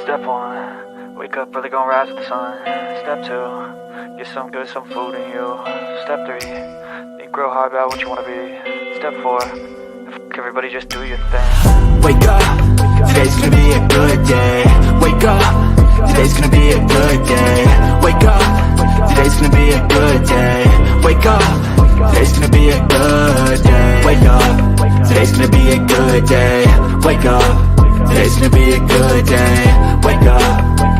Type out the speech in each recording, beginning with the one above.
Step one, wake up, really gonna rise with the sun. Step two, get some good, some food in you. Step three, think real hard about what you wanna be. Step four, everybody just do your thing. Wake up, today's gonna be a good day. Wake up, today's gonna be a good day. Wake up, today's gonna be a good day. Wake up, today's gonna be a good day. Wake up, today's gonna be a good day. Wake up, today's gonna be a good day. Wake up,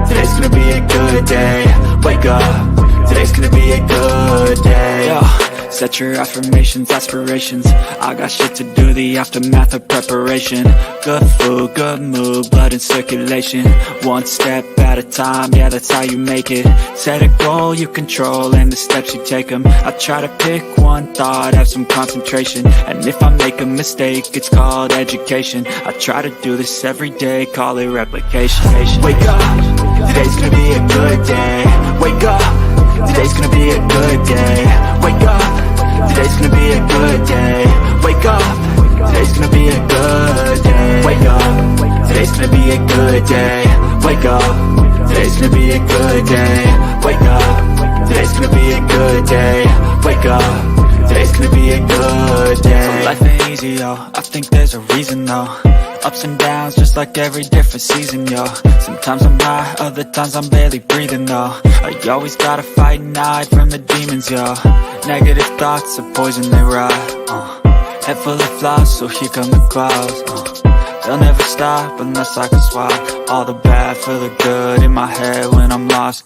today's gonna be a good day. Wake up, today's gonna be a good day. Yo, set your affirmations, aspirations. I got shit to do, the aftermath of preparation. Good food, good mood, blood in circulation. One step at a time, yeah, that's how you make it. Set a goal you control and the steps you take them. I try to pick one thought, have some concentration. And if I make a mistake, it's called education. I try to do this every day, call it replication. Wake up, today's gonna be a good day. Wake up, today's gonna be a good day. Wake up, today's gonna be a good day. Wake up, today's gonna be a good day. Wake up, today's gonna be a good day. Wake up, today's gonna be a good day. Wake up, today's gonna be a good day. Wake up, today's gonna be a good day. So life ain't easy, yo, I think there's a reason though. Ups and downs, just like every different season, yo. Sometimes I'm high, other times I'm barely breathing, though. I always gotta fight and hide from the demons, yo. Negative thoughts are poison, they rot. Head full of flies, so here come the clouds. They'll never stop unless I can swap all the bad for the good in my head when I'm lost.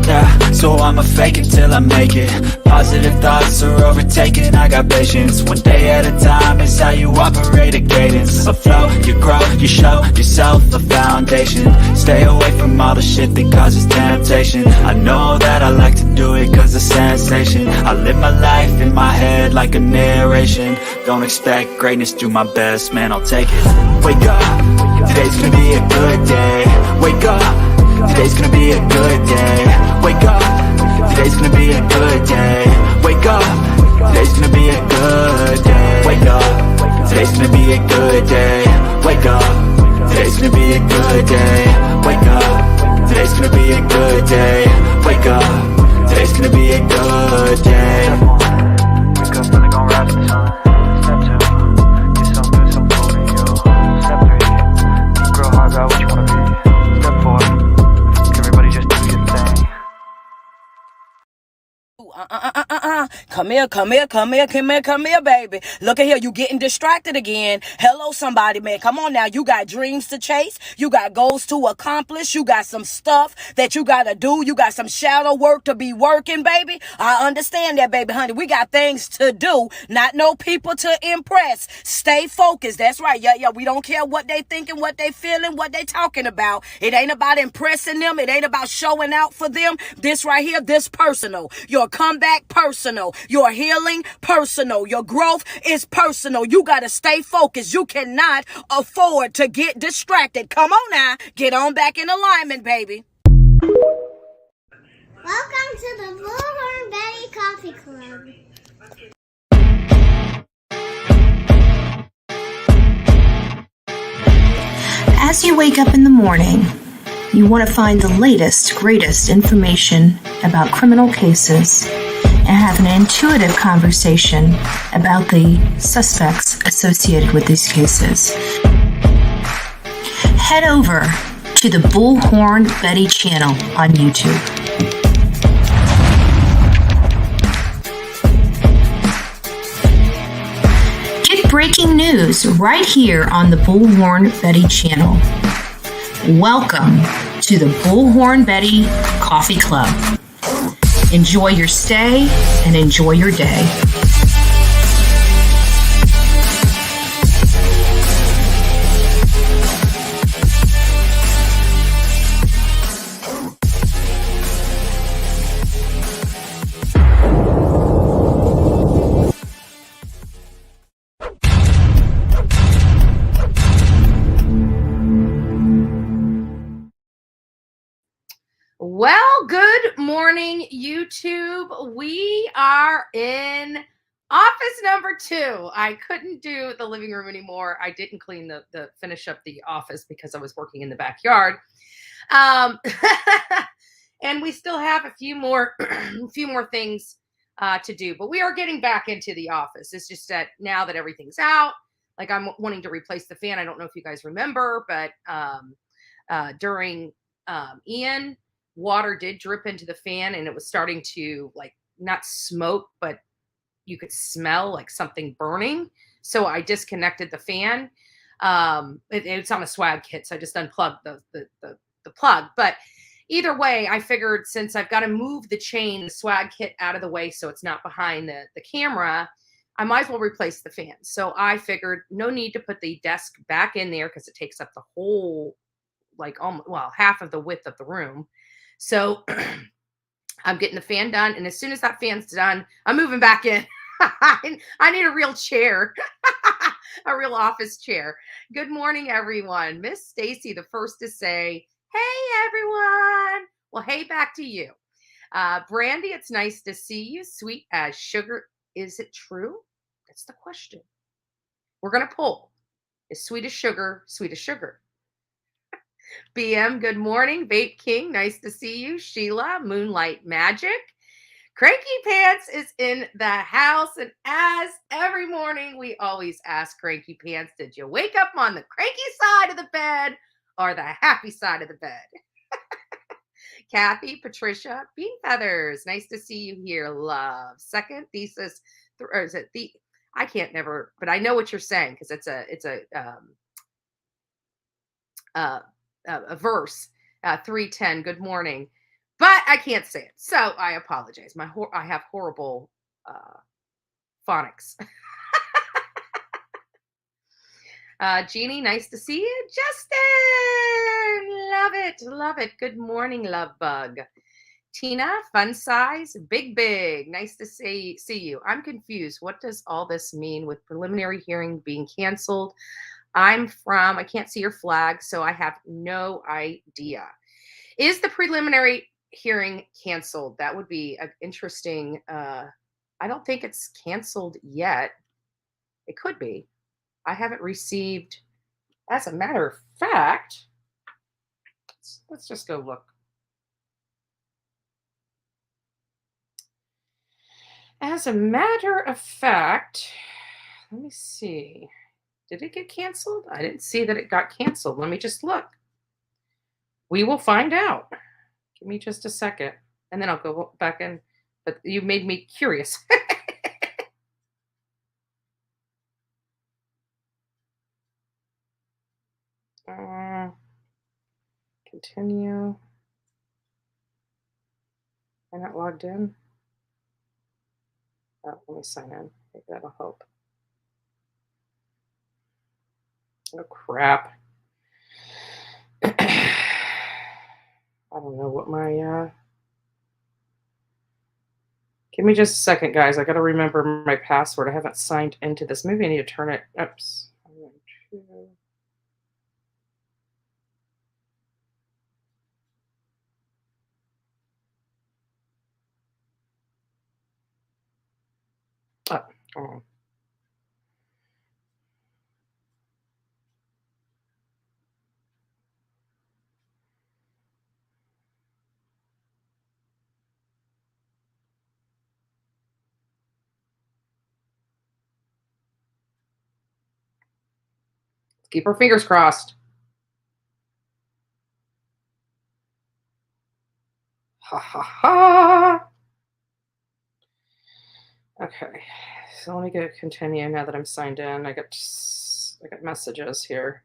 Yeah, so I'ma fake it till I make it. Positive thoughts are overtaken, I got patience. One day at a time is how you operate a cadence. A flow, you grow, you show yourself a foundation. Stay away from all the shit that causes temptation. I know that I like to do it cause of sensation. I live my life in my head like a narration. Don't expect greatness, do my best, man, I'll take it. Wake up, today's gonna be a good day. Wake up, today's gonna be a good day. Wake up, today's gonna be a good day. Wake up, today's gonna be a good day. Wake up, today's gonna be a good day. Wake up, today's gonna be a good day. Wake up, today's gonna be a good day. Wake up, today's gonna be a good day. Wake up, really gonna rise with the sun. Step two, get some good, some food in you. Step three, think real hard about what you wanna be. Step four, everybody just do your thing. Come here, baby. Look at here, you getting distracted again. Hello, somebody, man. Come on now. You got dreams to chase. You got goals to accomplish. You got some stuff that you got to do. You got some shadow work to be working, baby. I understand that, baby, honey. We got things to do, not no people to impress. Stay focused. That's right. Yeah. We don't care what they thinking, what they feeling, what they talking about. It ain't about impressing them. It ain't about showing out for them. This right here, this personal. Your comeback personal. Your healing personal. Your growth is personal. You got to stay focused. You cannot afford to get distracted. Come on now. Get on back in alignment, baby. Welcome to the Bullhorn Betty Coffee Club. As you wake up in the morning, you want to find the latest, greatest information about criminal cases and have an intuitive conversation about the suspects associated with these cases. Head over to the Bullhorn Betty channel on YouTube. Get breaking news right here on the Bullhorn Betty channel. Welcome to the Bullhorn Betty Coffee Club. Enjoy your stay and enjoy your day. Well, good morning, YouTube. We are in Office number 2. I couldn't do the living room anymore. I didn't clean the finish up the office because I was working in the backyard. And we still have a few more things to do, but we are getting back into the office. It's just that now that everything's out, like I'm wanting to replace the fan. I don't know if you guys remember, but during Ian, water did drip into the fan and it was starting to like not smoke, but you could smell like something burning. So I disconnected the fan. It's on a swag kit, so I just unplugged the plug. But either way, I figured since I've got to move the chain, the swag kit out of the way so it's not behind the camera, I might as well replace the fan. So I figured no need to put the desk back in there because it takes up the whole, like, half of the width of the room. So I'm getting the fan done. And as soon as that fan's done, I'm moving back in. I need a real chair, a real office chair. Good morning, everyone. Miss Stacy, the first to say, hey, everyone. Well, hey, back to you. Brandy, it's nice to see you. Sweet as sugar. Is it true? That's the question. We're going to poll. Is sweet as sugar, sweet as sugar? BM, good morning. Vape King, nice to see you. Sheila, Moonlight Magic. Cranky Pants is in the house. And as every morning, we always ask Cranky Pants, did you wake up on the cranky side of the bed or the happy side of the bed? Kathy, Patricia, Bean Feathers, nice to see you here, love. Second thesis, or is it the, I can't never, but I know what you're saying because it's a verse, 310, good morning. But I can't say it, so I apologize. I have horrible phonics. Jeannie, nice to see you. Justin, love it. Good morning, love bug. Tina, fun size, big, nice to see you. I'm confused. What does all this mean with preliminary hearing being canceled? I can't see your flag, so I have no idea. Is the preliminary hearing canceled? That would be an interesting. I don't think it's canceled yet. It could be. I haven't received. As a matter of fact, let's just go look. As a matter of fact, let me see. Did it get canceled? I didn't see that it got canceled. Let me just look. We will find out. Give me just a second, and then I'll go back in. But you made me curious. Continue. Am I not logged in? Oh, let me sign in. Maybe that'll help. Oh, crap. I don't know what my... Give me just a second, guys. I got to remember my password. I haven't signed into this. Maybe I need to turn it... Oops. Oh. Keep our fingers crossed. Ha ha ha. Okay, so let me go continue now that I'm signed in. I got messages here.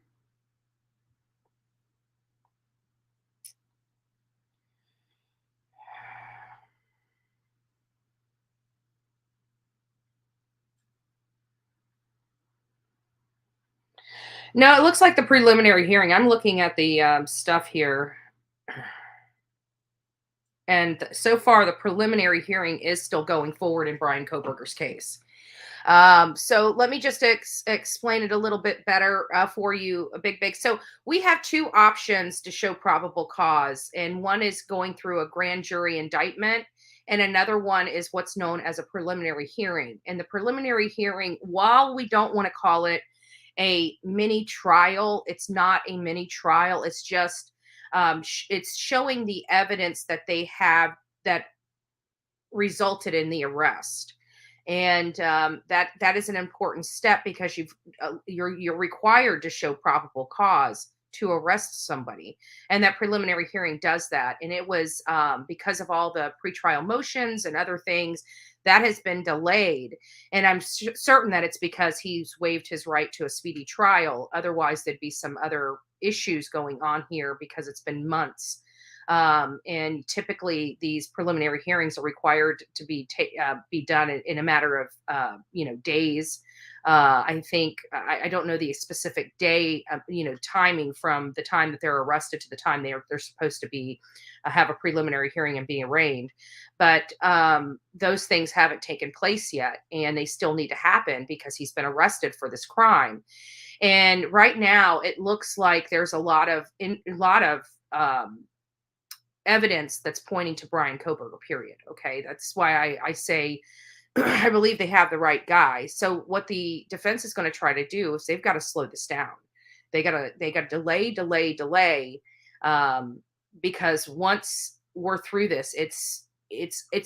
No, it looks like the preliminary hearing. I'm looking at the stuff here. And so far, the preliminary hearing is still going forward in Brian Kohberger's case. So let me just explain it a little bit better for you, Big. So we have two options to show probable cause. And one is going through a grand jury indictment. And another one is what's known as a preliminary hearing. And the preliminary hearing, while we don't want to call it a mini trial, it's not a mini trial. It's just it's showing the evidence that they have that resulted in the arrest. And that is an important step, because you're required to show probable cause to arrest somebody, and that preliminary hearing does that. And it was because of all the pretrial motions and other things that has been delayed, and I'm certain that it's because he's waived his right to a speedy trial. Otherwise, there'd be some other issues going on here, because it's been months. And typically these preliminary hearings are required to be done in a matter of days. I think I don't know the specific day, timing from the time that they're arrested to the time they're supposed to be have a preliminary hearing and be arraigned. But those things haven't taken place yet, and they still need to happen because he's been arrested for this crime. And right now, it looks like there's a lot of evidence that's pointing to Brian Kohberger, period. Okay. That's why I say I believe they have the right guy. So what the defense is going to try to do is they've got to slow this down. They got to delay. Because once we're through this,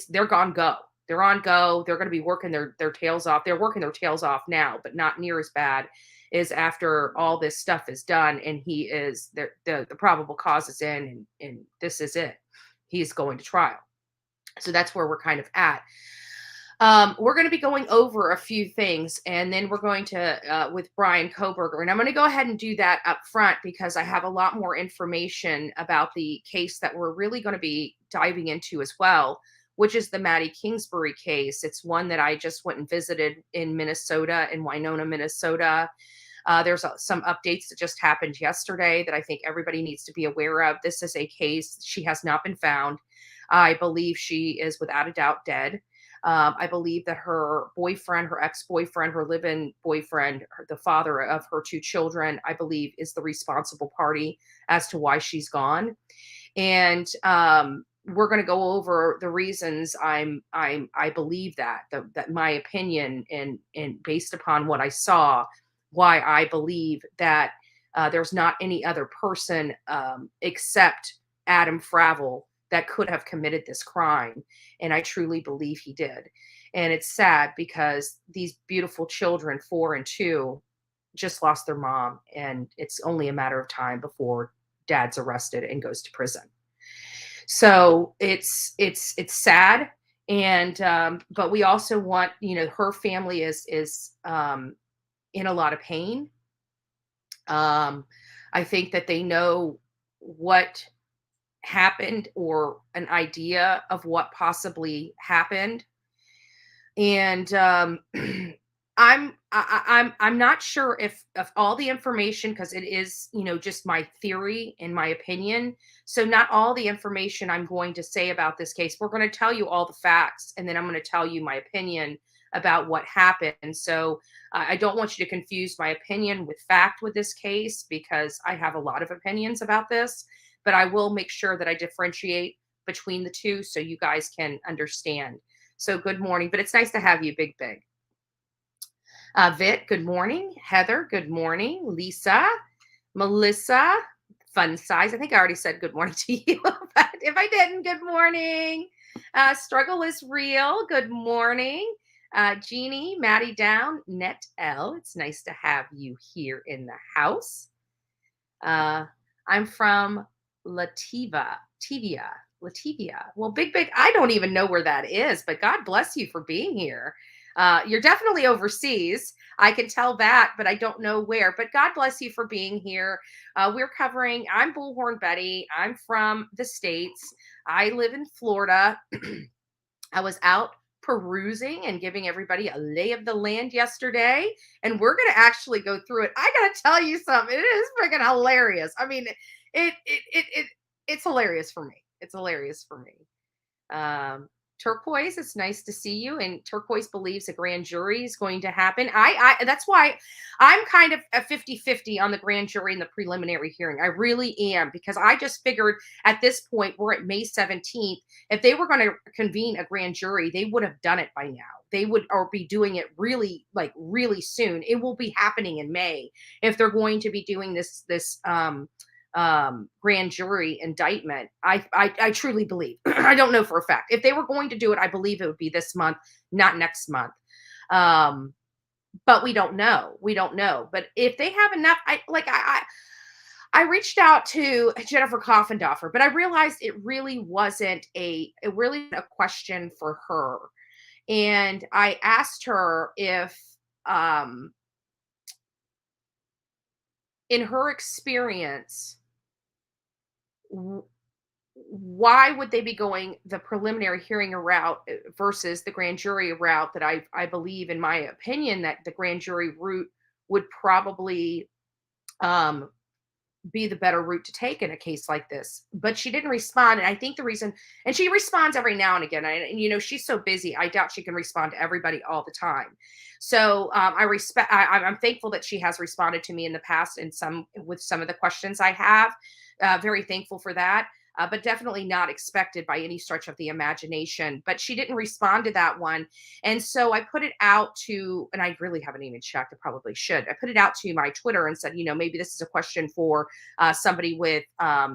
they're gone go. They're on go. They're going to be working their tails off. They're working their tails off now, but not near as bad is after all this stuff is done and he is the probable cause is in, and this is it. He's going to trial. So that's where we're kind of at. We're going to be going over a few things, and then we're going to with Brian Kohberger, and I'm going to go ahead and do that up front because I have a lot more information about the case that we're really going to be diving into as well, which is the Maddie Kingsbury case. It's one that I just went and visited in Minnesota, in Winona, Minnesota. There's some updates that just happened yesterday that I think everybody needs to be aware of. This is a case. She has not been found. I believe she is without a doubt dead. I believe that her boyfriend, her ex-boyfriend, her live-in boyfriend, the father of her two children, I believe is the responsible party as to why she's gone. And we're going to go over the reasons I believe that my opinion and based upon what I saw, why I believe that there's not any other person except Adam Fravel that could have committed this crime. And I truly believe he did. And it's sad because these beautiful children, 4 and 2, just lost their mom. And it's only a matter of time before dad's arrested and goes to prison. So it's sad. And, but we also want, her family is in a lot of pain. I think that they know what happened or an idea of what possibly happened. And I'm not sure if all the information, because it is, just my theory and my opinion. So not all the information I'm going to say about this case. We're going to tell you all the facts, and then I'm going to tell you my opinion about what happened. So I don't want you to confuse my opinion with fact with this case, because I have a lot of opinions about this, but I will make sure that I differentiate between the two so you guys can understand. So good morning, but it's nice to have you, Big. Vit, good morning. Heather, good morning. Lisa, Melissa, fun size. I think I already said good morning to you, but if I didn't, good morning. Struggle is real. Good morning. Jeannie, Maddie Down, Net L. It's nice to have you here in the house. I'm from Latvia. Well, Big, I don't even know where that is, but God bless you for being here. You're definitely overseas. I can tell that, but I don't know where. But God bless you for being here. I'm Bullhorn Betty. I'm from the States. I live in Florida. I was out perusing and giving everybody a lay of the land yesterday, and we're going to actually go through it. I got to tell you something. It is freaking hilarious. I mean, it's hilarious for me. It's hilarious for me. Turquoise, it's nice to see you. And Turquoise believes a grand jury is going to happen. I that's why I'm kind of a 50-50 on the grand jury and the preliminary hearing. I really am, because I just figured at this point, we're at May 17th. If they were going to convene a grand jury, they would have done it by now. They would, or be doing it really, like really soon. It will be happening in May if they're going to be doing this grand jury indictment. I truly believe. I don't know for a fact. If they were going to do it, I believe it would be this month, not next month. But we don't know. We don't know. But if they have enough, I reached out to Jennifer Coffendorfer, but I realized it really wasn't a question for her. And I asked her if, in her experience, why would they be going the preliminary hearing route versus the grand jury route that I believe, in my opinion, that the grand jury route would probably be the better route to take in a case like this. But she didn't respond. And I think the reason, and she responds every now and again, and you know, she's so busy, I doubt she can respond to everybody all the time. So I'm thankful that she has responded to me in the past with some of the questions I have. Very thankful for that. But definitely not expected by any stretch of the imagination. But she didn't respond to that one. And so I put it out to, and I really haven't even checked, I probably should. I put it out to my Twitter and said, you know, maybe this is a question for somebody with,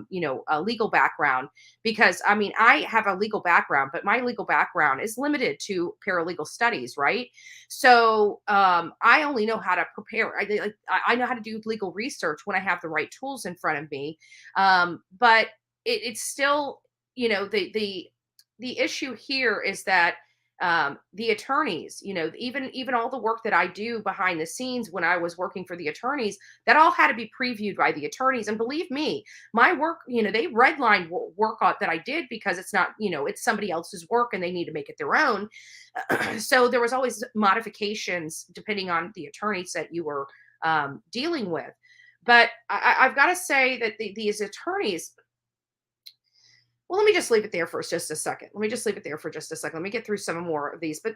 you know, a legal background. Because, I mean, I have a legal background, but my legal background is limited to paralegal studies, right? So I only know how to prepare. I know how to do legal research when I have the right tools in front of me. But it's still, you know, the issue here is that the attorneys, you know, even all the work that I do behind the scenes when I was working for the attorneys, that all had to be previewed by the attorneys. And believe me, my work, you know, they redlined work that I did because it's not, you know, it's somebody else's work and they need to make it their own. So there was always modifications depending on the attorneys that you were dealing with. But I've got to say that these attorneys, well, let me just leave it there for just a second. Let me get through some more of these. But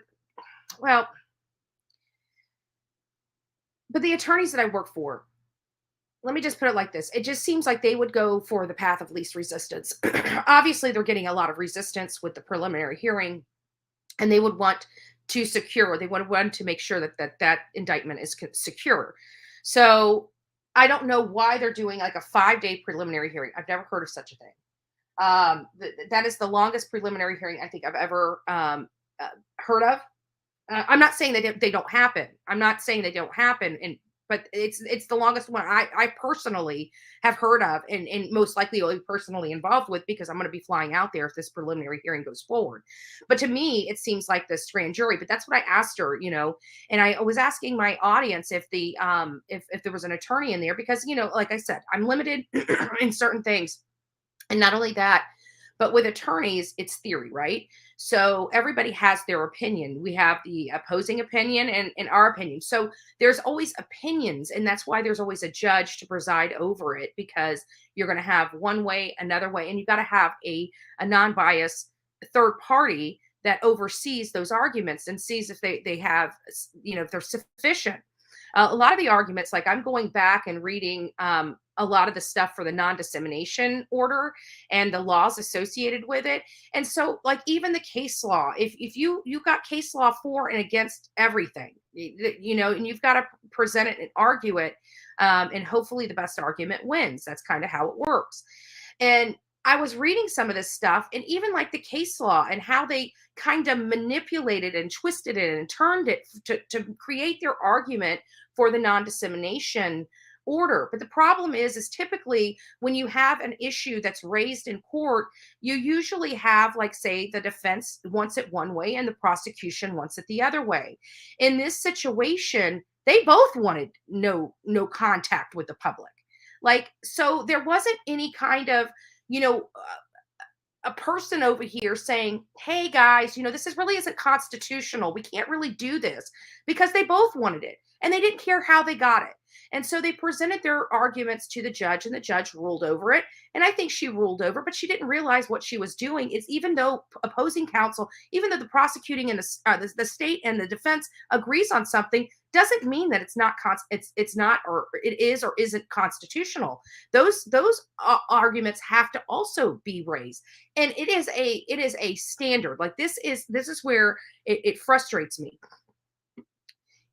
the attorneys that I work for, let me just put it like this. It just seems like they would go for the path of least resistance. Obviously, they're getting a lot of resistance with the preliminary hearing, and they would want to make sure that indictment is secure. So I don't know why they're doing like a 5-day preliminary hearing. I've never heard of such a thing. That is the longest preliminary hearing I think I've ever heard of. I'm not saying that they don't happen. But it's the longest one I personally have heard of, and most likely will be personally involved with, because I'm going to be flying out there if this preliminary hearing goes forward. But to me, it seems like this grand jury. But that's what I asked her, you know, and I was asking my audience if if there was an attorney in there, because, you know, like I said, I'm limited in certain things. And not only that, but with attorneys, it's theory, right? So everybody has their opinion. We have the opposing opinion and our opinion. So there's always opinions, and that's why there's always a judge to preside over it, because you're going to have one way, another way, and you've got to have a non-biased third party that oversees those arguments and sees if they have, you know, if they're sufficient. A lot of the arguments, like I'm going back and reading a lot of the stuff for the non-dissemination order and the laws associated with it. And so, like, even the case law, if you got case law for and against everything, you know, and you've got to present it and argue it, and hopefully the best argument wins. That's kind of how it works. And I was reading some of this stuff, and even like the case law and how they kind of manipulated and twisted it and turned it to create their argument for the non-dissemination order. But the problem is typically when you have an issue that's raised in court, you usually have, like, say, the defense wants it one way and the prosecution wants it the other way. In this situation, they both wanted no contact with the public. Like, so there wasn't any kind of, you know, a person over here saying, hey guys, you know, this really isn't constitutional. We can't really do this, because they both wanted it and they didn't care how they got it. And so they presented their arguments to the judge, and the judge ruled over it. And I think she ruled over, but she didn't realize what she was doing. It's even though opposing counsel, even though the prosecuting and the state and the defense agrees on something, doesn't mean that it's not it's not, or it is or isn't constitutional. Those arguments have to also be raised, and it is a standard. Like this is where it frustrates me,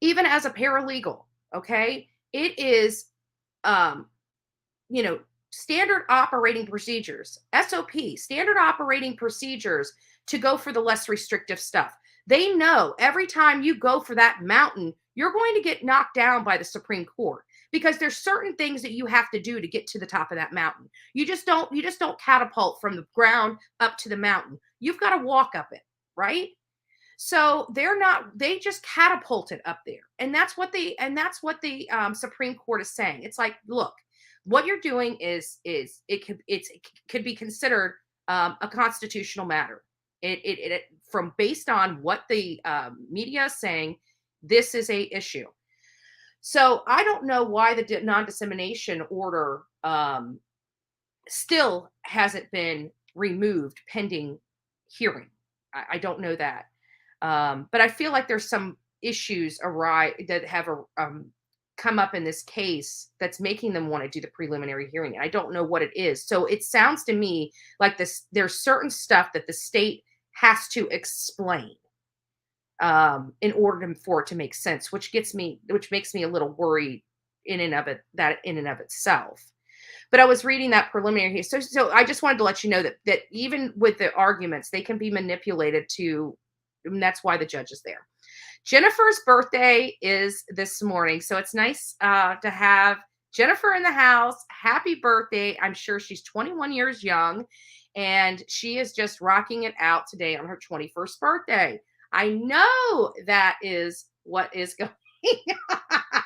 even as a paralegal. Okay, it is standard operating procedures, SOP, standard operating procedures, to go for the less restrictive stuff. They know every time you go for that mountain, you're going to get knocked down by the Supreme Court, because there's certain things that you have to do to get to the top of that mountain. You just don't catapult from the ground up to the mountain. You've got to walk up it, right? So they just catapulted up there. And that's what the Supreme Court is saying. It's like, look, what you're doing is it could be considered a constitutional matter. It from based on what the media is saying, this is a issue. So I don't know why the non-dissemination order still hasn't been removed pending hearing. I don't know that. But I feel like there's some issues that have come up in this case that's making them want to do the preliminary hearing. I don't know what it is. So it sounds to me like there's certain stuff that the state has to explain in order for it to make sense, which makes me a little worried in and of itself. But I was reading that preliminary. So I just wanted to let you know that even with the arguments, they can be manipulated to, and that's why the judge is there. Jennifer's birthday is this morning, so it's nice to have Jennifer in the house. Happy birthday. I'm sure she's 21 years young, and she is just rocking it out today on her 21st birthday. I know that is what is going on.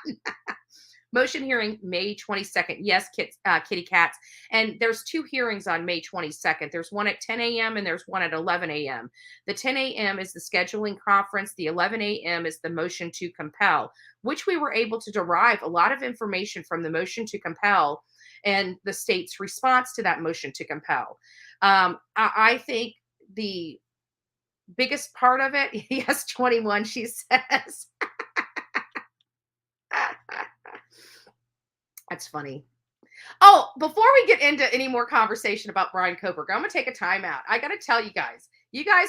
Motion hearing May 22nd. Yes, kitty cats. And there's two hearings on May 22nd. There's one at 10 a.m. and there's one at 11 a.m. The 10 a.m. is the scheduling conference. The 11 a.m. is the motion to compel, which we were able to derive a lot of information from the motion to compel and the state's response to that motion to compel. I think the biggest part of it, yes, 21, she says. That's funny. Oh, before we get into any more conversation about Brian Kohberger, I'm going to take a time out. I got to tell you guys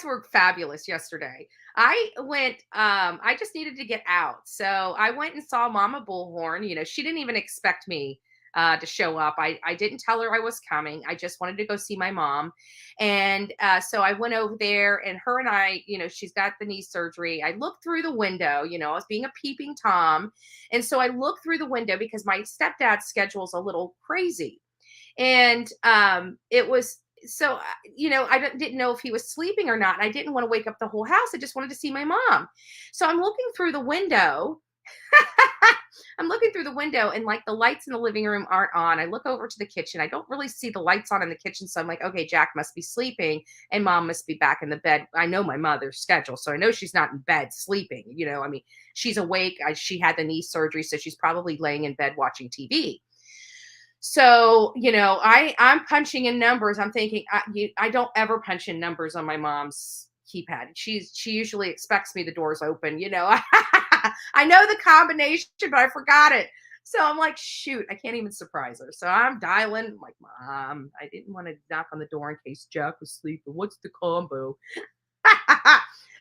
were fabulous yesterday. I went, I just needed to get out. So I went and saw Mama Bullhorn. She didn't even expect me to show up. I didn't tell her I was coming. I just wanted to go see my mom. And so I went over there, and her and I, she's got the knee surgery. I looked through the window, I was being a peeping Tom. And so I looked through the window because my stepdad's schedule is a little crazy. And it was, so, I didn't know if he was sleeping or not. And I didn't want to wake up the whole house. I just wanted to see my mom. So I'm looking through the window. And like the lights in the living room aren't on. I look over to the kitchen. I don't really see the lights on in the kitchen. So I'm like, okay, Jack must be sleeping and mom must be back in the bed. I know my mother's schedule, so I know she's not in bed sleeping. She's awake. She had the knee surgery, so she's probably laying in bed watching TV. So, I'm punching in numbers. I'm thinking, I don't ever punch in numbers on my mom's keypad. She usually expects me the doors open, I know the combination, but I forgot it. So I'm like, shoot, I can't even surprise her. So I'm dialing. I'm like, Mom, I didn't want to knock on the door in case Jack was sleeping. What's the combo?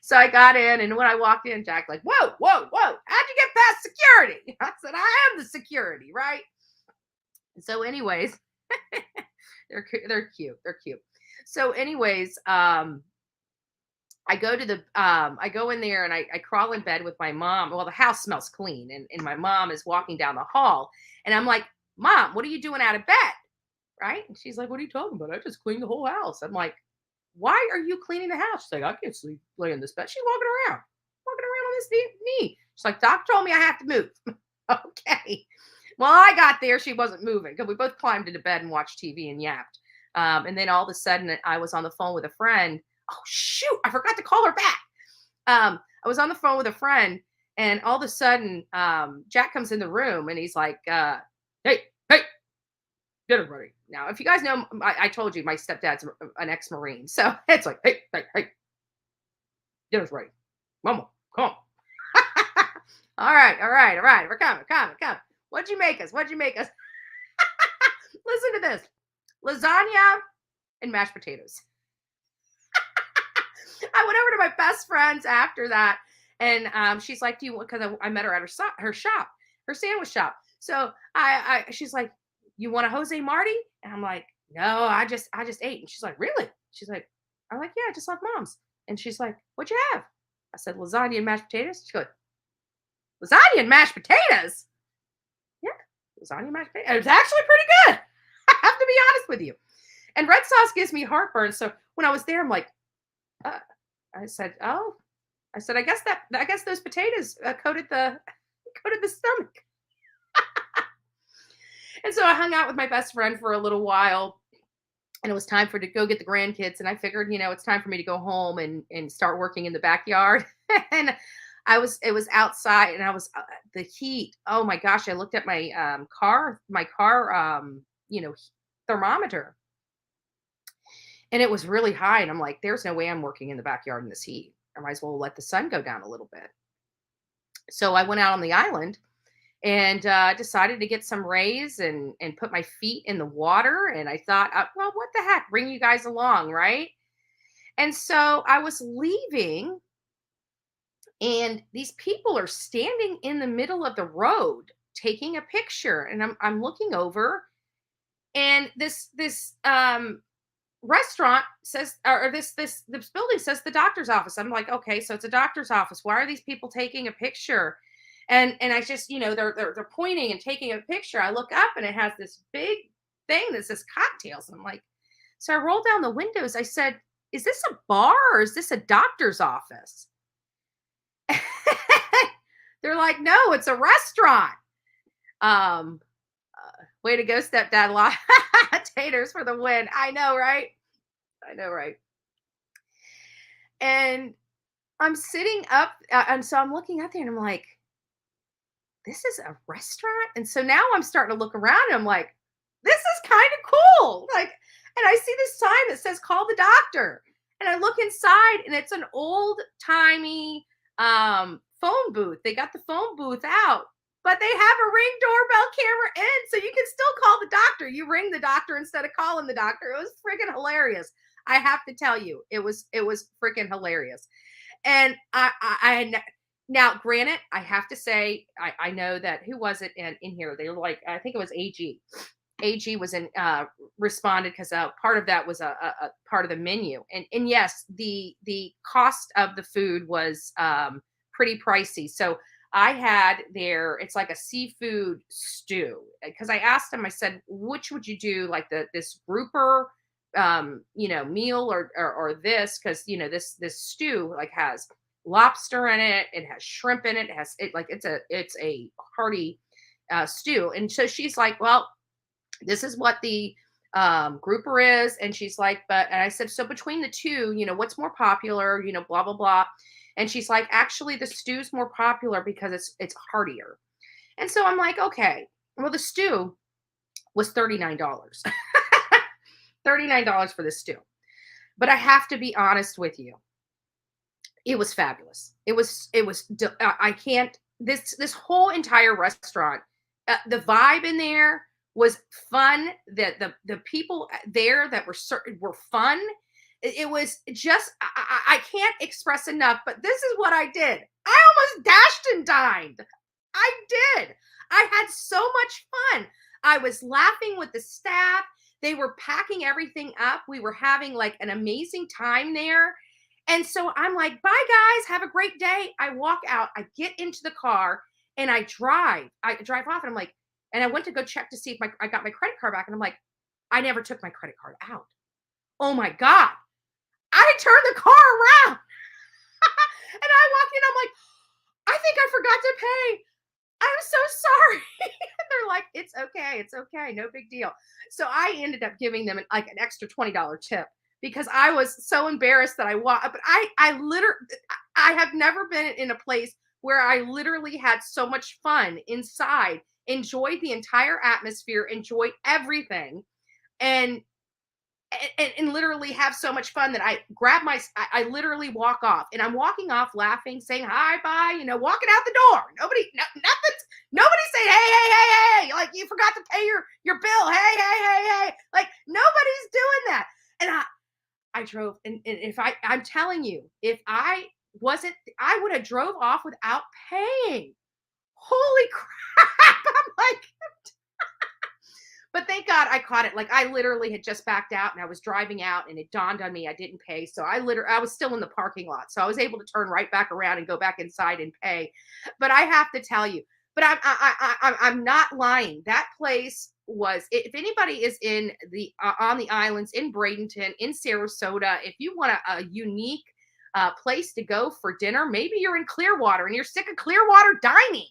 So I got in, and when I walked in, Jack like, whoa, how'd you get past security? I said, I am the security, right? So anyways, they're cute. So anyways, I go in there and I crawl in bed with my mom. Well, the house smells clean, and my mom is walking down the hall, and I'm like, Mom, what are you doing out of bed? Right? And she's like, what are you talking about? I just cleaned the whole house. I'm like, why are you cleaning the house? She's like, I can't sleep laying in this bed. She's walking around on this knee. She's like, Doc told me I have to move. Okay. Well, I got there. She wasn't moving because we both climbed into bed and watched TV and yapped. And then all of a sudden I was on the phone with a friend. Oh, shoot, I forgot to call her back. I was on the phone with a friend, And all of a sudden, Jack comes in the room and he's like, hey, get everybody. Now, if you guys know, I told you my stepdad's an ex-Marine. So it's like, hey, get us ready. Mama, come on. All right. We're coming. What'd you make us? Listen to this. Lasagna and mashed potatoes. I went over to my best friend's after that, and she's like, because I met her at her shop, her sandwich shop. So she's like, you want a Jose Marti? And I'm like, no, I just ate. And she's like, really? She's like, I'm like, yeah, just like mom's. And she's like, what'd you have? I said, lasagna and mashed potatoes. She goes, lasagna and mashed potatoes? Yeah, lasagna and mashed potatoes. It's actually pretty good. I have to be honest with you. And red sauce gives me heartburn. So when I was there, I'm like, I said, I guess those potatoes coated the stomach. And so I hung out with my best friend for a little while, and it was time to go get the grandkids. And I figured, it's time for me to go home and start working in the backyard. And it was outside, and I was the heat. Oh my gosh. I looked at my car thermometer, and it was really high. And I'm like, there's no way I'm working in the backyard in this heat. I might as well let the sun go down a little bit. So I went out on the island and decided to get some rays and put my feet in the water. And I thought, well, what the heck, bring you guys along, right? And so I was leaving, and these people are standing in the middle of the road taking a picture. And I'm looking over, and this restaurant says, or this building says the doctor's office. I'm like, okay, so it's a doctor's office. Why are these people taking a picture? And I just, they're pointing and taking a picture. I look up, and it has this big thing that says cocktails. And I'm like, so I rolled down the windows. I said, is this a bar or is this a doctor's office? They're like, no, it's a restaurant. Way to go, stepdad. Taters for the win. I know, right? And I'm sitting up, and so I'm looking out there, and I'm like, this is a restaurant? And so now I'm starting to look around, and I'm like, this is kind of cool. Like, and I see this sign that says, call the doctor. And I look inside, and it's an old-timey phone booth. They got the phone booth out, but they have a Ring doorbell camera in, so you can still call the doctor. You ring the doctor instead of calling the doctor. It was freaking hilarious. I have to tell you, it was freaking hilarious. And I now, granted, I have to say, I know that, who was it in here? They were like, I think it was AG. AG was responded because part of that was a part of the menu. And yes, the cost of the food was pretty pricey. So I had it's like a seafood stew, because I asked them, I said, which would you do, like this grouper, meal or this? Because, this stew like has lobster in it. It has shrimp in it. It's a hearty stew. And so she's like, well, this is what the grouper is. And she's like, and I said, so between the two, what's more popular, blah, blah, blah. And she's like, actually, the stew's more popular because it's heartier. And so I'm like, okay, well, the stew was $39. $39 for the stew. But I have to be honest with you. It was fabulous. I can't, this whole entire restaurant, the vibe in there was fun. The people there that were fun. It was just, I can't express enough, but this is what I did. I almost dashed and dined. I did. I had so much fun. I was laughing with the staff. They were packing everything up. We were having like an amazing time there. And so I'm like, bye guys, have a great day. I walk out, I get into the car, and I drive off, and I'm like, and I went to go check to see if I got my credit card back. And I'm like, I never took my credit card out. Oh my God. I turned the car around and I walked in. I'm like, I think I forgot to pay. I'm so sorry. They're like, it's okay. No big deal. So I ended up giving them an extra $20 tip because I was so embarrassed that I walked. But I have never been in a place where I literally had so much fun inside, enjoyed the entire atmosphere, enjoyed everything, and and literally have so much fun that I grab I literally walk off, and I'm walking off laughing, saying hi, bye, you know, walking out the door. Nobody saying, hey, like you forgot to pay your bill. Hey. Like nobody's doing that. And I drove, and if I'm telling you, if I wasn't, I would have drove off without paying. Holy crap. I'm like, but thank God I caught it. Like I literally had just backed out and I was driving out, and it dawned on me I didn't pay. So I was still in the parking lot. So I was able to turn right back around and go back inside and pay. But I have to tell you, but I'm not lying. That place was, if anybody is in the on the islands, in Bradenton, in Sarasota, if you want a unique place to go for dinner, maybe you're in Clearwater and you're sick of Clearwater dining,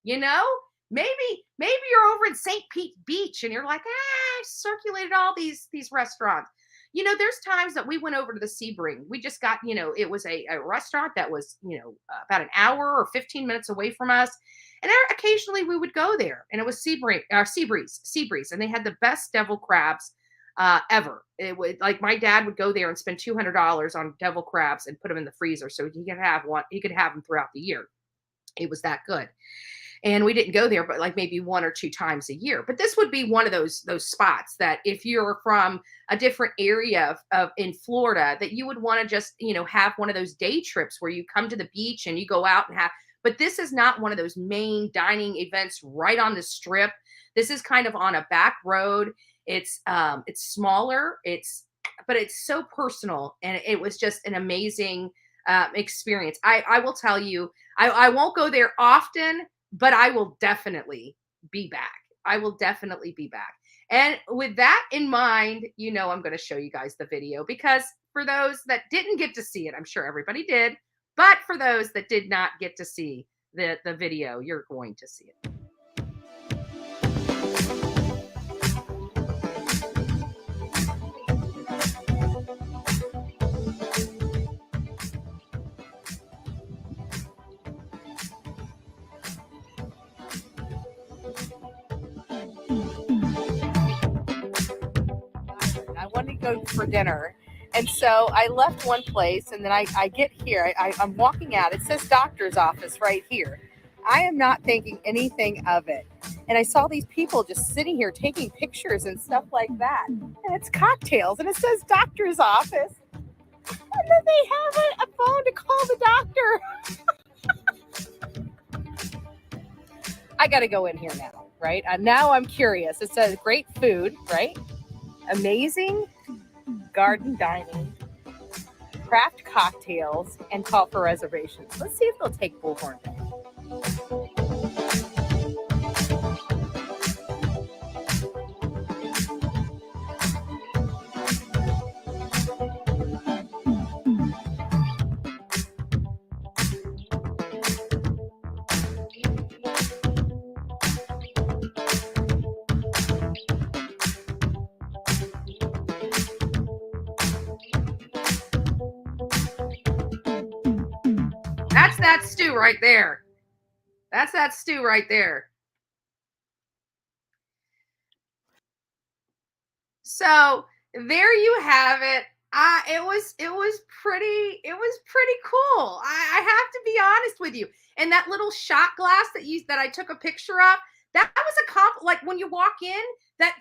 you know. Maybe you're over in St. Pete Beach and you're like, I circulated all these restaurants. You know, there's times that we went over to the Sebring. We just got, you know, it was a restaurant that was, you know, about an hour or 15 minutes away from us. And occasionally we would go there, and it was Seabreeze, and they had the best devil crabs ever. It would, like, my dad would go there and spend $200 on devil crabs and put them in the freezer so he could have one. He could have them throughout the year. It was that good. And we didn't go there, but like maybe 1 or 2 times a year. But this would be one of those spots that if you're from a different area of in Florida, that you would want to just, you know, have one of those day trips where you come to the beach and you go out and have. But this is not one of those main dining events right on the strip. This is kind of on a back road. It's smaller. But it's so personal, and it was just an amazing experience. I will tell you, I won't go there often, but I will definitely be back. I will definitely be back. And with that in mind, you know, I'm going to show you guys the video, because for those that didn't get to see it, I'm sure everybody did. But for those that did not get to see the video, you're going to see it. I wanted to go for dinner. And so I left one place, and then I get here. I'm walking out. It says doctor's office right here. I am not thinking anything of it. And I saw these people just sitting here taking pictures and stuff like that. And it's cocktails, and it says doctor's office. And then they have a phone to call the doctor. I got to go in here now, right? Now I'm curious. It says great food, right? Amazing garden dining, craft cocktails, and call for reservations. Let's see if they'll take Bullhorn Bay. That's that stew right there. That's that stew right there. So there you have it. It was pretty cool. I have to be honest with you. And that little shot glass that I took a picture of, that was a like when you walk in,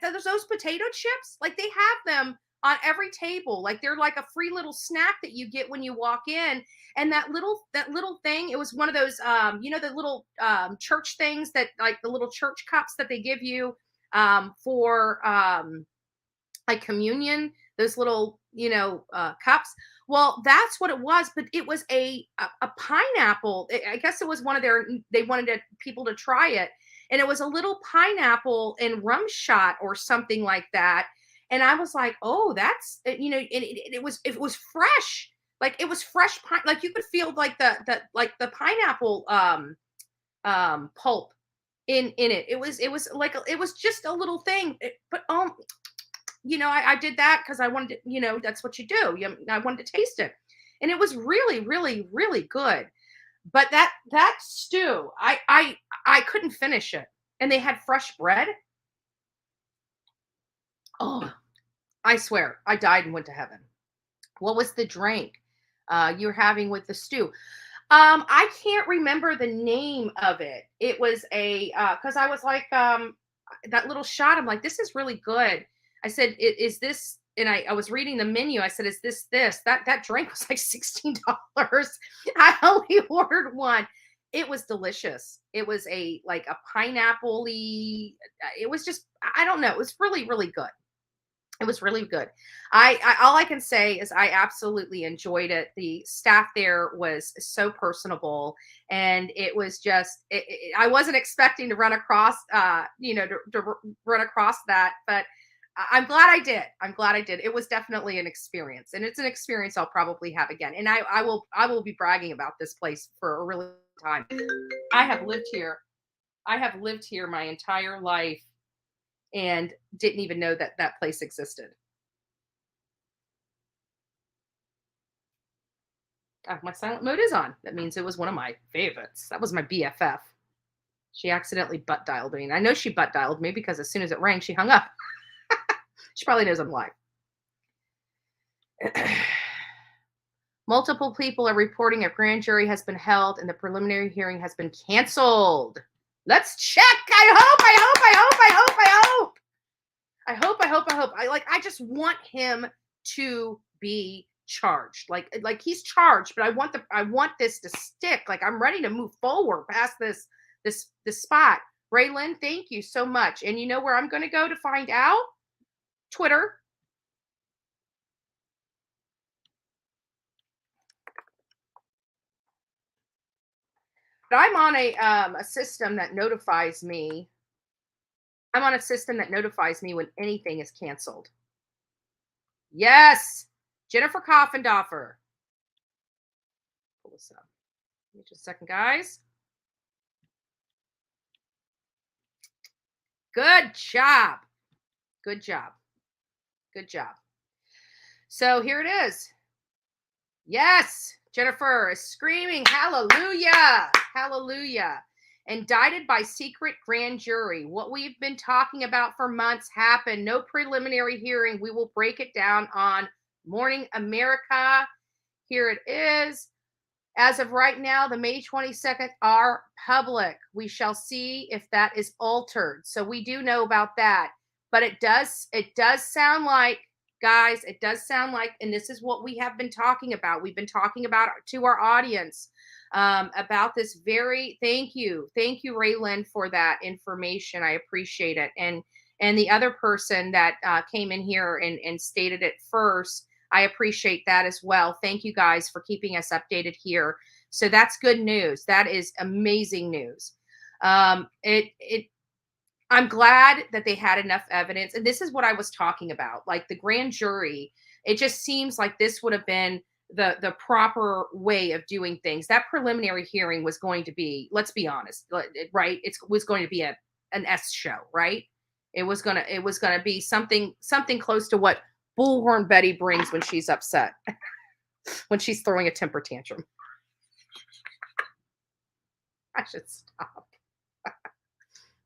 there's those potato chips, like they have them on every table. Like they're like a free little snack that you get when you walk in. And that little thing, it was one of those, you know, the little church things that, like the little church cups that they give you for like communion, those little, you know, cups. Well, that's what it was, but it was a pineapple. I guess it was one of they wanted people to try it. And it was a little pineapple and rum shot or something like that. And I was like, oh, that's, you know, it was fresh. Like it was fresh pine, like you could feel like the pineapple pulp in it. It was like it was just a little thing. But you know, I did that because I wanted to, you know, that's what you do. I wanted to taste it. And it was really, really, really good. But that stew, I couldn't finish it. And they had fresh bread. Oh, I swear, I died and went to heaven. What was the drink you're having with the stew? I can't remember the name of it. It was a because I was like that little shot. I'm like, this is really good. I said, is this? And I was reading the menu. I said, is this? That drink was like $16. I only ordered one. It was delicious. It was a like a pineapple-y. It was just, I don't know. It was really, really good. It was really good. I all I can say is I absolutely enjoyed it. The staff there was so personable, and it was just I wasn't expecting to run across to run across that, but I'm glad I did. I'm glad I did. It was definitely an experience, and it's an experience I'll probably have again. And I will be bragging about this place for a really long time. I have lived here. I have lived here my entire life and didn't even know that that place existed. My silent mode is on. That means it was one of my favorites. That was my BFF. She accidentally butt dialed me. And I know she butt dialed me because as soon as it rang, she hung up. She probably knows I'm live. Multiple people are reporting a grand jury has been held and the preliminary hearing has been canceled. Let's check. I hope. I just want him to be charged. Like he's charged, but I want this to stick. Like I'm ready to move forward past this spot. Raylan, thank you so much. And you know where I'm going to go to find out? Twitter. But I'm on a system that notifies me. I'm on a system that notifies me when anything is canceled. Yes, Jennifer Coffendorfer. Pull this up. Give me just a second, guys. Good job. Good job. Good job. So here it is. Yes, Jennifer is screaming, hallelujah, hallelujah. Indicted by secret grand jury. What we've been talking about for months happened. No preliminary hearing. We will break it down on Morning America. Here it is. As of right now, the May 22nd are public. We shall see if that is altered. So we do know about that. But it does sound like, guys, it does sound like, and this is what we have been talking about. We've been talking about to our audience about this very, thank you, Raylan, for that information. I appreciate it. And the other person that came in here and stated it first, I appreciate that as well. Thank you guys for keeping us updated here. So that's good news. That is amazing news. I'm glad that they had enough evidence. And this is what I was talking about. Like the grand jury, it just seems like this would have been the proper way of doing things. That preliminary hearing was going to be, let's be honest, right? It was going to be an S show, right? It was gonna be something close to what Bullhorn Betty brings when she's upset, when she's throwing a temper tantrum. I should stop.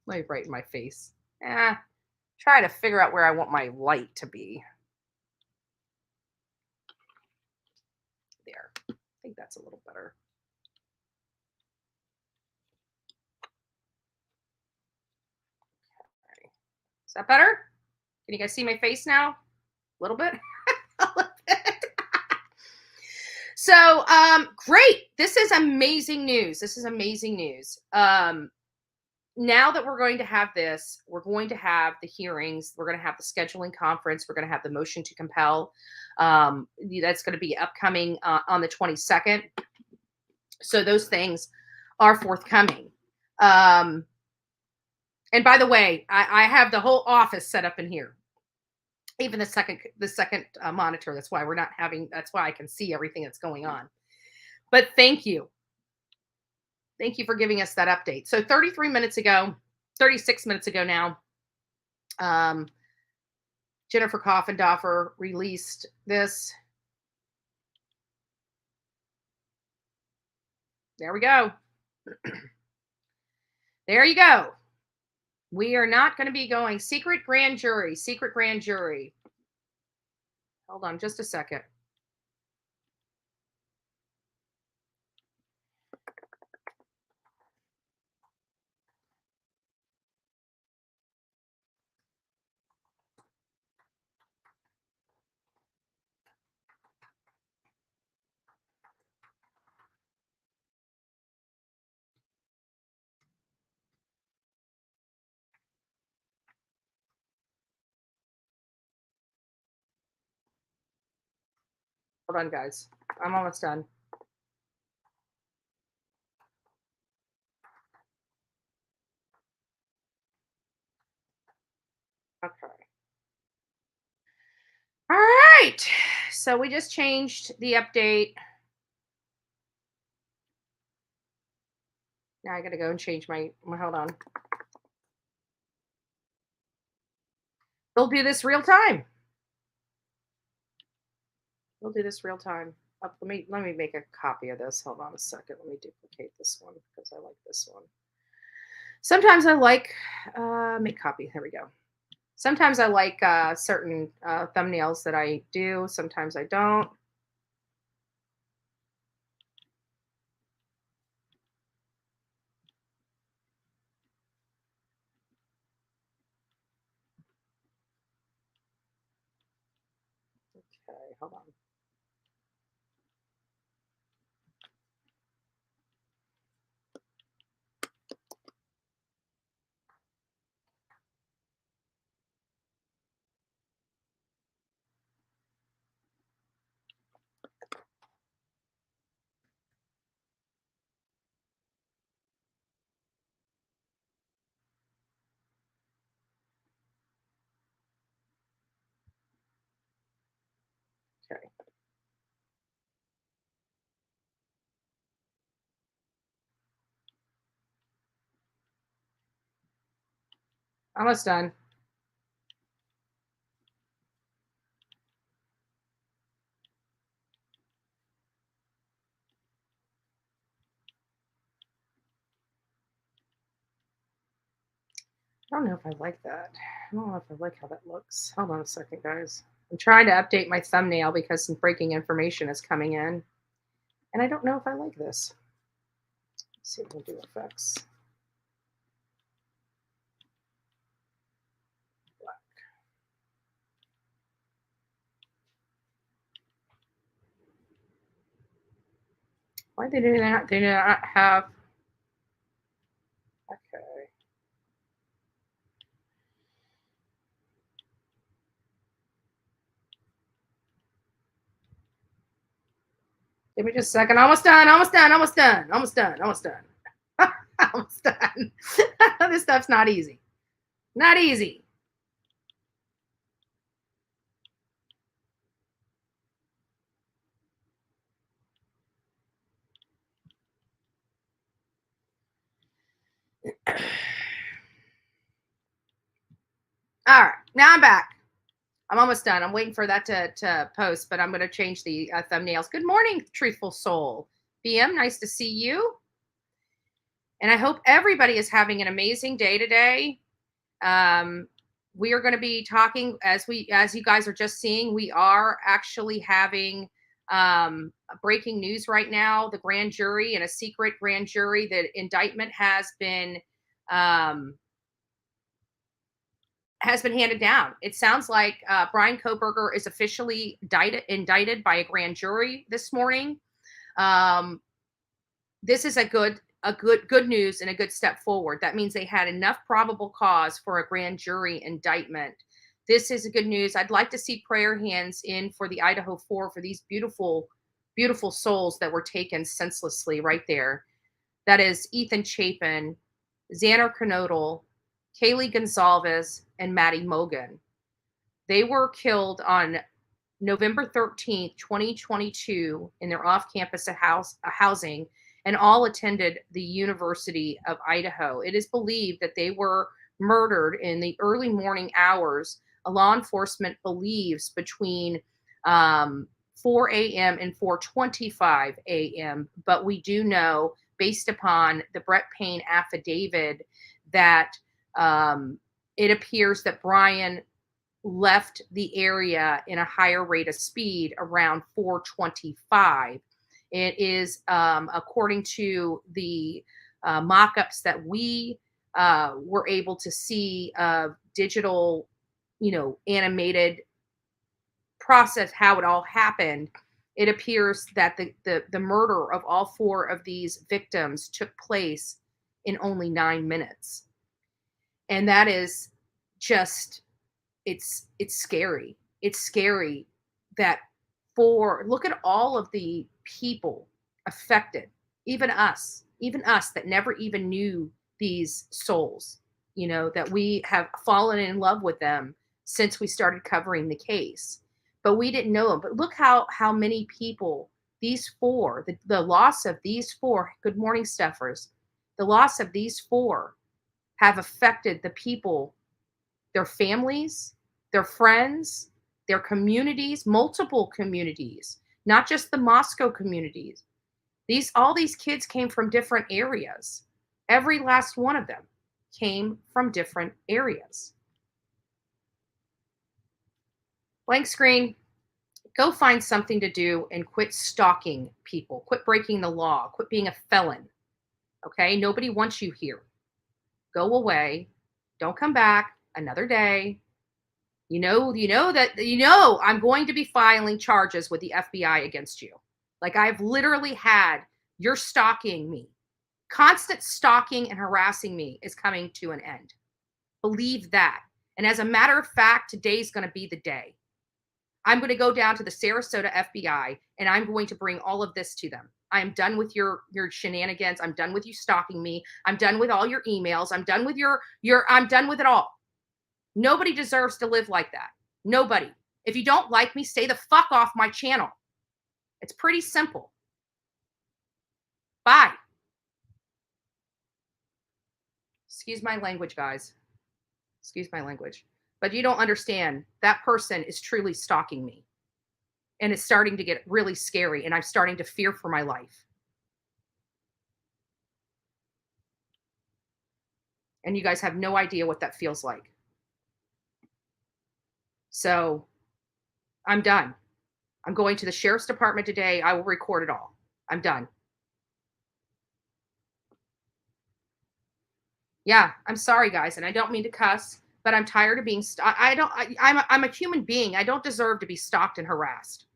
Let me brighten my face. Try to figure out where I want my light to be. There. I think that's a little better. Okay. Is that better? Can you guys see my face now? A little bit? A little bit. So, great. This is amazing news. Now that we're going to have this, we're going to have the hearings, we're going to have the scheduling conference, we're going to have the motion to compel. That's going to be upcoming on the 22nd. So those things are forthcoming. And by the way, I have the whole office set up in here. Even the second monitor. That's why I can see everything that's going on. But thank you. Thank you for giving us that update. So 36 minutes ago now, Jennifer Coffendorfer released this. There we go. There you go. We are not going to be going secret grand jury, secret grand jury. Hold on just a second. Hold on, guys. I'm almost done. Okay. All right. So we just changed the update. Now I got to go and change my hold on. They'll do this real time. We'll do this real time. Let me make a copy of this. Hold on a second. Let me duplicate this one because I like this one. Sometimes I like make copy. There we go. Sometimes I like certain thumbnails that I do. Sometimes I don't. Okay, hold on. Okay. Almost done. I don't know if I like that. I don't know if I like how that looks. Hold on a second, guys. I'm trying to update my thumbnail because some breaking information is coming in. And I don't know if I like this. Let's see if we'll do effects. Black. Why they do that? They do not have. Okay. Give me just a second. Almost done. Almost done. Almost done. Almost done. Almost done. Almost done. This stuff's not easy. Not easy. All right. Now I'm back. I'm almost done. I'm waiting for that to post, but I'm going to change the thumbnails. Good morning, Truthful Soul. BM, nice to see you. And I hope everybody is having an amazing day today. We are going to be talking, as you guys are just seeing, we are actually having breaking news right now. The grand jury and a secret grand jury, the indictment has been handed down. It sounds like Brian Kohberger is officially indicted by a grand jury this morning. This is a good news and a good step forward. That means they had enough probable cause for a grand jury indictment. This is a good news. I'd like to see prayer hands in for the Idaho 4 for these beautiful, beautiful souls that were taken senselessly right there. That is Ethan Chapin, Xander Knodel, Kaylee Gonzalez, and Maddie Mogan. They were killed on November 13th, 2022 in their off-campus housing, and all attended the University of Idaho. It is believed that they were murdered in the early morning hours. Law enforcement believes between 4 a.m. and 4:25 a.m., but we do know based upon the Brett Payne affidavit that it appears that Brian left the area in a higher rate of speed around 425. It is, according to the mock-ups that we were able to see of digital, animated process, how it all happened. It appears that the murder of all 4 of these victims took place in only 9 minutes. And that is just, it's scary. It's scary that look at all of the people affected, even us that never even knew these souls, that we have fallen in love with them since we started covering the case, but we didn't know them. But look how many people, these 4, the loss of these 4, good morning, Steffers, the loss of these 4 have affected the people, their families, their friends, their communities, multiple communities, not just the Moscow communities. All these kids came from different areas. Every last one of them came from different areas. Blank screen. Go find something to do and quit stalking people. Quit breaking the law. Quit being a felon. Okay? Nobody wants you here. Go away. Don't come back another day. I'm going to be filing charges with the FBI against you. Like, I've literally had, you're stalking me. Constant stalking and harassing me is coming to an end. Believe that. And as a matter of fact, today's going to be the day. I'm going to go down to the Sarasota FBI and I'm going to bring all of this to them. I am done with your shenanigans. I'm done with you stalking me. I'm done with all your emails. I'm done with I'm done with it all. Nobody deserves to live like that. Nobody. If you don't like me, stay the fuck off my channel. It's pretty simple. Bye. Excuse my language, guys. Excuse my language. But you don't understand. That person is truly stalking me. And it's starting to get really scary. And I'm starting to fear for my life. And you guys have no idea what that feels like. So I'm done. I'm going to the sheriff's department today. I will record it all. I'm done. Yeah, I'm sorry, guys. And I don't mean to cuss, but I'm tired of being, I'm a human being. I don't deserve to be stalked and harassed,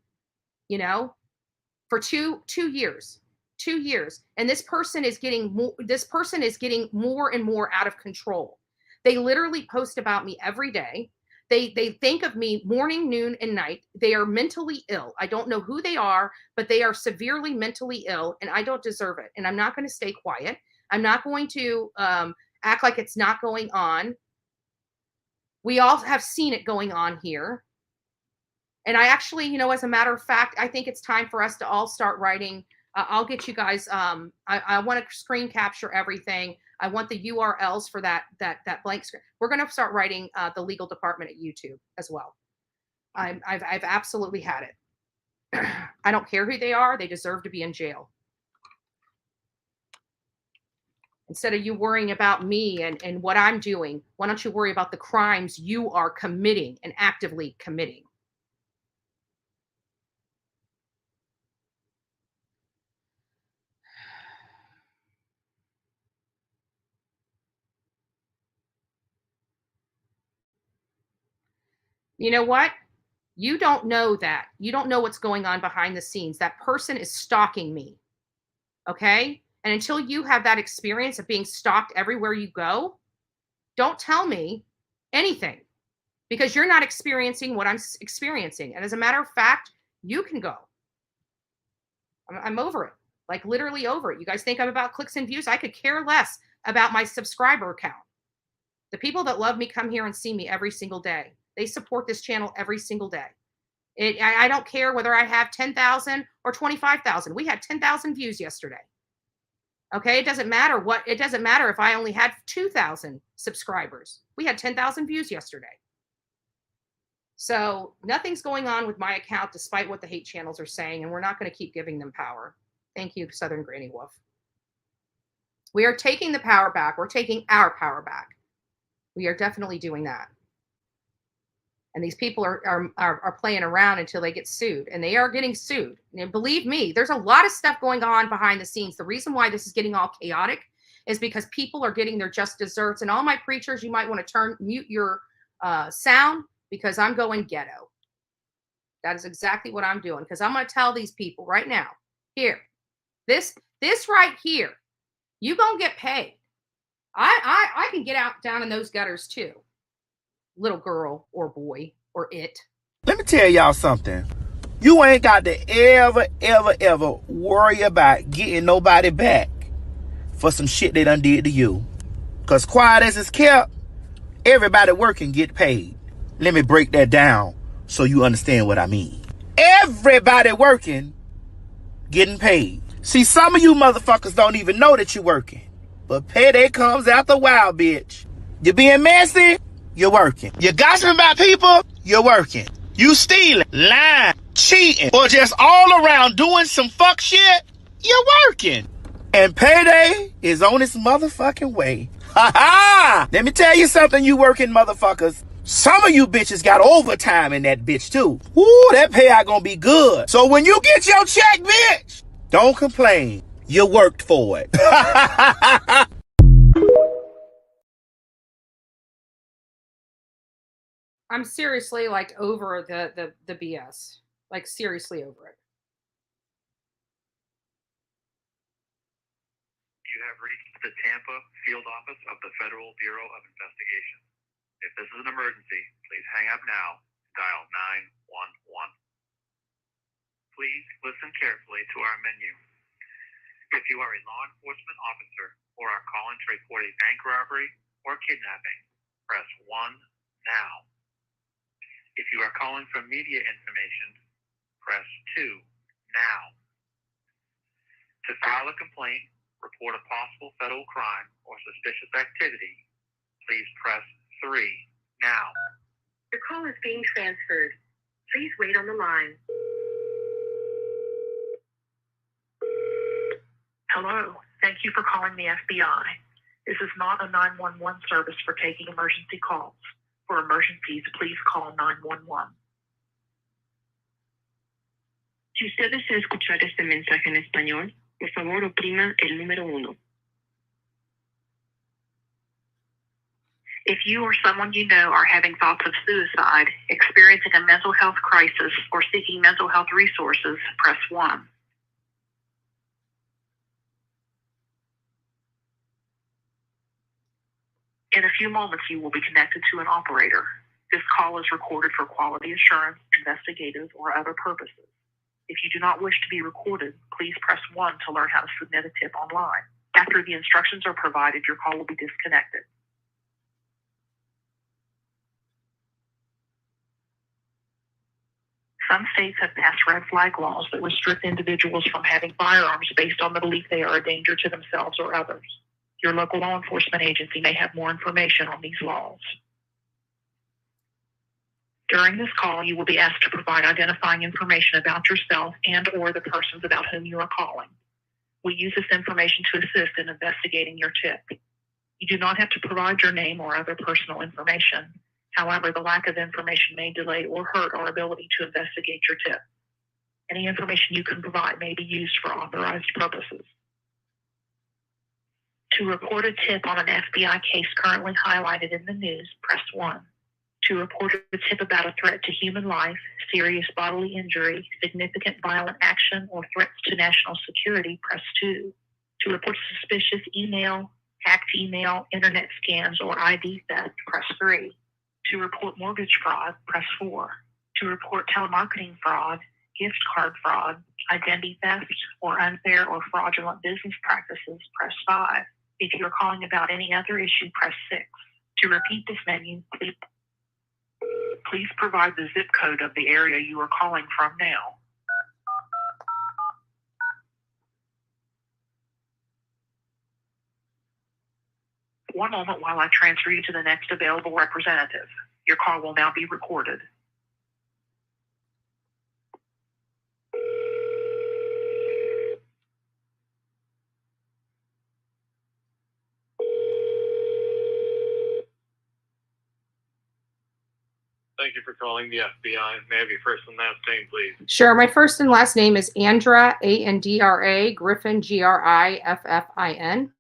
for two years. 2 years. And this person is getting more and more out of control. They literally post about me every day. They think of me morning, noon, and night. They are mentally ill. I don't know who they are, but they are severely mentally ill, and I don't deserve it. And I'm not going to stay quiet. I'm not going to act like it's not going on. We all have seen it going on here. And I actually, as a matter of fact, I think it's time for us to all start writing. I'll get you guys. I want to screen capture everything. I want the URLs for that blank screen. We're going to start writing the legal department at YouTube as well. I've absolutely had it. I don't care who they are. They deserve to be in jail. Instead of you worrying about me and what I'm doing, why don't you worry about the crimes you are committing and actively committing? You know what? You don't know that. You don't know what's going on behind the scenes. That person is stalking me. Okay? And until you have that experience of being stalked everywhere you go, don't tell me anything because you're not experiencing what I'm experiencing. And as a matter of fact, you can go. I'm over it. Like literally over it. You guys think I'm about clicks and views? I could care less about my subscriber count. The people that love me come here and see me every single day. They support this channel every single day. I don't care whether I have 10,000 or 25,000. We had 10,000 views yesterday. Okay, it doesn't matter if I only had 2,000 subscribers. We had 10,000 views yesterday. So nothing's going on with my account despite what the hate channels are saying, and we're not going to keep giving them power. Thank you, Southern Granny Wolf. We are taking the power back. We're taking our power back. We are definitely doing that. And these people are playing around until they get sued, and they are getting sued. And believe me, there's a lot of stuff going on behind the scenes. The reason why this is getting all chaotic is because people are getting their just desserts. And all my preachers, you might want to mute your sound, because I'm going ghetto. That is exactly what I'm doing, because I'm going to tell these people right now, here, this right here, you gonna get paid. I can get out down in those gutters too, little girl or boy or it. Let me tell y'all something. You ain't got to ever worry about getting nobody back for some shit they done did to you. Because quiet as it's kept, everybody working get paid. Let me break that down so you understand what I mean. Everybody working getting paid. See, some of you motherfuckers don't even know that you're working. But payday comes after a while, bitch. You being messy? You're working. You gossiping about people? You're working. You stealing, lying, cheating, or just all around doing some fuck shit? You're working. And payday is on its motherfucking way. Ha ha! Let me tell you something, you working motherfuckers. Some of you bitches got overtime in that bitch too. Woo, that payout gonna be good. So when you get your check, bitch, don't complain. You worked for it. I'm seriously like over the BS. Like seriously over it. You have reached the Tampa field office of the Federal Bureau of Investigation. If this is an emergency, please hang up now and dial 911. Please listen carefully to our menu. If you are a law enforcement officer or are calling to report a bank robbery or kidnapping, press 1 now. If you are calling for media information, press 2 now. To file a complaint, report a possible federal crime or suspicious activity, please press 3 now. Your call is being transferred. Please wait on the line. Hello. Thank you for calling the FBI. This is not a 911 service for taking emergency calls. For emergencies, please call 911. Si usted desea escuchar este mensaje en español, por favor oprima el número 1. If you or someone you know are having thoughts of suicide, experiencing a mental health crisis, or seeking mental health resources, press 1. In a few moments, you will be connected to an operator. This call is recorded for quality assurance, investigative, or other purposes. If you do not wish to be recorded, please press 1 to learn how to submit a tip online. After the instructions are provided, your call will be disconnected. Some states have passed red flag laws that restrict individuals from having firearms based on the belief they are a danger to themselves or others. Your local law enforcement agency may have more information on these laws. During this call, you will be asked to provide identifying information about yourself and or the persons about whom you are calling. We use this information to assist in investigating your tip. You do not have to provide your name or other personal information. However, the lack of information may delay or hurt our ability to investigate your tip. Any information you can provide may be used for authorized purposes. To report a tip on an FBI case currently highlighted in the news, press 1. To report a tip about a threat to human life, serious bodily injury, significant violent action, or threats to national security, press 2. To report suspicious email, hacked email, internet scams, or ID theft, press 3. To report mortgage fraud, press 4. To report telemarketing fraud, gift card fraud, identity theft, or unfair or fraudulent business practices, press 5. If you're calling about any other issue, press 6. To repeat this menu, please provide the zip code of the area you are calling from now. One moment while I transfer you to the next available representative. Your call will now be recorded. Thank you for calling the FBI. May I have your first and last name, please? Sure. My first and last name is Andra, Andra, Griffin, Griffin.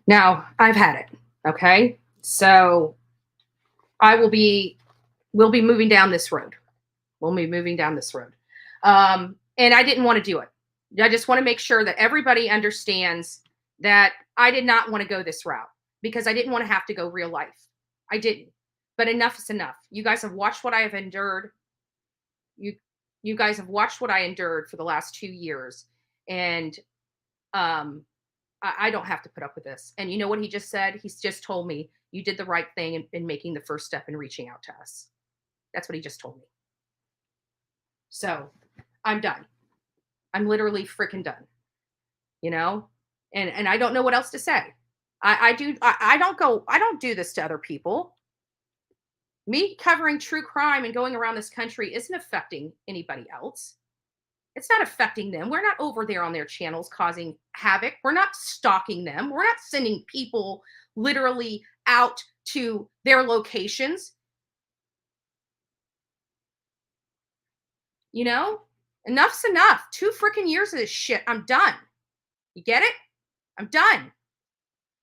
Now, I've had it, okay? So we'll be moving down this road. We'll be moving down this road. And I didn't want to do it. I just want to make sure that everybody understands that I did not want to go this route because I didn't want to have to go real life. I didn't. But enough is enough. You guys have watched what I have endured. You guys have watched what I endured for the last 2 years. And I don't have to put up with this. And you know what he just said? He's just told me you did the right thing in making the first step in reaching out to us. That's what he just told me. So I'm done. I'm literally freaking done. You know? And I don't know what else to say. I don't do this to other people. Me covering true crime and going around this country isn't affecting anybody else. It's not affecting them. We're not over there on their channels causing havoc. We're not stalking them. We're not sending people literally out to their locations. You know, enough's enough. 2 freaking years of this shit. I'm done. You get it? I'm done.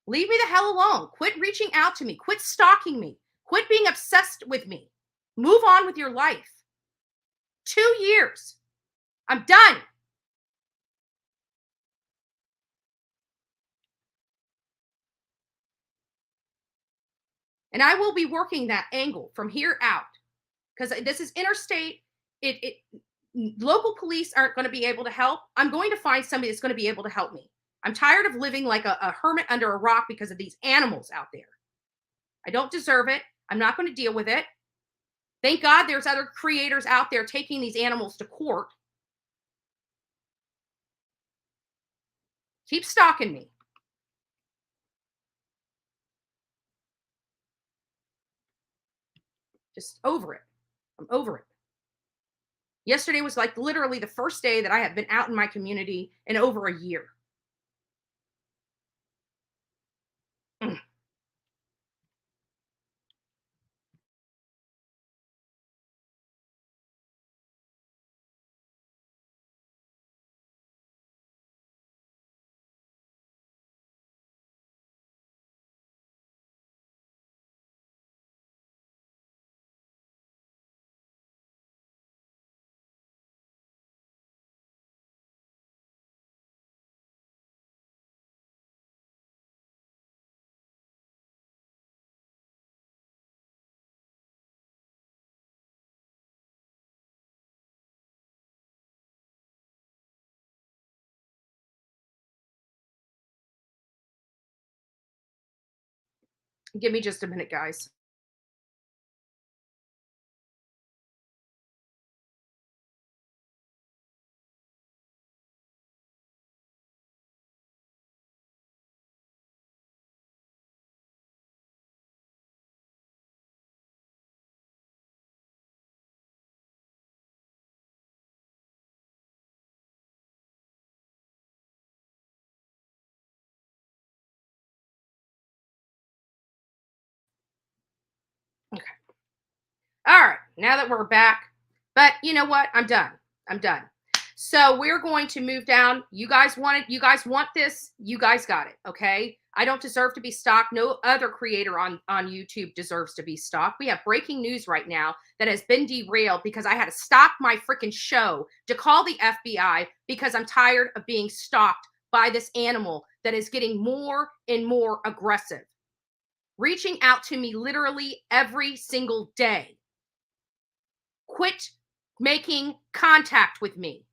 Leave me the hell alone. Quit reaching out to me. Quit stalking me. Quit being obsessed with me. Move on with your life. 2 years. I'm done. And I will be working that angle from here out because this is interstate. Local police aren't going to be able to help. I'm going to find somebody that's going to be able to help me. I'm tired of living like a hermit under a rock because of these animals out there. I don't deserve it. I'm not going to deal with it. Thank God there's other creators out there taking these animals to court. Keep stalking me. Just over it. I'm over it. Yesterday was like literally the first day that I have been out in my community in over a year. Give me just a minute, guys. Okay. All right. Now that we're back, but you know what? I'm done. I'm done. So we're going to move down. You guys want it. You guys want this. You guys got it. Okay. I don't deserve to be stalked. No other creator on YouTube deserves to be stalked. We have breaking news right now that has been derailed because I had to stop my freaking show to call the FBI because I'm tired of being stalked by this animal that is getting more and more aggressive, reaching out to me literally every single day. Quit making contact with me.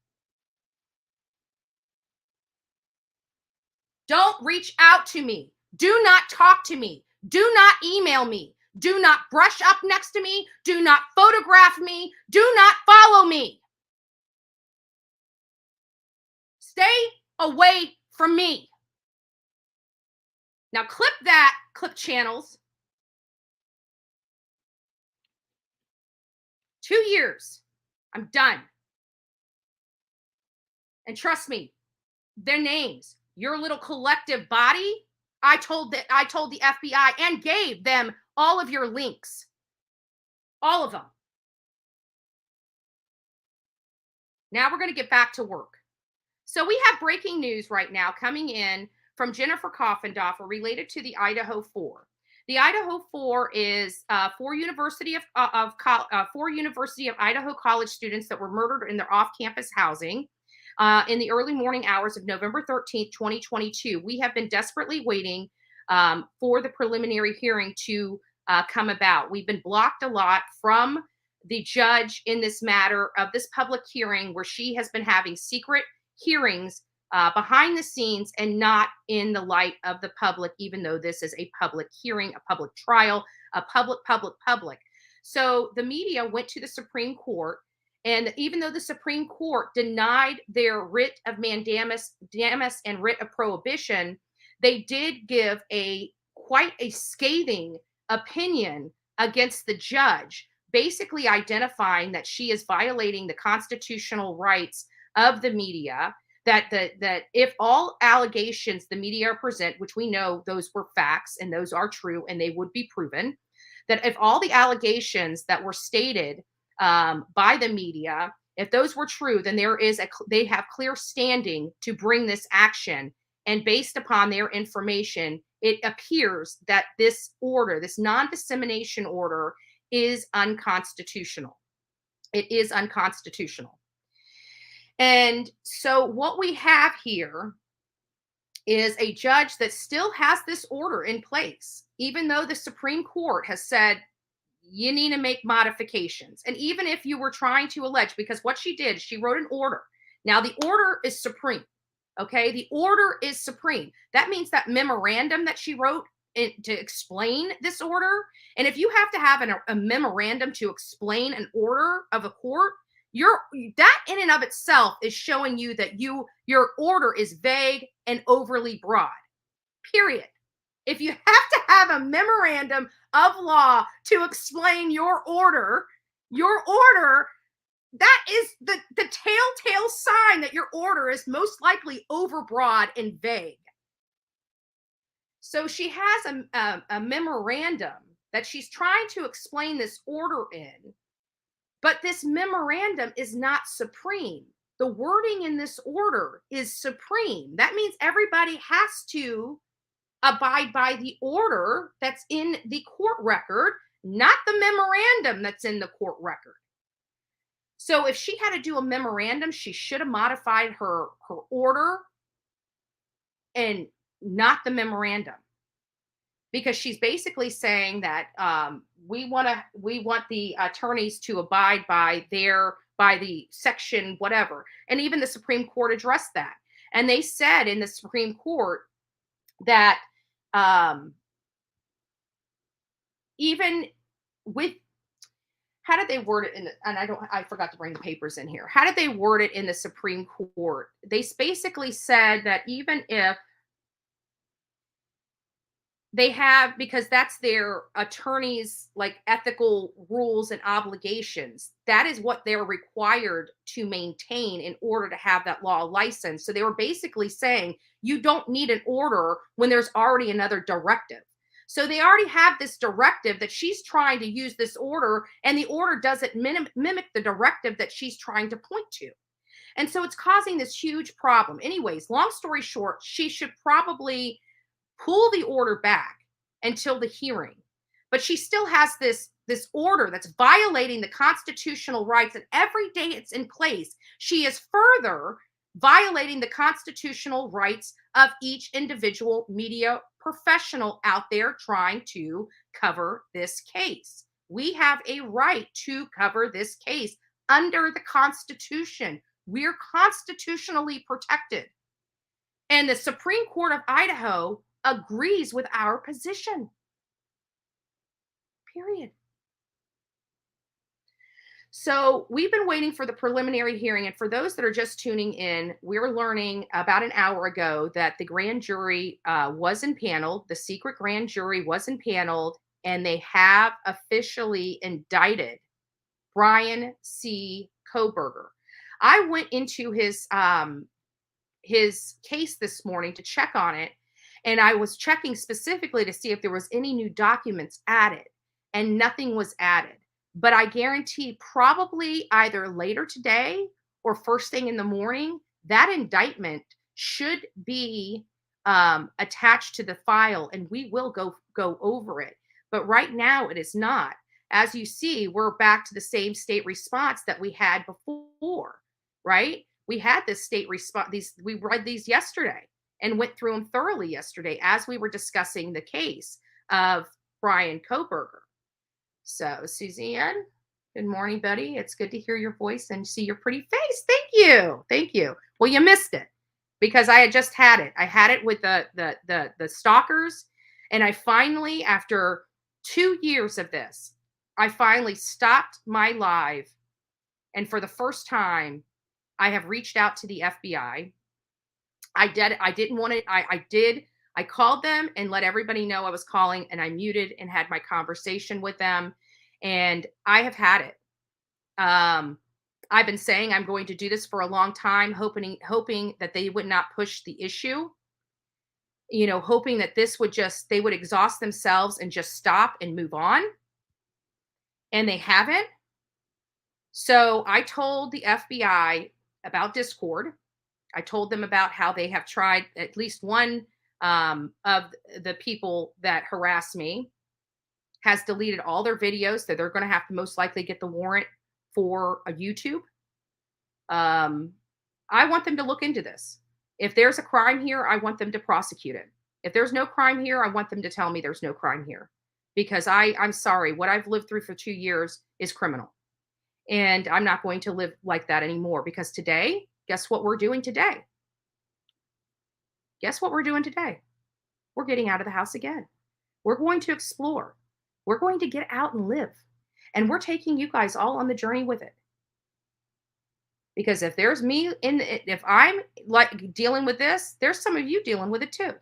Don't reach out to me. Do not talk to me. Do not email me. Do not brush up next to me. Do not photograph me. Do not follow me. Stay away from me. Now clip that, clip channels. 2 years. I'm done. And trust me, their names, your little collective body, I told the FBI and gave them all of your links. All of them. Now we're going to get back to work. So we have breaking news right now coming in from Jennifer Coffendorfer related to the Idaho 4. The Idaho 4 is four University of Idaho college students that were murdered in their off-campus housing in the early morning hours of November 13th, 2022. We have been desperately waiting for the preliminary hearing to come about. We've been blocked a lot from the judge in this matter of this public hearing, where she has been having secret hearings behind the scenes and not in the light of the public, even though this is a public hearing, a public trial, a public. So the media went to the Supreme Court, and even though the Supreme Court denied their writ of mandamus and writ of prohibition, they did give quite a scathing opinion against the judge, basically identifying that she is violating the constitutional rights of the media, that if all allegations the media present, which we know those were facts and those are true and they would be proven, that if all the allegations that were stated by the media, if those were true, then they have clear standing to bring this action. And based upon their information, it appears that this order, this non-dissemination order, is unconstitutional. It is unconstitutional. And so what we have here is a judge that still has this order in place, even though the Supreme Court has said you need to make modifications. And even if you were trying to allege, because what she did, she wrote an order. Now the order is supreme. Okay, the order is supreme. That means that memorandum that she wrote to explain this order. And if you have to have a memorandum to explain an order of a court, that in and of itself is showing you that your order is vague and overly broad. Period. If you have to have a memorandum of law to explain your order, that is the telltale sign that your order is most likely overbroad and vague. So she has a memorandum that she's trying to explain this order in, but this memorandum is not supreme. The wording in this order is supreme. That means everybody has to abide by the order that's in the court record, not the memorandum that's in the court record. So if she had to do a memorandum, she should have modified her order and not the memorandum, because she's basically saying that we want the attorneys to abide by the section whatever. And even the Supreme Court addressed that, and they said in the Supreme Court that even with, how did they word it I forgot to bring the papers in here. How did they word it in the Supreme Court? They basically said that even if they have, because that's their attorneys' like ethical rules and obligations, that is what they're required to maintain in order to have that law license. So they were basically saying you don't need an order when there's already another directive. So they already have this directive that she's trying to use this order, and the order doesn't mimic the directive that she's trying to point to. And so it's causing this huge problem. Anyways, long story short, she should probably pull the order back until the hearing. But she still has this order that's violating the constitutional rights, and every day it's in place, she is further violating the constitutional rights of each individual media professional out there trying to cover this case. We have a right to cover this case under the Constitution. We're constitutionally protected. And the Supreme Court of Idaho agrees with our position. Period. So we've been waiting for the preliminary hearing. And for those that are just tuning in, we're learning about an hour ago that the grand jury was impaneled. The secret grand jury was impaneled, and they have officially indicted Brian C. Kohberger. I went into his case this morning to check on it, and I was checking specifically to see if there was any new documents added, and nothing was added. But I guarantee probably either later today or first thing in the morning, that indictment should be attached to the file, and we will go over it. But right now it is not. As you see, we're back to the same state response that we had before, right? We had this state response. We read these yesterday and went through them thoroughly yesterday as we were discussing the case of Brian Kohberger. So, Suzanne, good morning, buddy. It's good to hear your voice and see your pretty face. Thank you. Thank you. Well, you missed it because I had just had it. I had it with the stalkers, and I finally, after 2 years of this, I finally stopped my live, and for the first time, I have reached out to the FBI. I didn't want to. I did. I called them and let everybody know I was calling, and I muted and had my conversation with them, and I have had it. I've been saying I'm going to do this for a long time, hoping that they would not push the issue. You know, hoping that this would they would exhaust themselves and just stop and move on. And they haven't. So I told the FBI about Discord. I told them about how they have tried, at least one of the people that harass me has deleted all their videos, that they're going to have to most likely get the warrant for a YouTube. I want them to look into this. If there's a crime here, I want them to prosecute it. If there's no crime here, I want them to tell me there's no crime here. Because I'm sorry, what I've lived through for 2 years is criminal. And I'm not going to live like that anymore, because today, guess what we're doing today? Guess what we're doing today? We're getting out of the house again. We're going to explore. We're going to get out and live. And we're taking you guys all on the journey with it. Because if there's me if I'm like dealing with this, there's some of you dealing with it too.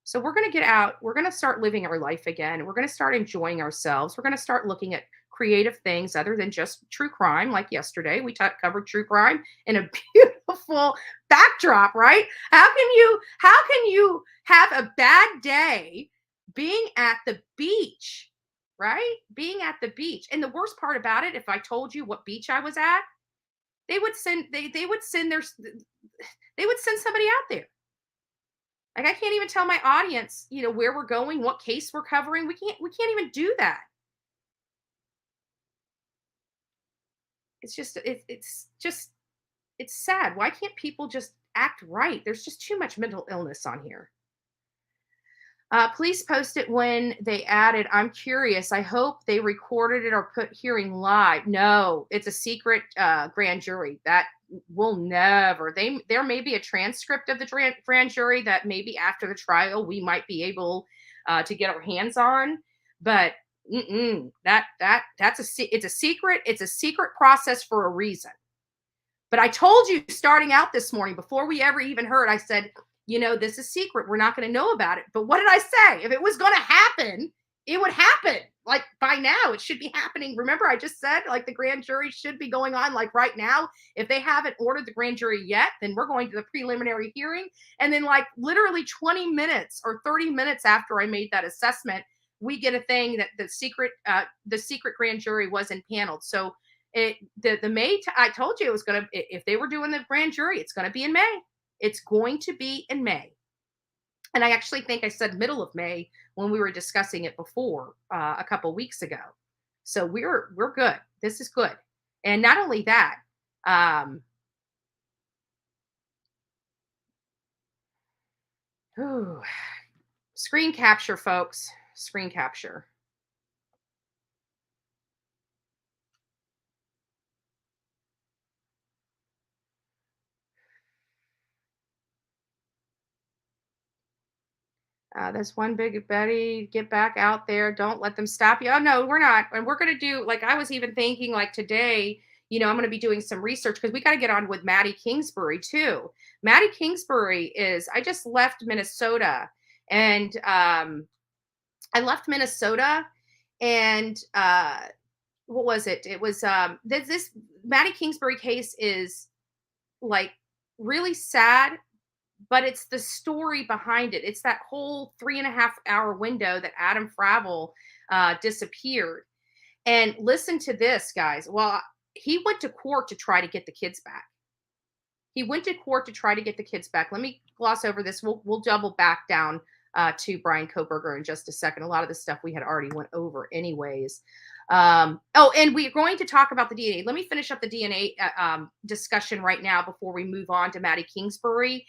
So we're going to get out. We're going to start living our life again. We're going to start enjoying ourselves. We're going to start looking at creative things other than just true crime. Like yesterday, we covered true crime in a beautiful backdrop, right? How can you have a bad day being at the beach, right? Being at the beach. And the worst part about it, if I told you what beach I was at, they would send somebody out there. Like, I can't even tell my audience, where we're going, what case we're covering. We can't even do that. It's sad. Why can't people just act right? There's just too much mental illness on here. Please post it when they added. I'm curious. I hope they recorded it or put hearing live. No, it's a secret grand jury. That will never. There may be a transcript of the grand jury that maybe after the trial we might be able to get our hands on. But it's a secret. It's a secret process for a reason. But I told you starting out this morning, before we ever even heard, I said, this is secret. We're not going to know about it. But what did I say? If it was going to happen, it would happen. Like, by now, it should be happening. Remember, I just said, like, the grand jury should be going on, like, right now. If they haven't ordered the grand jury yet, then we're going to the preliminary hearing. And then, like, literally 20 minutes or 30 minutes after I made that assessment, we get a thing that the secret grand jury wasn't paneled. So I told you it was going to, if they were doing the grand jury, it's going to be in May. It's going to be in May. And I actually think I said middle of May when we were discussing it before a couple weeks ago. So we're good. This is good. And not only that, screen capture, folks. Screen capture. There's one big Betty, get back out there. Don't let them stop you. Oh, no, we're not. And we're going to do, like, I was even thinking, like, today, I'm going to be doing some research because we got to get on with Maddie Kingsbury too. Maddie Kingsbury I just left Minnesota, and I left Minnesota, and what was it? It was this Maddie Kingsbury case is, like, really sad. But it's the story behind it. It's that whole 3.5-hour window that Adam Fravel disappeared. And listen to this, guys. Well, he went to court to try to get the kids back. He went to court to try to get the kids back. Let me gloss over this. We'll double back down to Brian Kohberger in just a second. A lot of the stuff we had already went over anyways. Oh, and we're going to talk about the DNA. Let me finish up the DNA discussion right now before we move on to Maddie Kingsbury.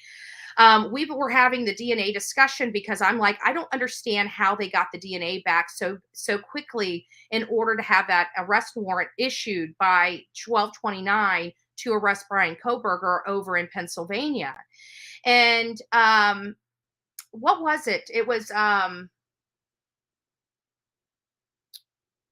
We were having the DNA discussion because I'm like, I don't understand how they got the DNA back so quickly in order to have that arrest warrant issued by 12/29 to arrest Brian Kohberger over in Pennsylvania. And what was it? It was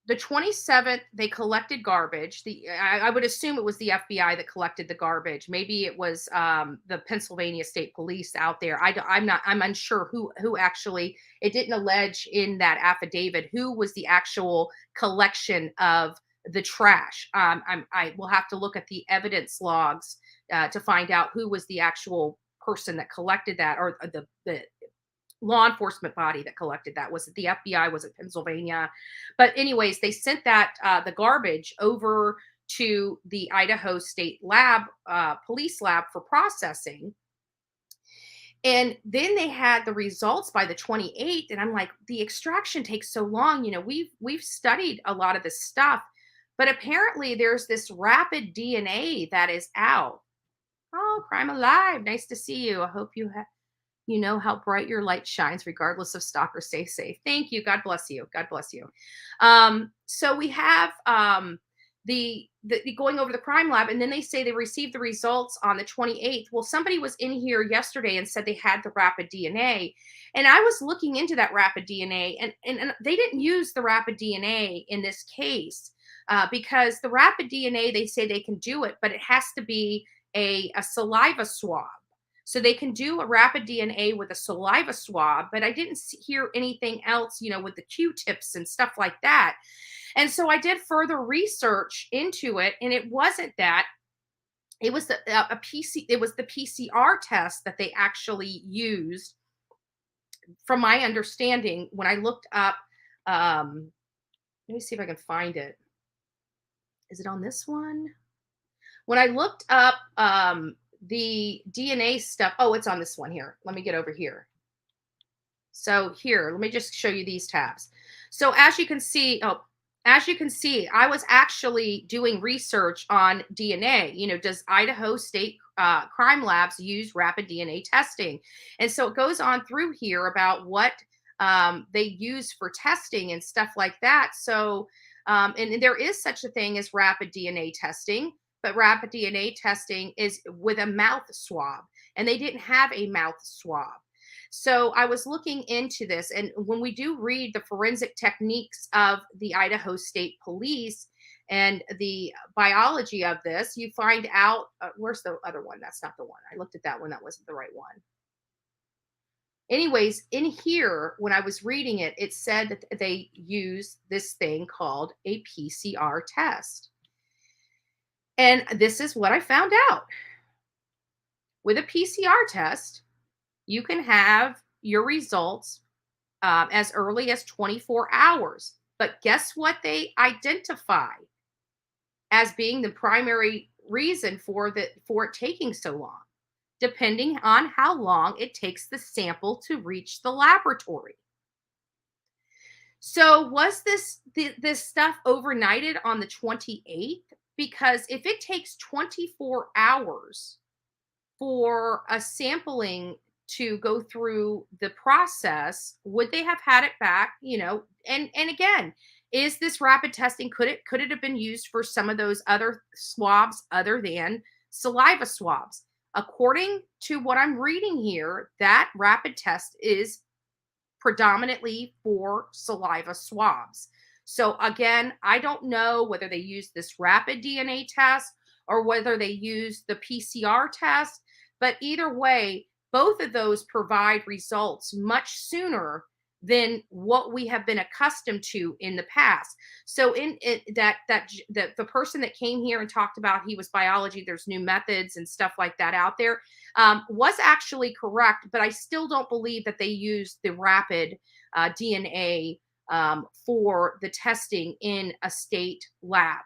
the 27th, they collected garbage. I would assume it was the FBI that collected the garbage. Maybe it was the Pennsylvania State Police out there. I'm unsure who actually, it didn't allege in that affidavit who was the actual collection of the trash. I will have to look at the evidence logs to find out who was the actual person that collected that, or the law enforcement body that collected that. Was it the FBI? Was it Pennsylvania? But anyways, they sent that the garbage over to the Idaho State Lab, police lab for processing. And then they had the results by the 28th. And I'm like, the extraction takes so long. You know, we've studied a lot of this stuff, but apparently there's this rapid DNA that is out. Oh, Crime Alive. Nice to see you. I hope you know how bright your light shines regardless of stalker. Stay safe. Thank you. God bless you. God bless you. So we have the going over the crime lab, and then they say they received the results on the 28th. Well, somebody was in here yesterday and said they had the rapid DNA, and I was looking into that rapid DNA, and they didn't use the rapid DNA in this case because the rapid DNA, they say they can do it, but it has to be a saliva swab. So they can do a rapid DNA with a saliva swab, but I didn't hear anything else, you know, with the Q-tips and stuff like that. And so I did further research into it, and it wasn't that. It was it was the PCR test that they actually used, from my understanding. When I looked up, let me see if I can find it. Is it on this one? When I looked up the DNA stuff, oh, it's on this one here. Let me get over here. So here, let me just show you these tabs. So as you can see, I was actually doing research on DNA. You know, does Idaho State crime labs use rapid DNA testing? And so it goes on through here about what they use for testing and stuff like that. So, and there is such a thing as rapid DNA testing, but rapid DNA testing is with a mouth swab, and they didn't have a mouth swab. So I was looking into this, and when we do read the forensic techniques of the Idaho State Police and the biology of this, you find out, where's the other one? That's not the one. I looked at that one. That wasn't the right one. Anyways, in here, when I was reading it, it said that they use this thing called a PCR test. And this is what I found out. With a PCR test, you can have your results as early as 24 hours. But guess what they identify as being the primary reason for it taking so long? Depending on how long it takes the sample to reach the laboratory. So was this stuff overnighted on the 28th? Because if it takes 24 hours for a sampling to go through the process, would they have had it back? You know, and again, is this rapid testing, could it have been used for some of those other swabs other than saliva swabs? According to what I'm reading here, that rapid test is predominantly for saliva swabs. So again, I don't know whether they use this rapid DNA test or whether they use the PCR test, but either way, both of those provide results much sooner than what we have been accustomed to in the past. So in it, that the person that came here and talked about he was biology, there's new methods and stuff like that out there, was actually correct, but I still don't believe that they used the rapid DNA for the testing in a state lab.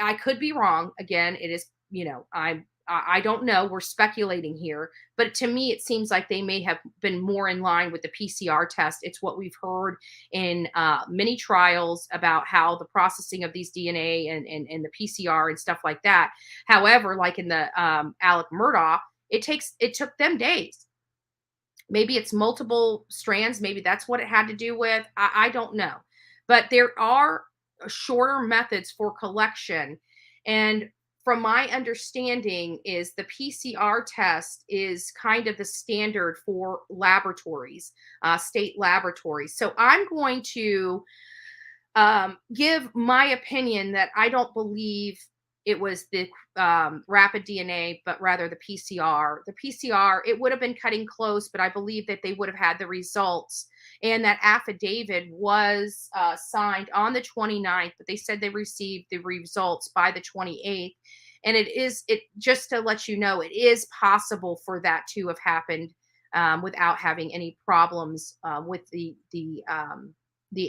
I could be wrong. Again, it is, you know, I'm I don't know. We're speculating here, but to me, it seems like they may have been more in line with the PCR test. It's what we've heard in many trials about how the processing of these DNA and the PCR and stuff like that. However, like in the Alec Murdaugh, it took them days. Maybe it's multiple strands. Maybe that's what it had to do with. I don't know, but there are shorter methods for collection. And from my understanding is the PCR test is kind of the standard for laboratories, state laboratories. So I'm going to give my opinion that I don't believe it was the rapid DNA, but rather the PCR. The PCR, it would have been cutting close, but I believe that they would have had the results. And that affidavit was signed on the 29th, but they said they received the results by the 28th. And it just to let you know, it is possible for that to have happened without having any problems with the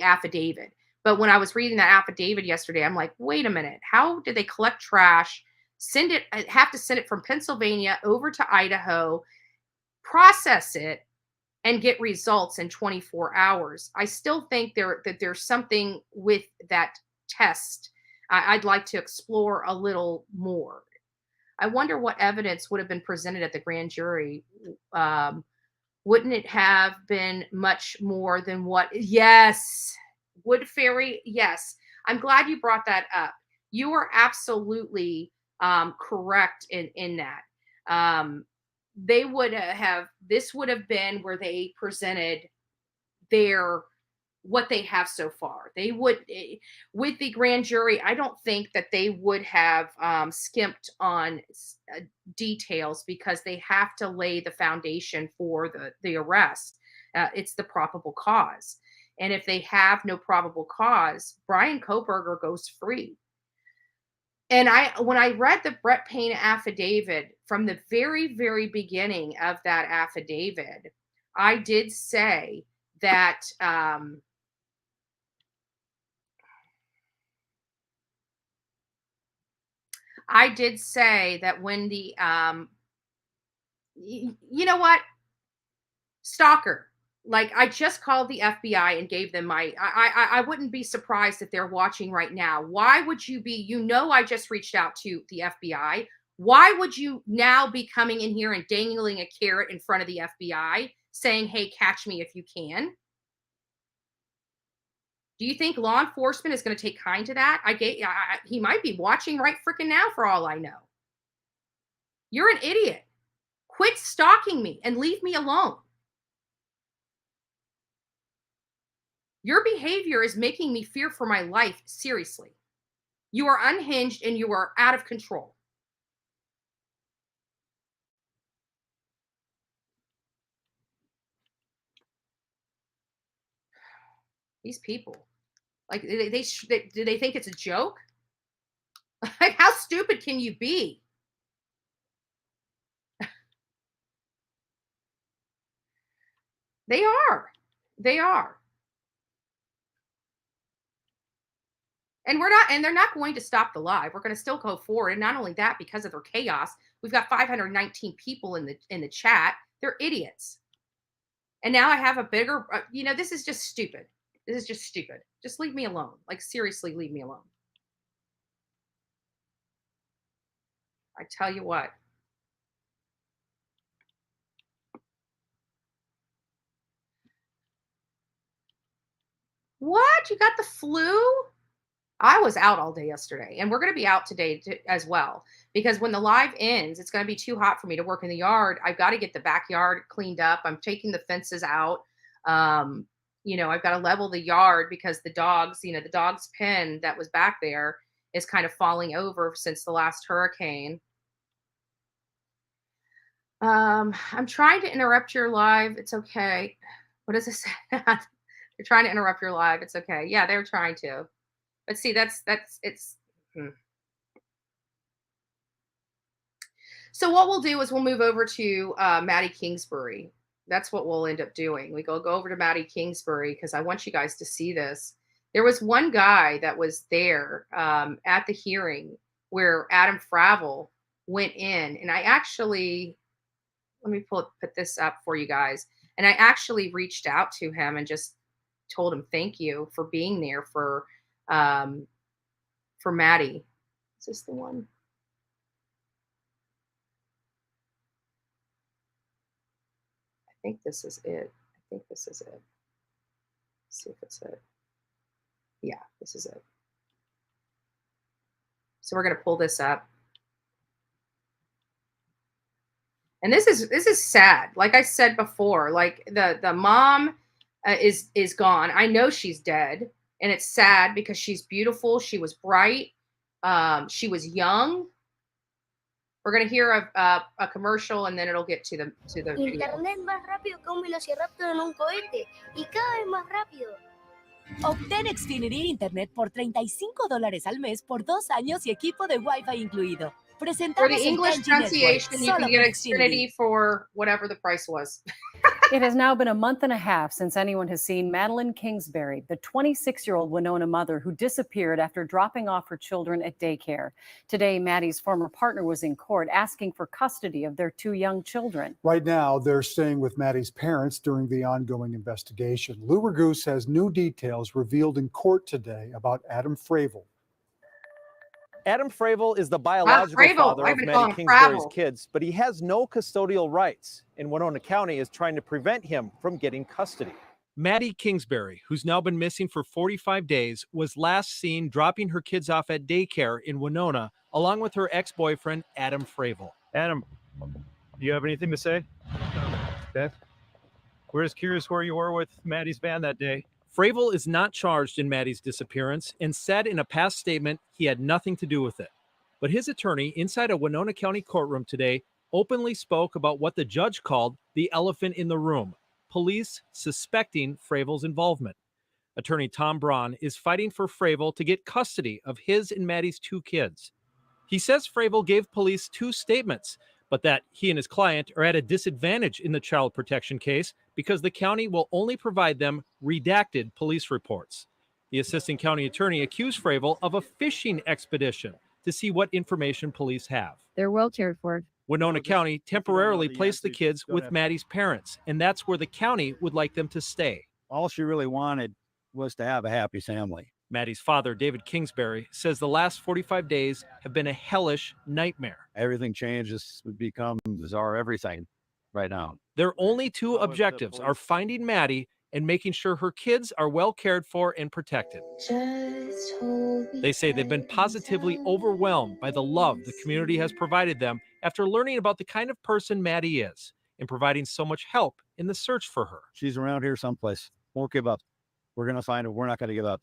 affidavit. But when I was reading that affidavit yesterday, I'm like, wait a minute, how did they collect trash, have to send it from Pennsylvania over to Idaho, process it, and get results in 24 hours? I still think that there's something with that test I'd like to explore a little more. I wonder what evidence would have been presented at the grand jury. Wouldn't it have been much more than what? Yes. Wood Fairy, yes. I'm glad you brought that up. You are absolutely correct in that. They would have, this would have been where they presented what they have so far. They would, with the grand jury, I don't think that they would have skimped on details because they have to lay the foundation for the arrest. It's the probable cause. And if they have no probable cause, Brian Kohberger goes free. And when I read the Brett Payne affidavit from the very, very beginning of that affidavit, I did say that when the you know what, Stalker. Like, I just called the FBI and gave them I wouldn't be surprised if they're watching right now. Why would you be, I just reached out to the FBI. Why would you now be coming in here and dangling a carrot in front of the FBI saying, hey, catch me if you can? Do you think law enforcement is going to take kind to that? He might be watching right freaking now for all I know. You're an idiot. Quit stalking me and leave me alone. Your behavior is making me fear for my life, seriously. You are unhinged and you are out of control. These people, like, do they think it's a joke? Like, how stupid can you be? They are. And they're not going to stop the live. We're going to still go forward. And not only that, because of their chaos, we've got 519 people in the chat. They're idiots. And now I have a bigger, this is just stupid. This is just stupid. Just leave me alone. Like, seriously, leave me alone. I tell you what. What? You got the flu? I was out all day yesterday, and we're going to be out today as well, because when the live ends, it's going to be too hot for me to work in the yard. I've got to get the backyard cleaned up. I'm taking the fences out. I've got to level the yard because the dog's pen that was back there is kind of falling over since the last hurricane. I'm trying to interrupt your live. It's okay. What does it say? They're trying to interrupt your live. It's okay. Yeah, they're trying to. But see, it's. So what we'll do is we'll move over to Maddie Kingsbury. That's what we'll end up doing. We go over to Maddie Kingsbury because I want you guys to see this. There was one guy that was there at the hearing where Adam Fravel went in, and I actually, let me put this up for you guys. And I actually reached out to him and just told him thank you for being there for Maddie. Is this the one? I think this is it. Let's see if it's it. Yeah, this is it. So we're going to pull this up. And this is sad. Like I said before, like the mom is gone. I know she's dead, and it's sad because she's beautiful. She was bright. She was young. We're gonna hear a commercial, and then it'll get to the video. Internet más rápido que un velociraptor en un cohete y cada vez más rápido. Obtén Xfinity Internet por $35 al mes por 2 años y equipo de Wi-Fi incluido. For Presentamos the el English Kanji Network, pronunciation, you solo can get por Xfinity for whatever the price was. It has now been a month and a half since anyone has seen Madeline Kingsbury, the 26-year-old Winona mother who disappeared after dropping off her children at daycare. Today, Maddie's former partner was in court asking for custody of their 2 young children. Right now, they're staying with Maddie's parents during the ongoing investigation. Lou Ragoose has new details revealed in court today about Adam Fravel. Adam Fravel is the biological father of Maddie Kingsbury's kids, but he has no custodial rights, and Winona County is trying to prevent him from getting custody. Maddie Kingsbury, who's now been missing for 45 days, was last seen dropping her kids off at daycare in Winona, along with her ex-boyfriend, Adam Fravel. Adam, do you have anything to say? Okay. We're just curious where you were with Maddie's van that day. Fravel is not charged in Maddie's disappearance and said in a past statement he had nothing to do with it. But his attorney inside a Winona County courtroom today openly spoke about what the judge called the elephant in the room, police suspecting Fravel's involvement. Attorney Tom Braun is fighting for Fravel to get custody of his and Maddie's 2 kids. He says Fravel gave police 2 statements, but that he and his client are at a disadvantage in the child protection case because the county will only provide them redacted police reports. The assistant county attorney accused Fravel of a fishing expedition to see what information police have. They're well cared for. Winona County temporarily placed the kids with Maddie's parents, and that's where the county would like them to stay. All she really wanted was to have a happy family. Maddie's father, David Kingsbury, says the last 45 days have been a hellish nightmare. Everything changes, become bizarre everything right now. Their only 2 objectives are finding Maddie and making sure her kids are well cared for and protected. They say they've been positively overwhelmed by the love the community has provided them after learning about the kind of person Maddie is and providing so much help in the search for her. She's around here someplace. Won't give up. We're going to find her. We're not going to give up.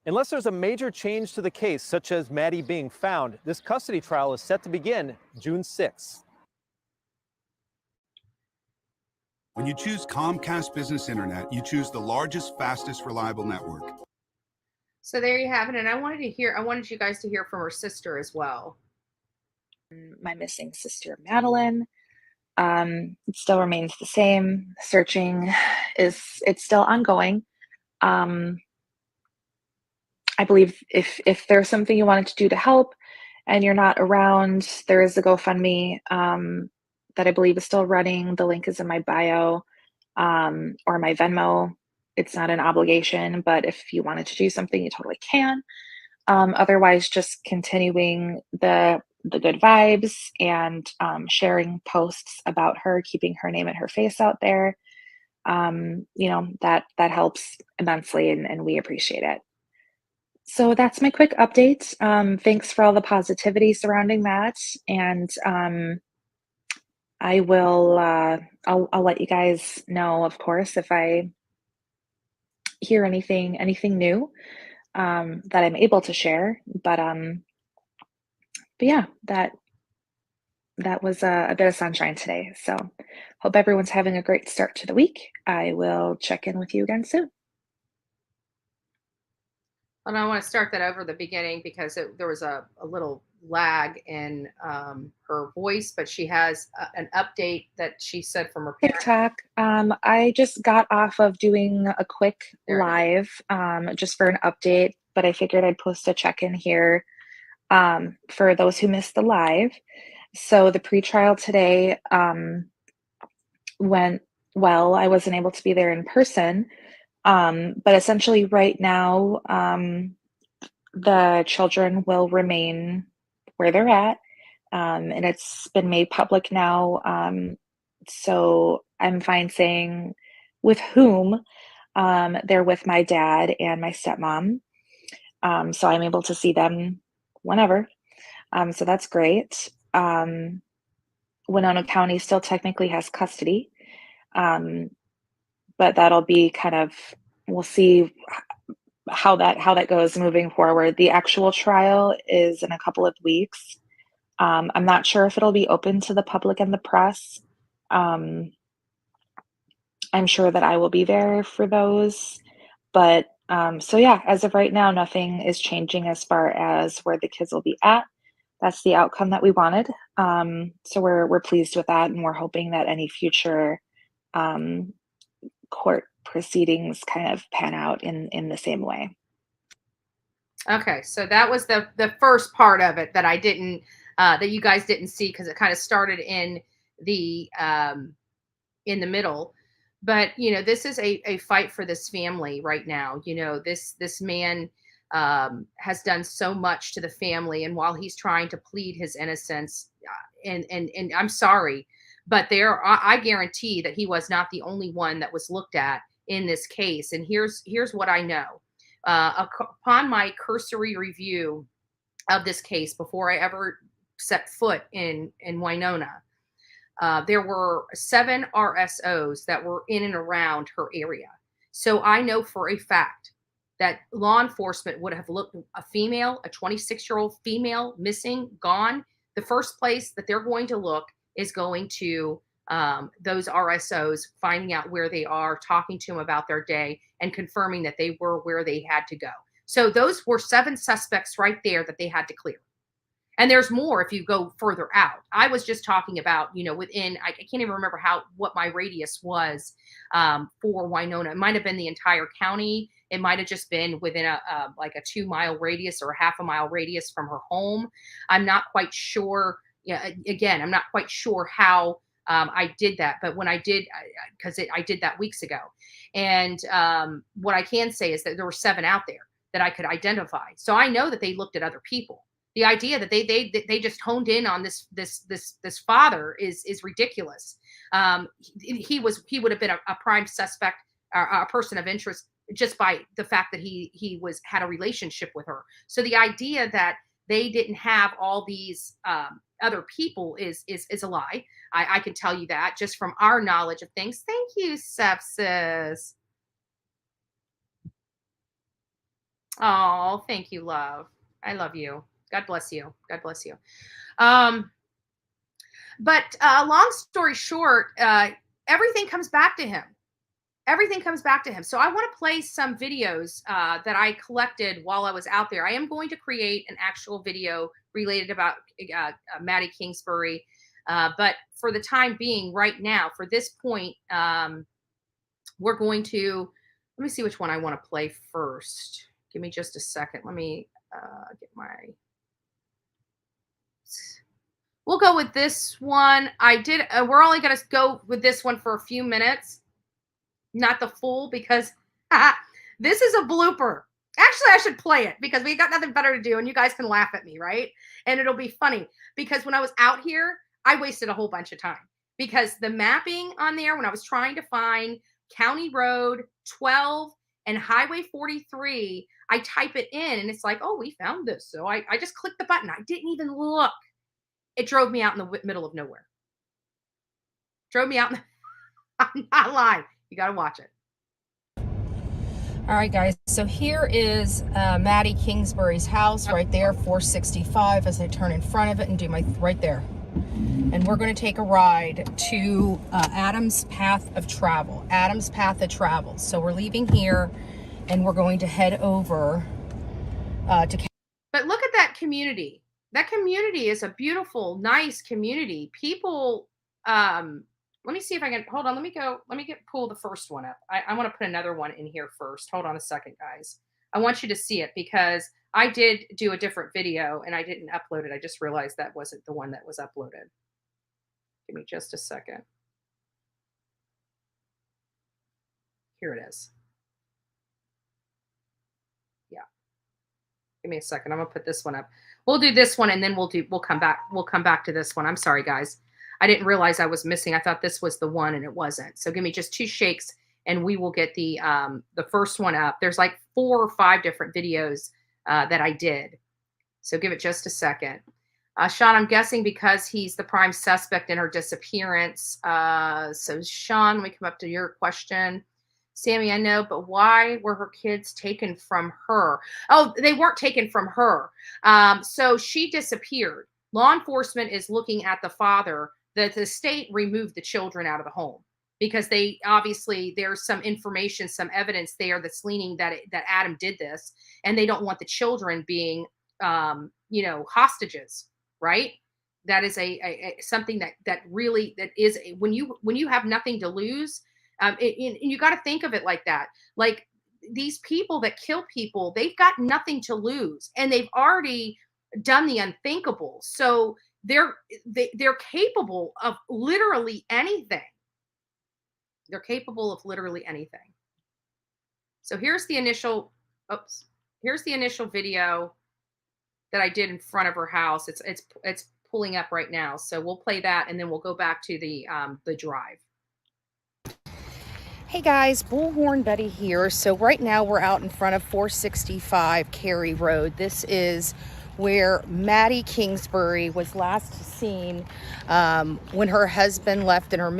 Unless there's a major change to the case, such as Maddie being found, this custody trial is set to begin June 6th. When you choose Comcast Business Internet, you choose the largest, fastest, reliable network. So there you have it. And I wanted you guys to hear from her sister as well. My missing sister, Madeline. It still remains the same. Searching it's still ongoing. I believe if there's something you wanted to do to help and you're not around, there is a GoFundMe that I believe is still running. The link is in my bio or my Venmo. It's not an obligation, but if you wanted to do something, you totally can. Otherwise, just continuing the good vibes and sharing posts about her, keeping her name and her face out there. That helps immensely, and we appreciate it. So that's my quick update. Thanks for all the positivity surrounding that. And I will, I'll let you guys know, of course, if I hear anything new that I'm able to share. But yeah, that was a bit of sunshine today. So hope everyone's having a great start to the week. I will check in with you again soon. And I want to start that over the beginning because there was a little lag in her voice, but she has an update that she said from her parents. TikTok. I just got off of doing a quick live just for an update, but I figured I'd post a check-in here for those who missed the live. So the pretrial today went well. I wasn't able to be there in person, but essentially right now, the children will remain where they're at, and it's been made public now. So I'm fine saying with whom. They're with my dad and my stepmom. So I'm able to see them whenever. So that's great. Winona County still technically has custody, but that'll be kind of, we'll see how that goes moving forward. The actual trial is in a couple of weeks. I'm not sure if it'll be open to the public and the press. I'm sure that I will be there for those. But so yeah, as of right now, nothing is changing as far as where the kids will be at. That's the outcome that we wanted. So we're pleased with that, and we're hoping that any future court proceedings kind of pan out in the same way. Okay, so that was the first part of it that I didn't that you guys didn't see, because it kind of started in the middle. But this is a fight for this family right now. This man has done so much to the family, and while he's trying to plead his innocence, and I'm sorry, but I guarantee that he was not the only one that was looked at in this case. And here's what I know. Upon my cursory review of this case before I ever set foot in Winona, there were 7 RSOs that were in and around her area. So I know for a fact that law enforcement would have looked a 26-year-old female missing, gone. The first place that they're going to look is going to those RSOs, finding out where they are, talking to them about their day, and confirming that they were where they had to go. So those were 7 suspects right there that they had to clear. And there's more if you go further out. I was just talking about, within, I can't even remember what my radius was for Winona. It might have been the entire county. It might have just been within a 2-mile radius or a half a mile radius from her home. I'm not quite sure. Yeah, again, I'm not quite sure how I did that, but when I did, because I did that weeks ago. And what I can say is that there were 7 out there that I could identify. So I know that they looked at other people. The idea that they just honed in on this father is ridiculous. He would have been a prime suspect, a person of interest, just by the fact that he had a relationship with her. So the idea that they didn't have all these other people is a lie. I can tell you that just from our knowledge of things. Thank you, Sepsis. Oh, thank you, love. I love you. God bless you. God bless you. But long story short, everything comes back to him. Everything comes back to him. So I want to play some videos that I collected while I was out there. I am going to create an actual video related about Maddie Kingsbury. But for the time being, right now, for this point, we're going to, let me see which one I want to play first. Give me just a second. Let me get my... We'll go with this one. We're only going to go with this one for a few minutes, not the full, because this is a blooper. Actually, I should play it because we got nothing better to do, and you guys can laugh at me, right? And it'll be funny because when I was out here, I wasted a whole bunch of time because the mapping on there, when I was trying to find County Road 12 and Highway 43, I type it in and it's like, oh, we found this. So I just clicked the button. I didn't even look. It drove me out in the middle of nowhere. Drove me out. I'm not lying. You got to watch it. All right, guys. So here is Maddie Kingsbury's house right there, 465, as I turn in front of it and do my right there. And we're going to take a ride to Adam's Path of Travel. Adam's Path of Travel. So we're leaving here and we're going to head over to... But look at that community. That community is a beautiful, nice community. People, let me see if I can, hold on. Let me pull the first one up. I want to put another one in here first. Hold on a second, guys. I want you to see it because I did do a different video and I didn't upload it. I just realized that wasn't the one that was uploaded. Give me just a second. Here it is. Yeah. Give me a second. I'm gonna put this one up. We'll do this one and then we'll come back to this one. I'm sorry, guys. I didn't realize I was missing. I thought this was the one and it wasn't. So give me just 2 shakes and we will get the first one up. There's like 4 or 5 different videos that I did. So give it just a second. Sean, I'm guessing because he's the prime suspect in her disappearance. So Sean, let me come up to your question. Sammy, I know, but why were her kids taken from her? Oh, they weren't taken from her. So she disappeared. Law enforcement is looking at the father. The state removed the children out of the home because they obviously there's some information, some evidence there that's leaning that Adam did this, and they don't want the children being, hostages, right? That is something that really is when you have nothing to lose. You got to think of it like that. Like these people that kill people, they've got nothing to lose, and they've already done the unthinkable. So they're capable of literally anything. They're capable of literally anything. So here's the initial. Here's the initial video that I did in front of her house. It's pulling up right now. So we'll play that, and then we'll go back to the drive. Hey guys, Bullhorn Betty here. So right now we're out in front of 465 Cary Road. This is where Maddie Kingsbury was last seen when her husband left in her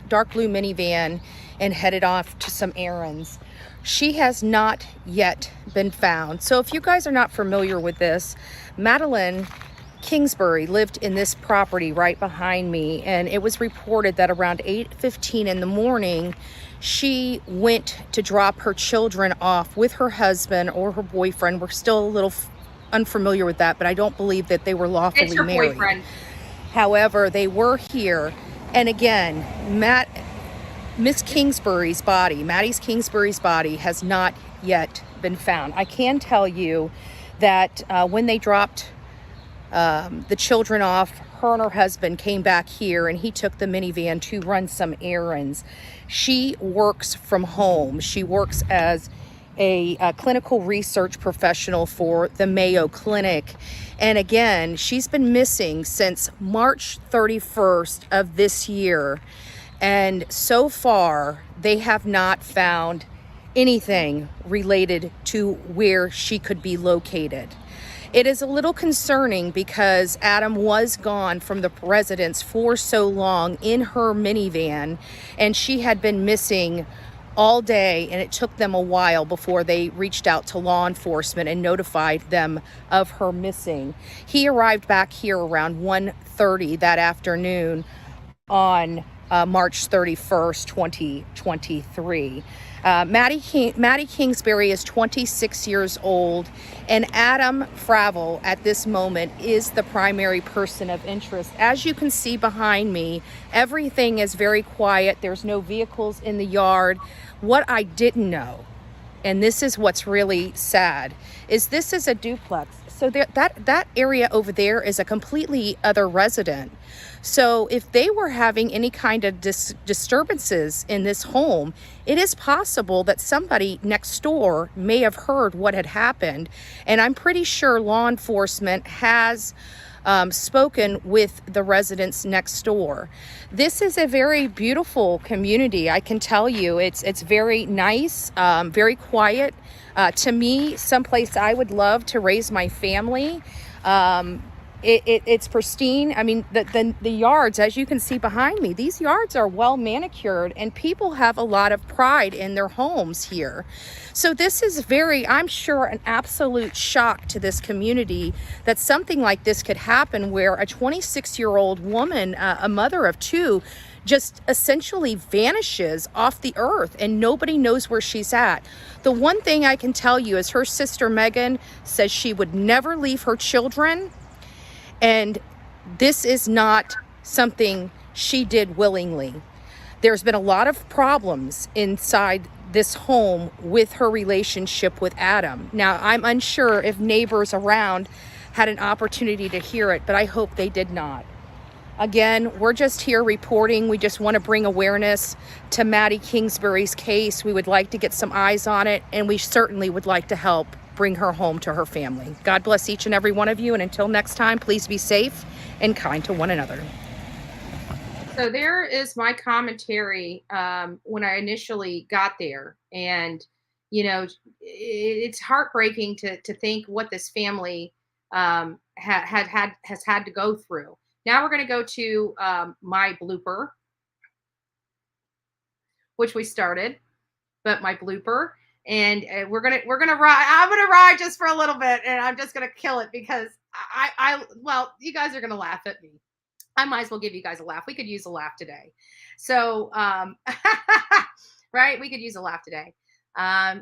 dark blue minivan and headed off to some errands. She has not yet been found. So if you guys are not familiar with this, Madeline Kingsbury lived in this property right behind me, and it was reported that around 8:15 in the morning she went to drop her children off with her husband or her boyfriend. We're still a little unfamiliar with that, but I don't believe that they were lawfully it's her married. Boyfriend. However, they were here, and again, Miss Kingsbury's body, Maddie's Kingsbury's body, has not yet been found. I can tell you that when they dropped the children off, her and her husband came back here and he took the minivan to run some errands. She works from home. She works as a clinical research professional for the Mayo Clinic. And again, she's been missing since March 31st of this year. And so far, they have not found anything related to where she could be located. It is a little concerning because Adam was gone from the residence for so long in her minivan, and she had been missing all day, and it took them a while before they reached out to law enforcement and notified them of her missing. He arrived back here around 1:30 that afternoon on March 31st, 2023. Maddie Kingsbury is 26 years old, and Adam Fravel at this moment is the primary person of interest. As you can see behind me, everything is very quiet. There's no vehicles in the yard. What I didn't know, and this is what's really sad, is this is a duplex. So that area over there is a completely other resident. So if they were having any kind of disturbances in this home, it is possible that somebody next door may have heard what had happened. And I'm pretty sure law enforcement has spoken with the residents next door. This is a very beautiful community. I can tell you it's very nice, very quiet. To me, someplace I would love to raise my family. It's pristine. I mean, the yards, as you can see behind me, these yards are well manicured, and people have a lot of pride in their homes here. So this is I'm sure, an absolute shock to this community that something like this could happen, where a 26-year-old woman, a mother of 2, just essentially vanishes off the earth and nobody knows where she's at. The one thing I can tell you is her sister Megan says she would never leave her children, and this is not something she did willingly. There's been a lot of problems inside this home with her relationship with Adam. Now, I'm unsure if neighbors around had an opportunity to hear it, but I hope they did not. Again, we're just here reporting. We just want to bring awareness to Maddie Kingsbury's case. We would like to get some eyes on it, and we certainly would like to help bring her home to her family. God bless each and every one of you, and until next time, please be safe and kind to one another. So there is my commentary when I initially got there. And, you know, it's heartbreaking to think what this family has had to go through. Now we're going to go to my blooper, which we started, but my blooper, and we're gonna ride. I'm gonna ride just for a little bit, and I'm just gonna kill it because well, you guys are gonna laugh at me. I might as well give you guys a laugh. We could use a laugh today. So, right, we could use a laugh today.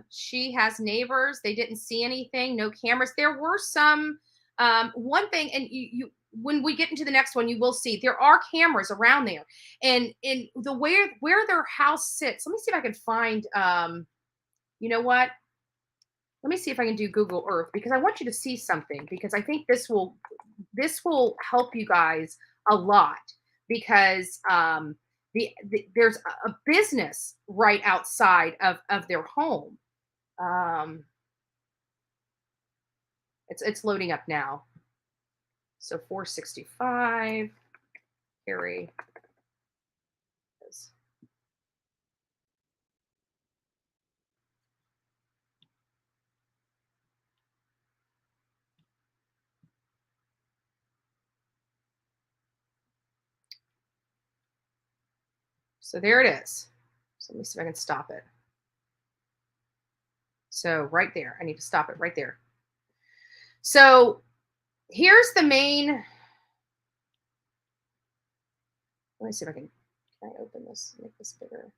She has neighbors. They didn't see anything. No cameras. There were some. One thing, and you when we get into the next one, you will see there are cameras around there, and in the where their house sits. Let me see if I can find. You know what? Let me see if I can do Google Earth, because I want you to see something, because I think this will help you guys a lot, because there's a business right outside of their home. It's loading up now. So 465, Harry. So there it is. So let me see if I can stop it. So right there, I need to stop it right there. So here's the main. Let me see if I can I open this, make this bigger.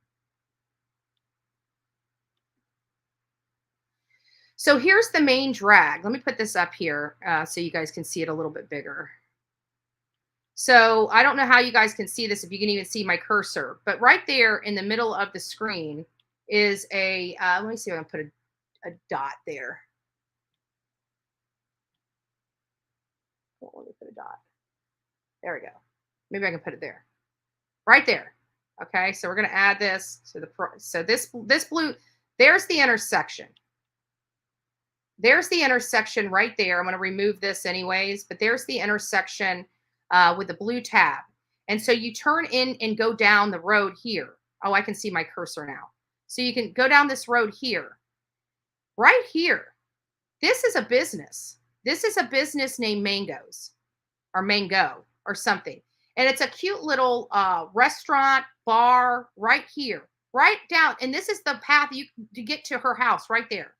So here's the main drag. Let me put this up here so you guys can see it a little bit bigger. So I don't know how you guys can see this, if you can even see my cursor, but right there in the middle of the screen is a, let me see if I can put a dot there. Let me put a dot. There we go. Maybe I can put it there. Right there. Okay, so we're going to add this to the, so this blue, there's the intersection. There's the intersection right there. I'm going to remove this anyways, but there's the intersection with the blue tab. And so you turn in and go down the road here. Oh, I can see my cursor now. So you can go down this road here. Right here. This is a business. This is a business named Mangoes or Mango or something. And it's a cute little restaurant, bar right here, right down. And this is the path to get to her house right there,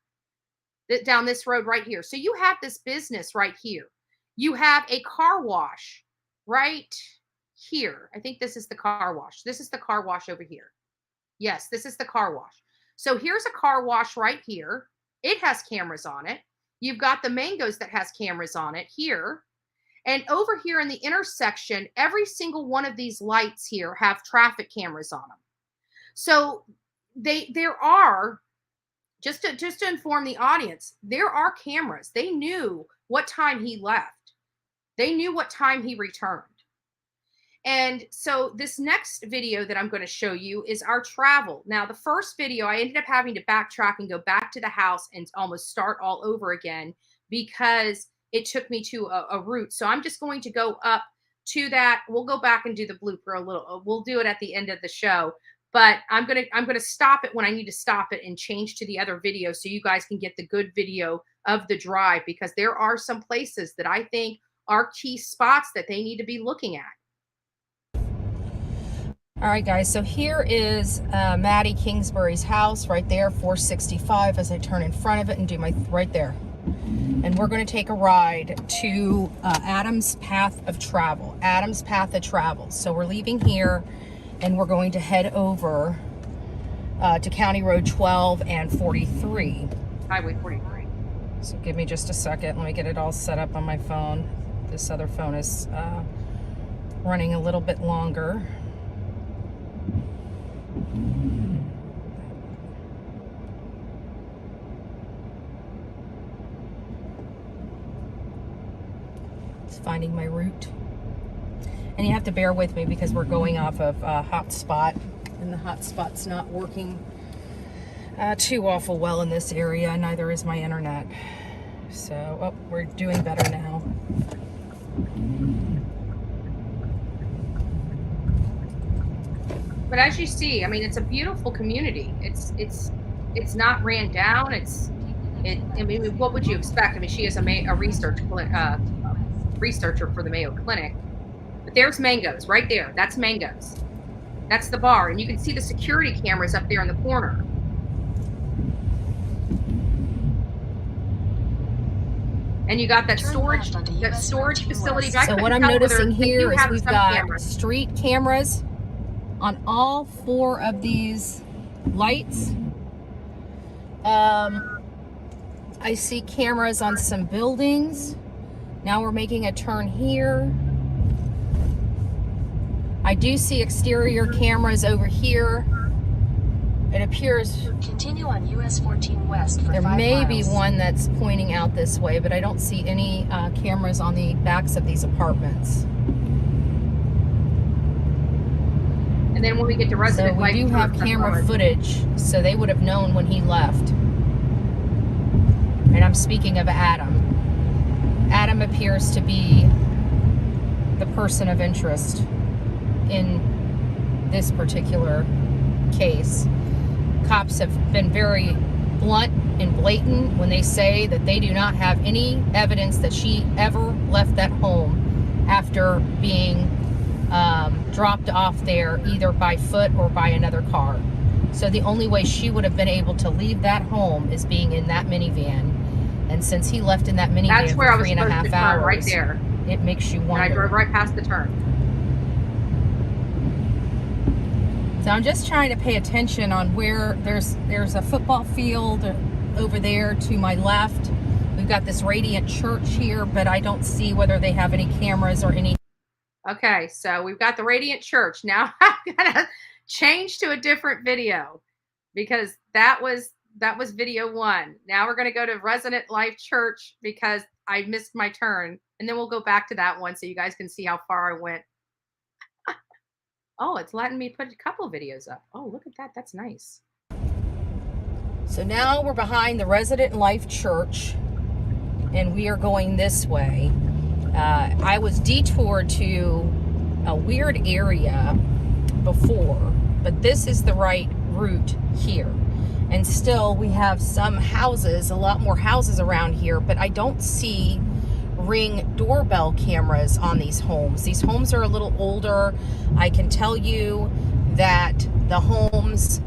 down this road right here. So you have this business right here. You have a car wash right here. I think this is the car wash. This is the car wash over here. Yes, this is the car wash. So here's a car wash right here. It has cameras on it. You've got the Mangoes that has cameras on it here. And over here in the intersection, every single one of these lights here have traffic cameras on them. So there are, just to inform the audience, there are cameras. They knew what time he left. They knew what time he returned. And so this next video that I'm going to show you is our travel. Now, the first video, I ended up having to backtrack and go back to the house and almost start all over again because it took me to a route. So I'm just going to go up to that. We'll go back and do the blooper a little. We'll do it at the end of the show. But I'm gonna stop it when I need to stop it and change to the other video so you guys can get the good video of the drive, because there are some places that I think are key spots that they need to be looking at. All right, guys, so here is Maddie Kingsbury's house right there, 465, as I turn in front of it and do my, right there. And we're going to take a ride to Adam's Path of Travel. Adam's Path of Travel. So we're leaving here and we're going to head over to County Road 12 and 43. Highway 43. So give me just a second. Let me get it all set up on my phone. This other phone is running a little bit longer. Just finding my route. And you have to bear with me because we're going off of a hotspot, and the hotspot's not working too awful well in this area. Neither is my internet. So, oh, we're doing better now. But as you see, I mean, it's a beautiful community. It's not ran down. I mean, what would you expect? I mean, she is a researcher for the Mayo Clinic. But there's Mango's right there. That's Mango's. That's the bar, and you can see the security cameras up there in the corner. And you got that storage facility. So what I'm noticing here is we've got street cameras on all 4 of these lights. I see cameras on some buildings. Now we're making a turn here. I do see exterior cameras over here. It appears Continue on US 14 West for there 5 may miles. be one that's pointing out this way, but I don't see any cameras on the backs of these apartments. And then when we get to resident So we do have camera footage, so they would have known when he left. And I'm speaking of Adam. Adam appears to be the person of interest in this particular case. Cops have been very blunt and blatant when they say that they do not have any evidence that she ever left that home after being dropped off there either by foot or by another car. So the only way she would have been able to leave that home is being in that minivan. And since he left in that minivan That's where I for was 3.5 hours, right there. It makes you wonder. And I drove right past the turn. So I'm just trying to pay attention on where there's a football field over there to my left. We've got this Radiant Church here, but I don't see whether they have any cameras or any. Okay, so we've got the Radiant Church. Now I'm gonna change to a different video because that was video 1. Now we're gonna go to Resident Life Church because I missed my turn, and then we'll go back to that one so you guys can see how far I went. Oh, it's letting me put a couple videos up. Oh, look at that. That's nice. So now we're behind the Resident Life Church, and we are going this way. I was detoured to a weird area before, but this is the right route here. And still, we have some houses, a lot more houses around here, but I don't see Ring doorbell cameras on these homes. These homes are a little older. I can tell you that the homes,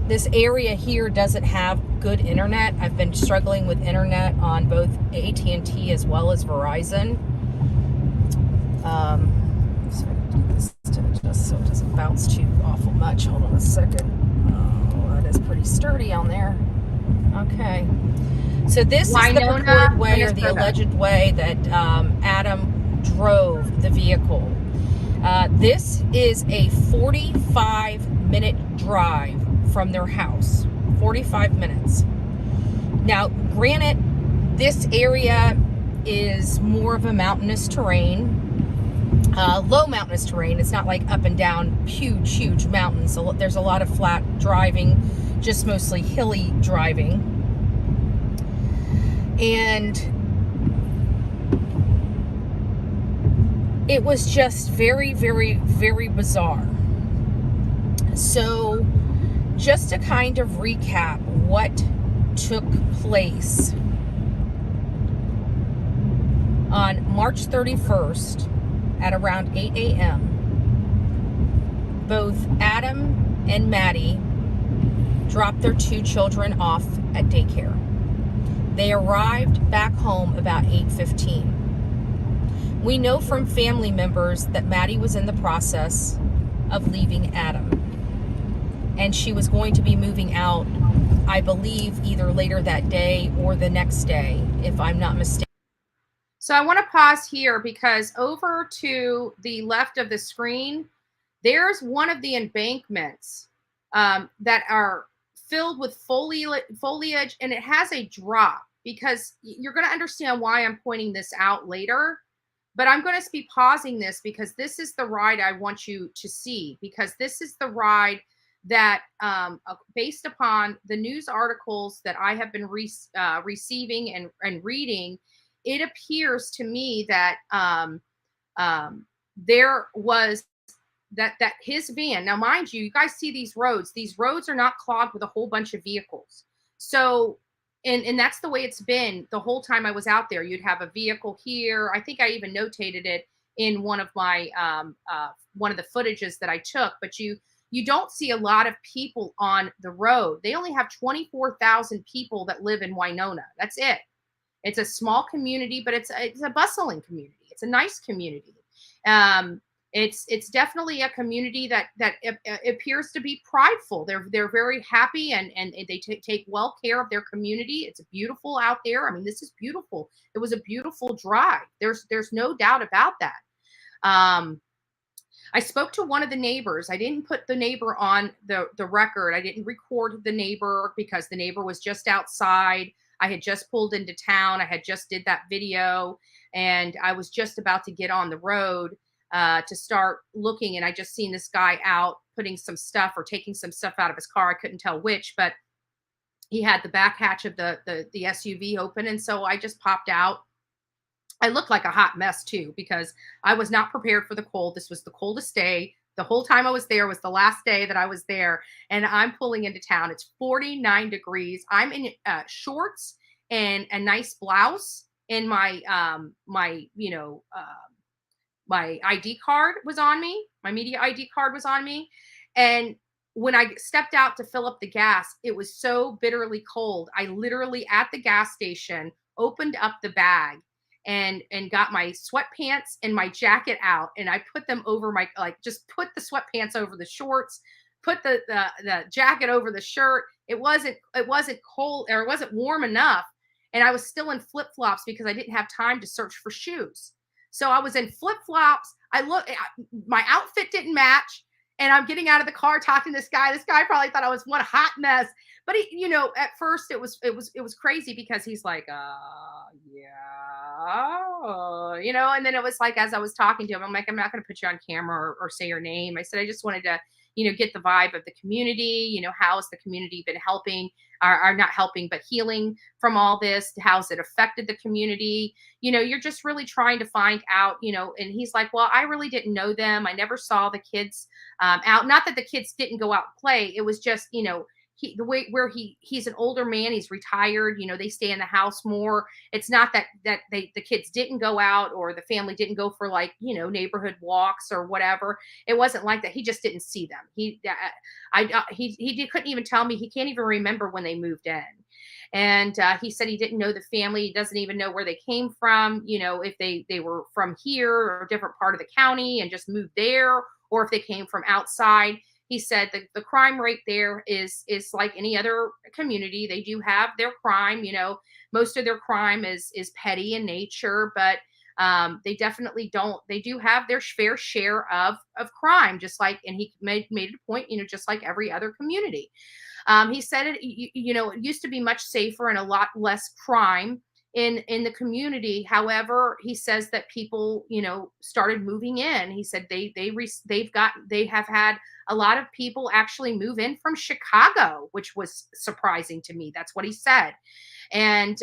this area here doesn't have good internet. I've been struggling with internet on both AT&T as well as Verizon. So I do this just so it doesn't bounce too awful much. Hold on a second. Oh, that is pretty sturdy on there. Okay. So this is the purported way or the alleged way that Adam drove the vehicle. This is a 45-minute drive from their house. 45 minutes. Now, granted, this area is more of a mountainous terrain. Low mountainous terrain. It's not like up and down huge mountains. So there's a lot of flat driving, just mostly hilly driving. And it was just very bizarre. So just to kind of recap what took place on March 31st at around 8 a.m., both Adam and Maddie dropped their 2 children off at daycare. They arrived back home about 8:15. We know from family members that Maddie was in the process of leaving Adam, and she was going to be moving out, I believe, either later that day or the next day, if I'm not mistaken. So I want to pause here because over to the left of the screen, there's one of the embankments that are filled with foliage, and it has a drop. because you're going to understand why I'm pointing this out later. But I'm going to be pausing this because this is the ride I want you to see, because this is the ride that, based upon the news articles that I have been receiving and reading, it appears to me that there was that his van. Now, mind you, you guys see these roads. These roads are not clogged with a whole bunch of vehicles. So, and that's the way it's been the whole time I was out there. You'd have a vehicle here. I think I even notated it in one of my one of the footages that I took. But you don't see a lot of people on the road. They only have 24,000 people that live in Winona. That's it. It's a small community, but it's a bustling community. It's a nice community. It's definitely a community that appears to be prideful. They're very happy and they take well care of their community. It's beautiful out there. I mean, this is beautiful. It was a beautiful drive. There's no doubt about that. I spoke to one of the neighbors. I didn't put the neighbor on the record. I didn't record the neighbor because the neighbor was just outside. I had just pulled into town. I had just did that video and I was just about to get on the road to start looking. And I just seen this guy out putting some stuff or taking some stuff out of his car. I couldn't tell which, but he had the back hatch of the SUV open. And so I just popped out. I looked like a hot mess too, because I was not prepared for the cold. This was the coldest day. The whole time I was there was the last day that I was there, and I'm pulling into town. It's 49 degrees. I'm in shorts and a nice blouse, and my my ID card was on me. My media ID card was on me. And when I stepped out to fill up the gas, it was so bitterly cold. I literally at the gas station opened up the bag and got my sweatpants and my jacket out, and I put them over my, just put the sweatpants over the shorts, put the jacket over the shirt. It wasn't cold, or it wasn't warm enough, and I was still in flip-flops because I didn't have time to search for shoes. So I was in flip-flops. My outfit didn't match, and I'm getting out of the car talking to this guy. This guy probably thought I was one hot mess. But he, at first it was crazy because he's like, yeah, and then it was like, as I was talking to him, I'm like, I'm not going to put you on camera or say your name. I said, I just wanted to, get the vibe of the community. How has the community been helping, or not helping, but healing from all this? How's it affected the community? You're just really trying to find out, and he's like, well, I really didn't know them. I never saw the kids out. Not that the kids didn't go out and play. It was just, the way where he's an older man, he's retired, they stay in the house more. It's not that the kids didn't go out or the family didn't go for neighborhood walks or whatever. It wasn't like that. He just didn't see them. He couldn't even tell me. He can't even remember when they moved in. And he said he didn't know the family. He doesn't even know where they came from, if they were from here or a different part of the county and just moved there, or if they came from outside. He said the crime rate there is like any other community. They do have their crime, most of their crime is petty in nature, but they definitely they do have their fair share of crime, just like, and he made it a point, just like every other community. He said it used to be much safer and a lot less crime in the community. However, he says that people, started moving in. He said they have had a lot of people actually move in from Chicago, which was surprising to me. That's what he said. And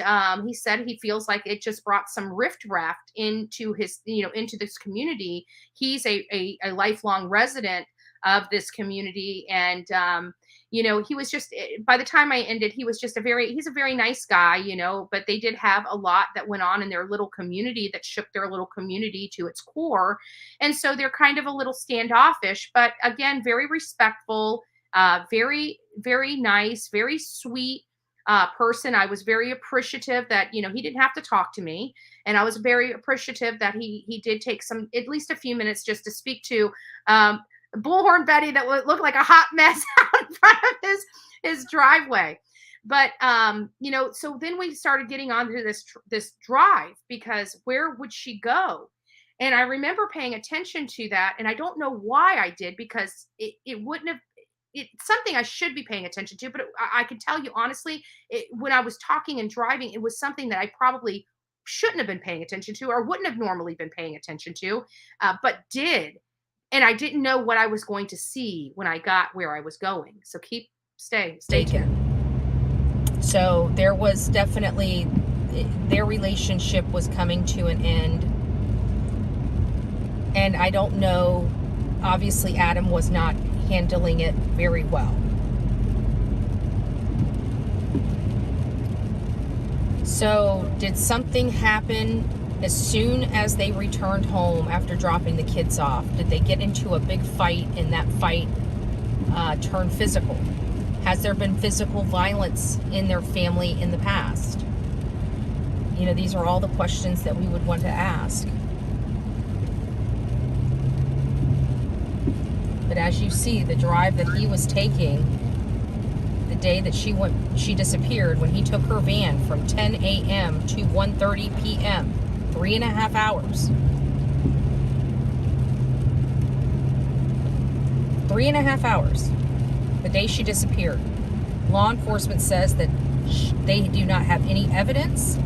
he said he feels like it just brought some rift-raft into his, into this community. He's a lifelong resident of this community. And, he was just, by the time I ended, he's a very nice guy, but they did have a lot that went on in their little community that shook their little community to its core. And so they're kind of a little standoffish, but again, very respectful, very, very nice, very sweet person. I was very appreciative that, he didn't have to talk to me. And I was very appreciative that he did take at least a few minutes just to speak to, Bullhorn Betty that would look like a hot mess out in front of his driveway. But, so then we started getting onto this drive, because where would she go? And I remember paying attention to that. And I don't know why I did, because it wouldn't have, it's something I should be paying attention to, but I can tell you honestly, when I was talking and driving, it was something that I probably shouldn't have been paying attention to or wouldn't have normally been paying attention to, but did. And I didn't know what I was going to see when I got where I was going. So stay tuned. So there was definitely, their relationship was coming to an end. And I don't know, obviously Adam was not handling it very well. So did something happen as soon as they returned home after dropping the kids off? Did they get into a big fight and that fight turned physical? Has there been physical violence in their family in the past? You know, these are all the questions that we would want to ask. But as you see, the drive that he was taking the day that she disappeared, when he took her van from 10 a.m. to 1:30 p.m., 3.5 hours. 3.5 hours. The day she disappeared. Law enforcement says that they do not have any evidence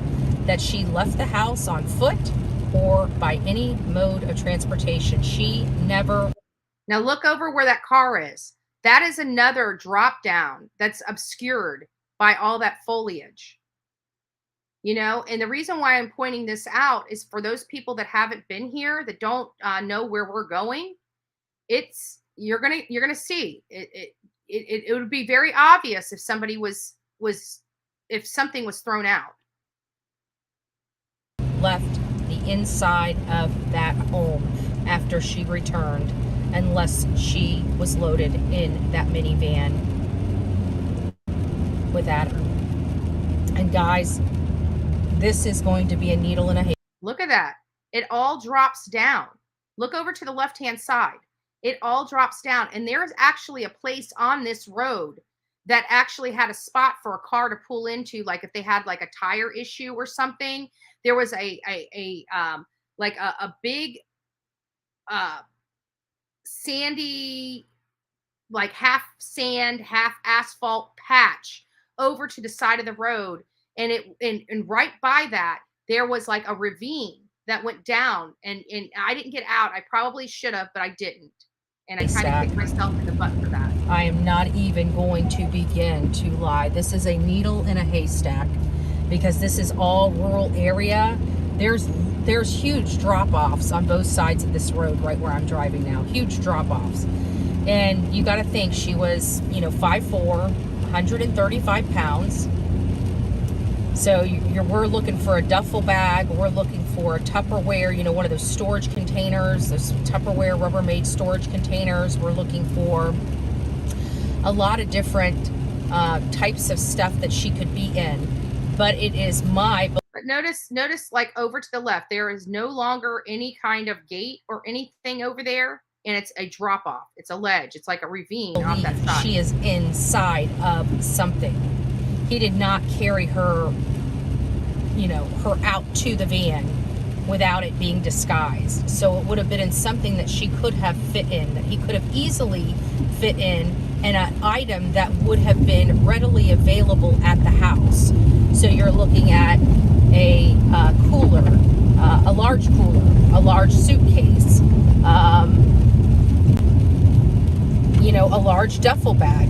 that she left the house on foot or by any mode of transportation. She never. Now look over where that car is. That is another drop down that's obscured by all that foliage. You know, and the reason why I'm pointing this out is for those people that haven't been here, that don't know where we're going. You're gonna see it would be very obvious if somebody if something was thrown out. Left the inside of that home after she returned, unless she was loaded in that minivan with Adam. And guys, this is going to be a needle in a haystack. Look at that. It all drops down. Look over to the left-hand side. It all drops down. And there's actually a place on this road that actually had a spot for a car to pull into, like if they had like a tire issue or something. There was a big sandy, like half sand, half asphalt patch over to the side of the road. And and right by that, there was like a ravine that went down, and I didn't get out. I probably should have, but I didn't. And I kind of kicked myself in the butt for that. I am not even going to begin to lie. This is a needle in a haystack, because this is all rural area. There's huge drop-offs on both sides of this road right where I'm driving now. Huge drop-offs. And you got to think she was, 5'4", 135 pounds. So we're looking for a duffel bag. We're looking for a Tupperware, one of those storage containers, those Tupperware Rubbermaid storage containers. We're looking for a lot of different types of stuff that she could be in. But it is But notice like over to the left, there is no longer any kind of gate or anything over there. And it's a drop off. It's a ledge. It's like a ravine off that side. She is inside of something. He did not carry her, her out to the van without it being disguised. So it would have been in something that she could have fit in, that he could have easily fit in, and an item that would have been readily available at the house. So you're looking at a cooler, a large cooler, a large suitcase, a large duffel bag,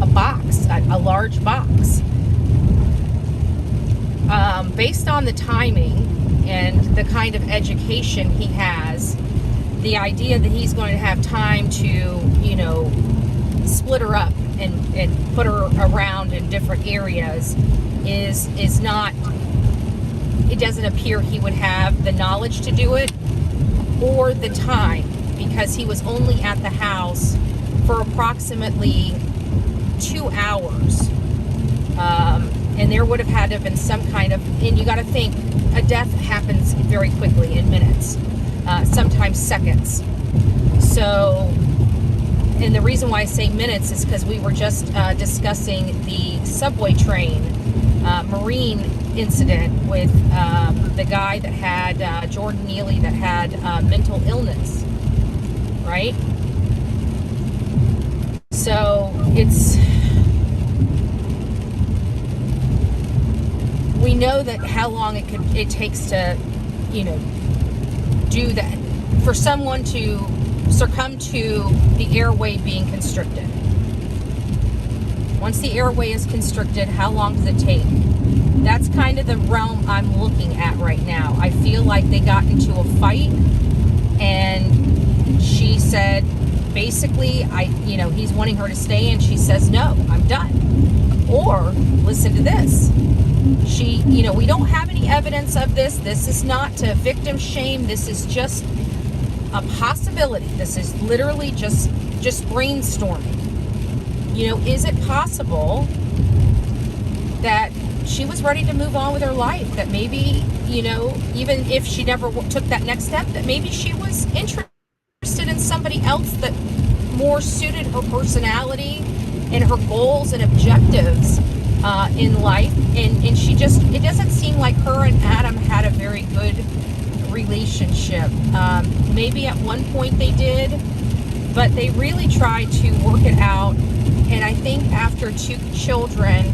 a box, a large box. Based on the timing and the kind of education he has, the idea that he's going to have time to, split her up and put her around in different areas is not, it doesn't appear he would have the knowledge to do it or the time, because he was only at the house for approximately 2 hours. And there would have had to have been some kind of, and you got to think, a death happens very quickly in minutes, sometimes seconds. So, and the reason why I say minutes is because we were just discussing the subway train Marine incident with the guy that had, Jordan Neely, that had mental illness, right? we know that how long it takes to, you know, do that, for someone to succumb to the airway being constricted. Once the airway is constricted, how long does it take? That's kind of the realm I'm looking at right now. I feel like they got into a fight, and she said, basically, he's wanting her to stay, and she says, no, I'm done. Or, listen to this. We don't have any evidence of this. This is not to victim shame. This is just a possibility. This is literally just brainstorming. Is it possible that she was ready to move on with her life? That maybe, even if she never took that next step, that maybe she was interested in somebody else that more suited her personality and her goals and objectives in life. And it doesn't seem like her and Adam had a very good relationship. Maybe at one point they did, but they really tried to work it out. And I think after 2 children,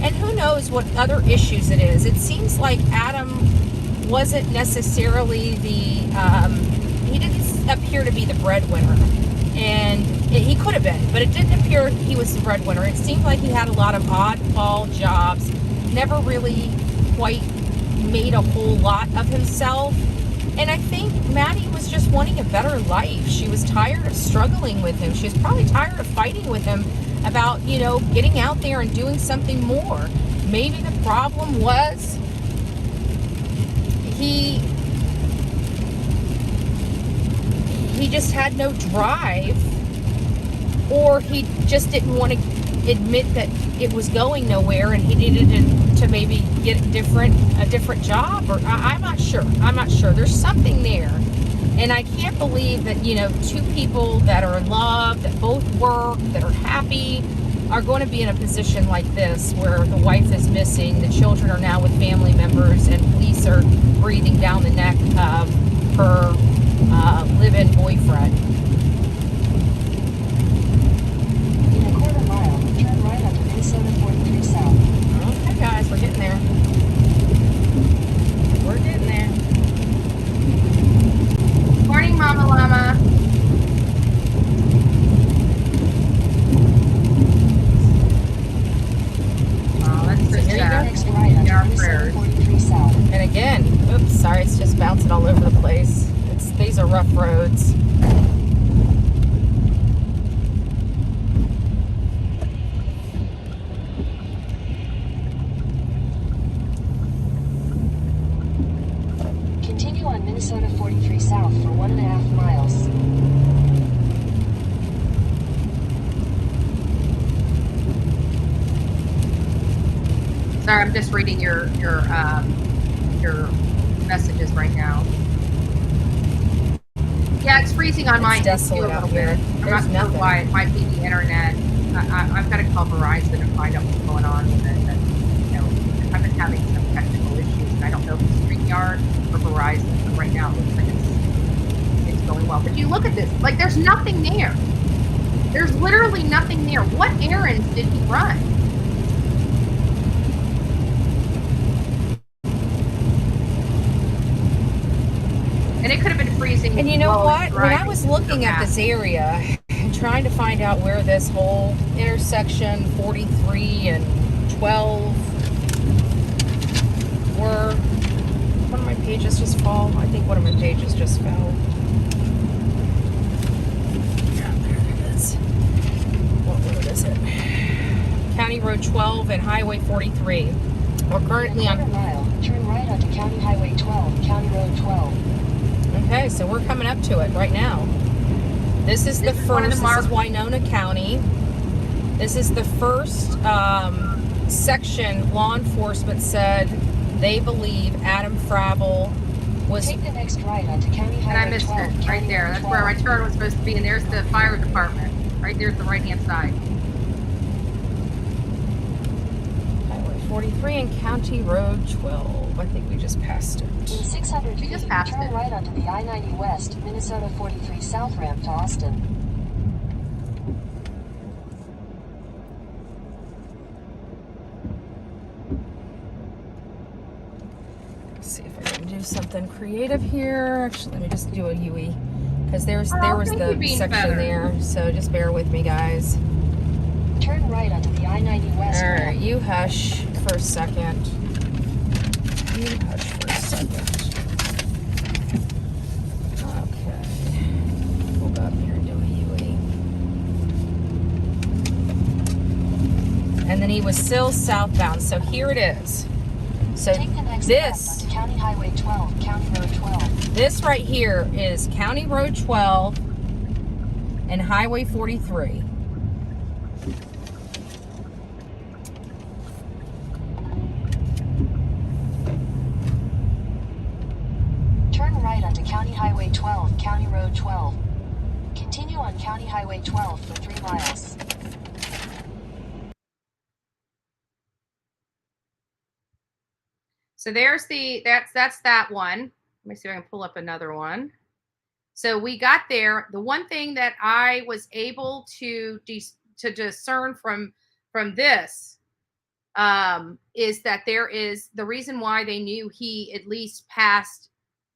and who knows what other issues it is, it seems like Adam wasn't necessarily he didn't appear to be the breadwinner. And he could have been, but it didn't appear he was the breadwinner. It seemed like he had a lot of oddball jobs, never really quite made a whole lot of himself. And I think Maddie was just wanting a better life. She was tired of struggling with him. She was probably tired of fighting with him about, getting out there and doing something more. Maybe the problem was he just had no drive, or he just didn't want to admit that it was going nowhere, and he needed to maybe get a different job, or I'm not sure. There's something there. And I can't believe that, 2 people that are in love, that both work, that are happy, are going to be in a position like this where the wife is missing, the children are now with family members, and police are breathing down the neck of her live-in boyfriend. In a quarter mile, turn right onto Minnesota 43 South. Okay, guys, we're getting there. We're getting there. Morning, Mama Llama. Oh, that's so sad. Next right onto Minnesota 43 South. And again, oops, sorry, it's just bouncing all over the place. These are rough roads. Continue on Minnesota 43 South for 1.5 miles. Sorry, I'm just reading your messages right now. Yeah, it's freezing on mine too a little bit. I'm not sure why. It might be the internet. I've got to call Verizon and find out what's going on with it. I've been having some technical issues, and I don't know if it's StreamYard or Verizon, but right now it looks like it's going well. But you look at this, like there's nothing there. There's literally nothing there. What errands did he run? And it could have been freezing. And you know what? When I was looking at this area and trying to find out where this whole intersection 43 and 12 were, one of my pages just fell. I think one of my pages just fell. Yeah, there it is. What road is it? County Road 12 and Highway 43. We're currently on. Mile, turn right onto County Highway 12, County Road 12. Okay, so we're coming up to it right now. This is the first. This is Winona County. This is the first section. Law enforcement said they believe Adam Fravel was. Take the next right onto County Highway 12. And I missed it right there. That's where my turn was supposed to be, and there's the fire department. Right there's the right-hand side. Highway 43 and County Road 12. I think we just passed it. In 600 feet, turn right onto the I-90 West, Minnesota 43 South ramp to Austin. something creative here. Actually, let me just do a UE because there was the section there. So just bear with me, guys. Turn right onto the I-90 West. All right, you hush for a second. You hush for a second. Okay. We'll go up here and do a UE. And then he was still southbound. So here it is. So Take the next this left onto County Highway 12, County Road 12. This right here is County Road 12 and Highway 43. Turn right onto County Highway 12, County Road 12. Continue on County Highway 12 for 3 miles. So there's that's that one. Let me see if I can pull up another one. So we got there. The one thing that I was able to discern from this is that there is the reason why they knew he at least passed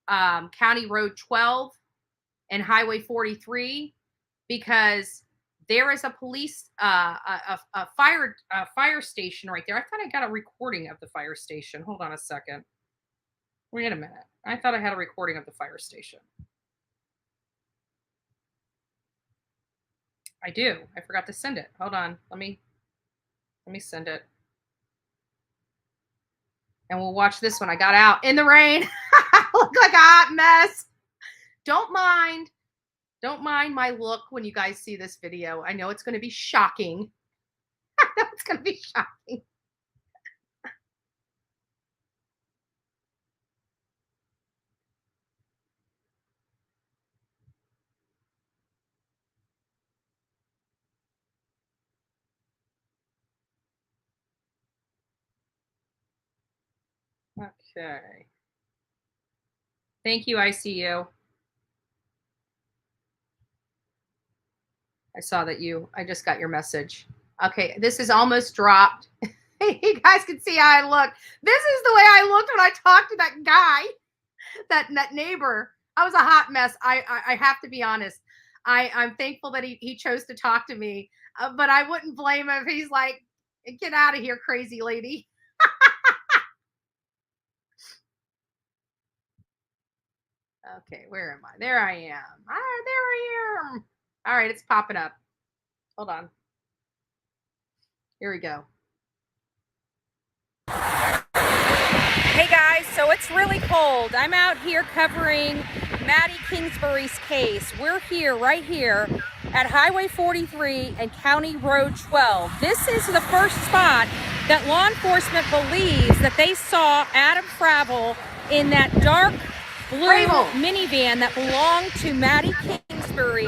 County Road 12 and Highway 43 because there is a police a fire station right there. I thought I got a recording of the fire station. Hold on a second. Wait a minute. I thought I had a recording of the fire station. I do. I forgot to send it. Hold on. Let me send it. And we'll watch this one. I got out in the rain. Look like a hot mess. Don't mind my look when you guys see this video. I know it's going to be shocking. I know it's going to be shocking. Okay. Thank you, ICU. I saw that I just got your message. Okay, this is almost dropped. You guys can see how I look. This is the way I looked when I talked to that guy, that neighbor. I was a hot mess. I have to be honest. I'm thankful that he chose to talk to me, but I wouldn't blame him if he's like, get out of here, crazy lady. Okay, where am I? There I am. There I am. All right, it's popping up. Hold on. Here we go. Hey guys, so it's really cold. I'm out here covering Maddie Kingsbury's case. We're here, right here, at Highway 43 and County Road 12. This is the first spot that law enforcement believes that they saw Adam Fravel in that dark blue minivan that belonged to Maddie Kingsbury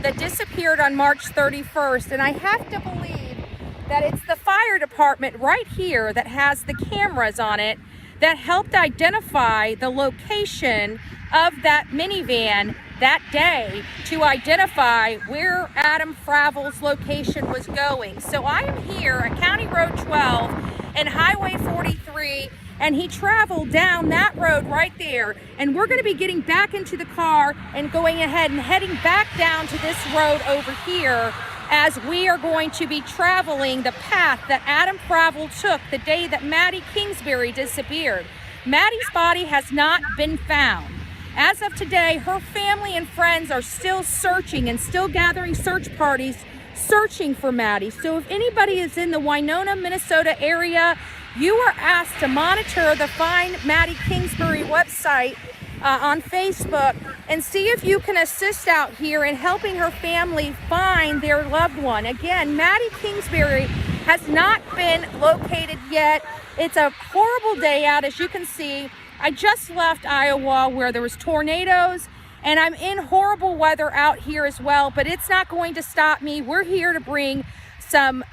that disappeared on March 31st. And I have to believe that it's the fire department right here that has the cameras on it that helped identify the location of that minivan that day to identify where Adam Fravel's location was going. So I am here at County Road 12 and Highway 43, and he traveled down that road right there. And we're going to be getting back into the car and going ahead and heading back down to this road over here as we are going to be traveling the path that Adam Fravel took the day that Maddie Kingsbury disappeared. Maddie's body has not been found. As of today, her family and friends are still searching and still gathering search parties searching for Maddie. So if anybody is in the Winona, Minnesota area, you are asked to monitor the Find Maddie Kingsbury website on Facebook and see if you can assist out here in helping her family find their loved one. Again, Maddie Kingsbury has not been located yet. It's a horrible day out, as you can see. I just left Iowa where there was tornadoes, and I'm in horrible weather out here as well, but it's not going to stop me. We're here to bring some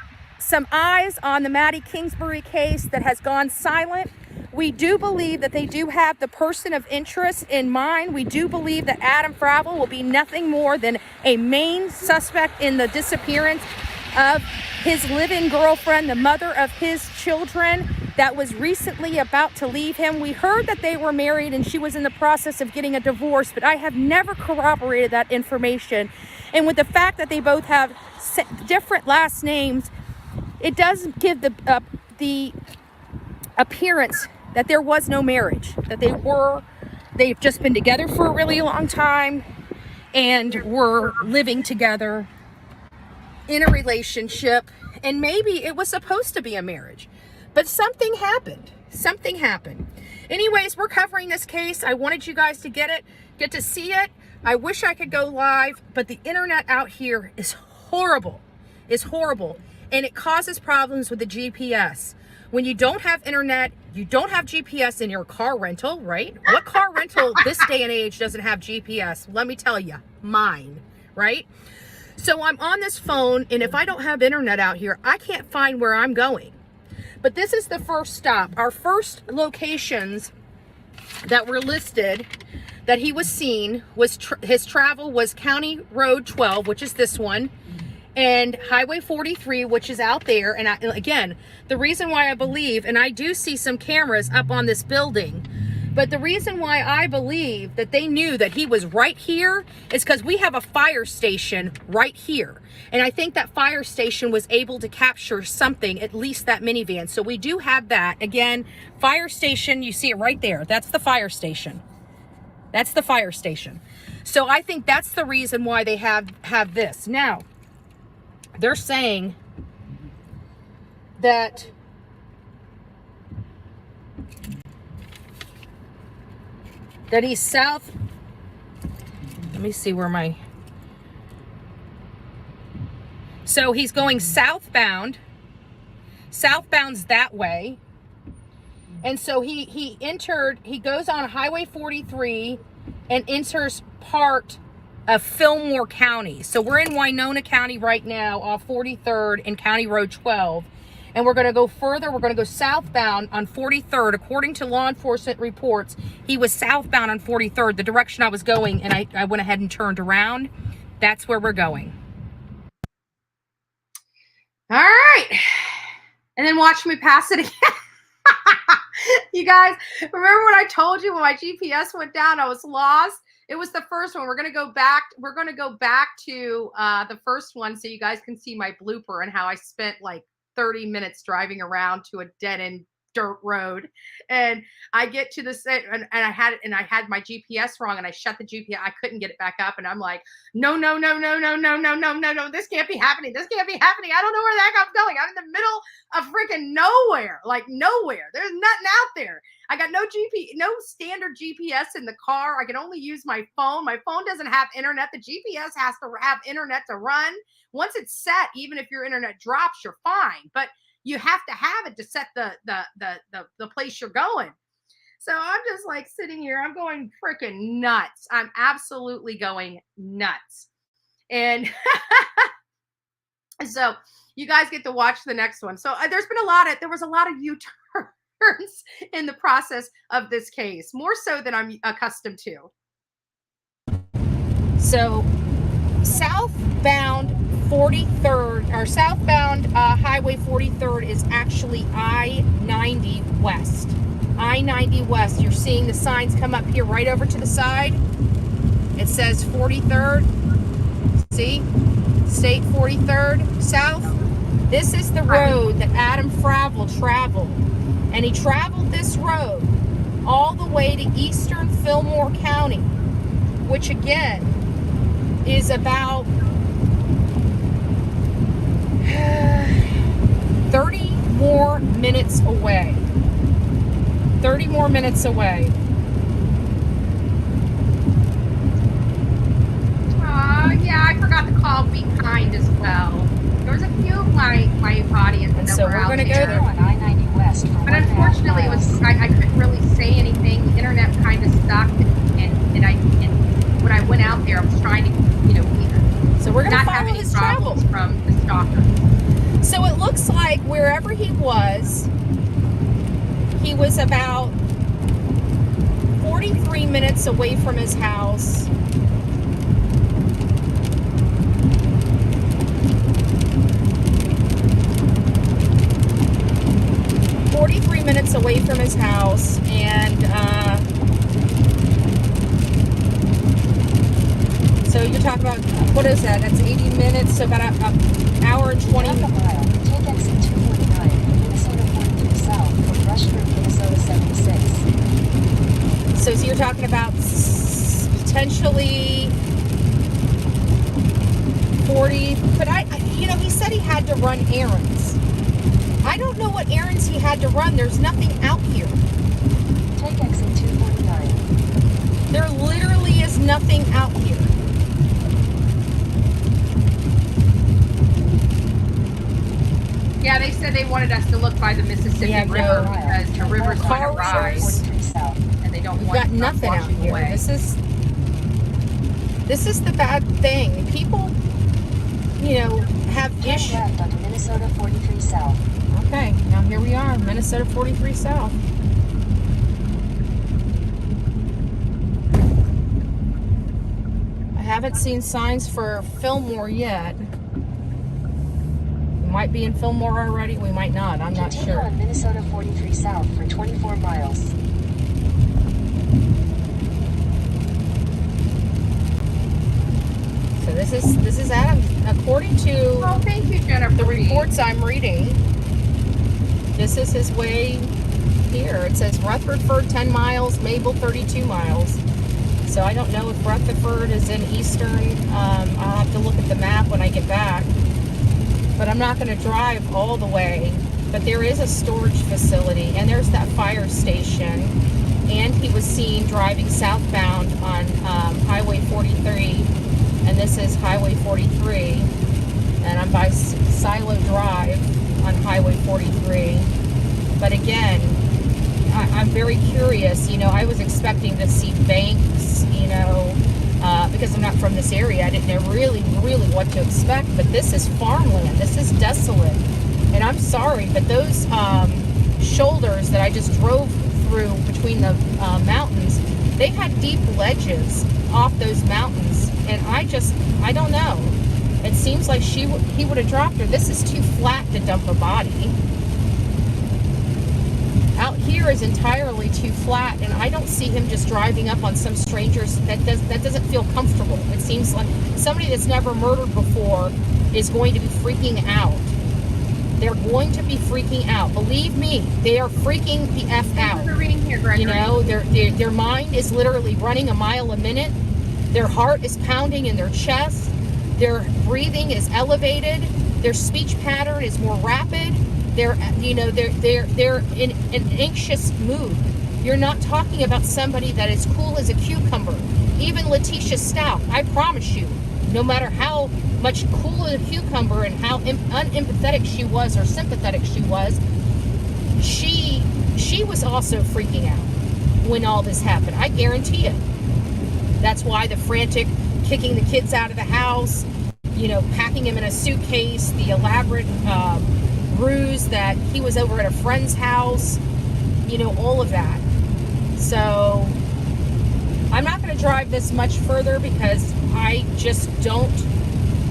eyes on the Maddie Kingsbury case that has gone silent. We do believe that they do have the person of interest in mind. We do believe that Adam Fravel will be nothing more than a main suspect in the disappearance of his living girlfriend, the mother of his children, that was recently about to leave him. We heard that they were married and she was in the process of getting a divorce, but I have never corroborated that information. And with the fact that they both have different last names, it does give the appearance that there was no marriage, that they've just been together for a really long time and were living together in a relationship, and maybe it was supposed to be a marriage, but something happened. Anyways, we're covering this case. I wanted you guys to get to see it. I wish I could go live, but the internet out here is horrible, and it causes problems with the GPS. When you don't have internet, you don't have GPS in your car rental, right? What car rental this day and age doesn't have GPS? Let me tell you, mine, right? So I'm on this phone, and if I don't have internet out here, I can't find where I'm going. But this is the first stop. Our first locations that were listed that he was seen was his travel was County Road 12, which is this one, and Highway 43, which is out there. And again, the reason why I believe, and I do see some cameras up on this building, but the reason why I believe that they knew that he was right here is because we have a fire station right here. And I think that fire station was able to capture something, at least that minivan. So we do have that. Again, fire station, you see it right there. That's the fire station. That's the fire station. So I think that's the reason why they have this. Now, they're saying that he's south. Let me see where my... So he's going southbound. Southbound's that way. And so he goes on Highway 43 and enters part of Fillmore County. So we're in Winona County right now off 43rd and County Road 12. And we're going to go further. We're going to go southbound on 43rd. According to law enforcement reports, he was southbound on 43rd, the direction I was going, and I went ahead and turned around. That's where we're going. All right. And then watch me pass it again. You guys, remember when I told you when my GPS went down, I was lost? It was the first one. We're going to go back. We're going to go back to the first one so you guys can see my blooper and how I spent like 30 minutes driving around to a dead-end dirt road. And I get to the set, and I had my GPS wrong, and I shut the GPS. I couldn't get it back up, and I'm like, no, this can't be happening. This can't be happening. I don't know where the heck I'm going. I'm in the middle of freaking nowhere, like nowhere. There's nothing out there. I got no standard GPS in the car. I can only use my phone. My phone doesn't have internet. The GPS has to have internet to run. Once it's set, even if your internet drops, you're fine. But you have to have it to set the place you're going. So I'm just like sitting here. I'm going freaking nuts. I'm absolutely going nuts. And so you guys get to watch the next one. So there was a lot of U-turns in the process of this case, more so than I'm accustomed to. So southbound 43rd, or southbound Highway 43rd is actually I-90 West. I-90 West. You're seeing the signs come up here right over to the side. It says 43rd. See? State 43rd South. This is the road that Adam Fravell traveled. And he traveled this road all the way to eastern Fillmore County, which again is about 30 more minutes away. 30 more minutes away. Yeah, I forgot to call Be Kind as well. There was a few of my audience that so were out we're going to there. go there on I-90 West. But unfortunately, I couldn't really say anything. The internet kind of stopped, and when I went out there, I was trying to, so we're going to not follow have any his problems travel from the stalker. So it looks like wherever he was about 43 minutes away from his house. friend's house, and so you're talking about, what is that? That's 80 minutes, so about an hour and 20 minutes. Take exit 249, Minnesota 43 South from Rushford, Minnesota 76. So you're talking about potentially 40, but he said he had to run errands. I don't know what errands he had to run. There's nothing out here. Take exit 249. There literally is nothing out here. Yeah, they said they wanted us to look by the Mississippi River because the river's going to rise, and they don't We've want got nothing out here. away. This is the bad thing. People, have issues. Left onto Minnesota 43 South. Okay, now here we are, Minnesota 43 South. I haven't seen signs for Fillmore yet. We might be in Fillmore already, we might not, I'm not Continue sure. on Minnesota 43 South for 24 miles. So this is Adam, according to thank you, Jennifer, the reports I'm reading. This is his way here. It says Rutherford 10 miles, Mabel 32 miles. So I don't know if Rutherford is in eastern. I'll have to look at the map when I get back. But I'm not going to drive all the way. But there is a storage facility, and there's that fire station. And he was seen driving southbound on Highway 43. And this is Highway 43. And I'm by Silo Drive on Highway 43. But again, I'm very curious. I was expecting to see banks, because I'm not from this area. I didn't know really what to expect. But this is farmland. This is desolate. And I'm sorry, but those shoulders that I just drove through between the mountains, they had deep ledges off those mountains. And I don't know. It seems like he would have dropped her. This is too flat to dump a body. Out here is entirely too flat, and I don't see him just driving up on some strangers. That doesn't feel comfortable. It seems like somebody that's never murdered before is going to be freaking out. They're going to be freaking out. Believe me, they are freaking the F out. Their mind is literally running a mile a minute. Their heart is pounding in their chest. Their breathing is elevated. Their speech pattern is more rapid. They're in an anxious mood. You're not talking about somebody that is cool as a cucumber. Even Letitia Stout, I promise you, no matter how much cool as a cucumber and how unempathetic she was or sympathetic she was, she was also freaking out when all this happened. I guarantee it. That's why the frantic kicking the kids out of the house, packing him in a suitcase, the elaborate ruse that he was over at a friend's house, all of that. So I'm not going to drive this much further because I just don't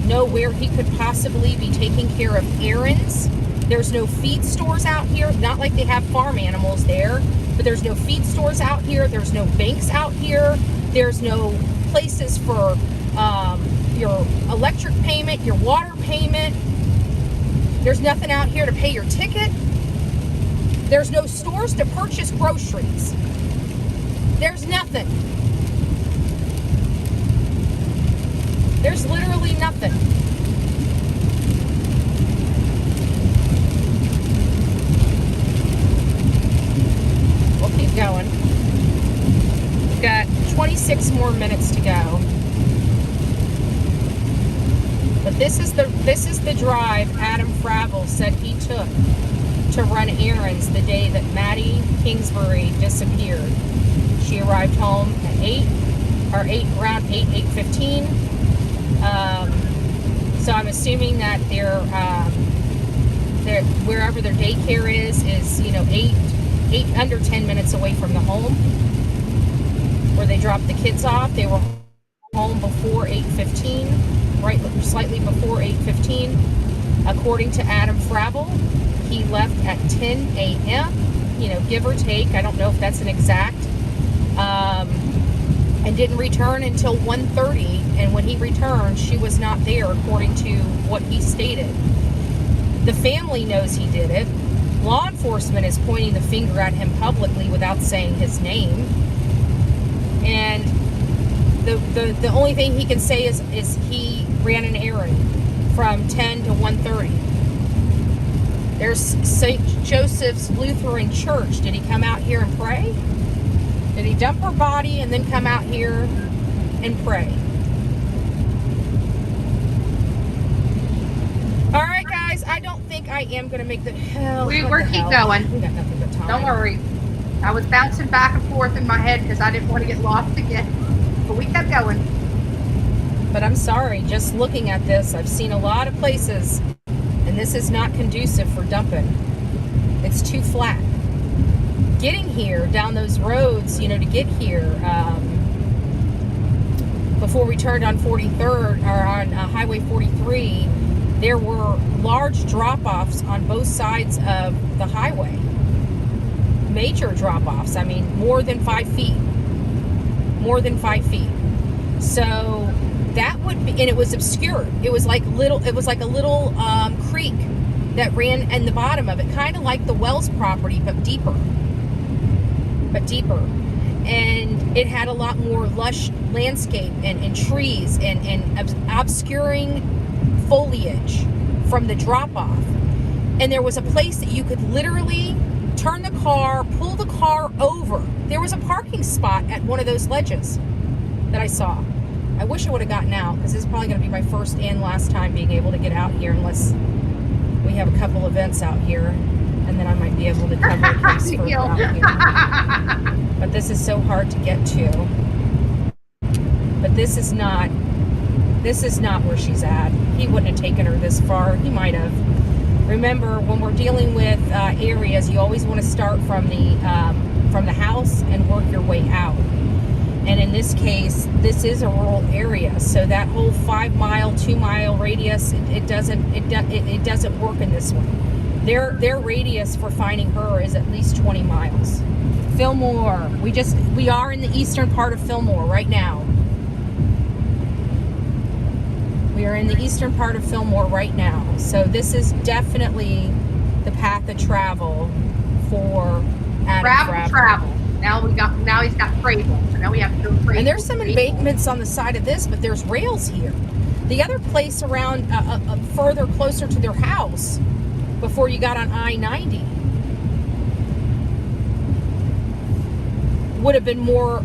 know where he could possibly be taking care of errands. There's no feed stores out here. Not like they have farm animals there, but there's no feed stores out here. There's no banks out here. There's no places for your electric payment, your water payment. There's nothing out here to pay your ticket. There's no stores to purchase groceries. There's nothing. There's literally nothing. We'll keep going. We've got 26 more minutes to go. But this is the drive Adam Fravel said he took to run errands the day that Maddie Kingsbury disappeared. She arrived home at around 8:15. So I'm assuming that they're wherever their daycare is 8 under 10 minutes away from the home where they dropped the kids off. They were home before 8:15. Right, slightly before 8:15. According to Adam Fravel, he left at 10 a.m. give or take. I don't know if that's an exact. And didn't return until 1:30. And when he returned, she was not there, according to what he stated. The family knows he did it. Law enforcement is pointing the finger at him publicly without saying his name. And the only thing he can say is he ran an errand from 10 to 1:30. There's St. Joseph's Lutheran Church. Did he come out here and pray? Did he dump her body and then come out here and pray? All right, guys. I don't think I am going to make the hell. We're keep going. We got nothing but time. Don't worry. I was bouncing back and forth in my head because I didn't want to get lost again. But we kept going. But I'm sorry. Just looking at this, I've seen a lot of places, and this is not conducive for dumping. It's too flat. Getting here down those roads, to get here, before we turned on 43rd or on Highway 43, there were large drop-offs on both sides of the highway. Major drop-offs. I mean, more than 5 feet. More than 5 feet. So that would be, and it was obscured. It was like a little creek that ran in the bottom of it, kind of like the Wells property, but deeper. And it had a lot more lush landscape and trees and obscuring foliage from the drop-off. And there was a place that you could literally turn the car, pull the car over. There was a parking spot at one of those ledges that I saw. I wish I would have gotten out, because this is probably going to be my first and last time being able to get out here, unless we have a couple events out here. And then I might be able to cover a case further out here. But this is so hard to get to. But this is not where she's at. He wouldn't have taken her this far. He might have. Remember, when we're dealing with areas, you always want to start from the house and work your way out. And in this case, this is a rural area, so that whole 5-mile, 2-mile radius, it doesn't work in this one. Their radius for finding her is at least 20 miles. Fillmore. We are in the eastern part of Fillmore right now. We are in the eastern part of Fillmore right now. So this is definitely the path of travel for Adam Travel. Now he's got Fravel. So now we have to go Fravel. And there's some embankments on the side of this, but there's rails here. The other place around further closer to their house, before you got on I-90, would have been more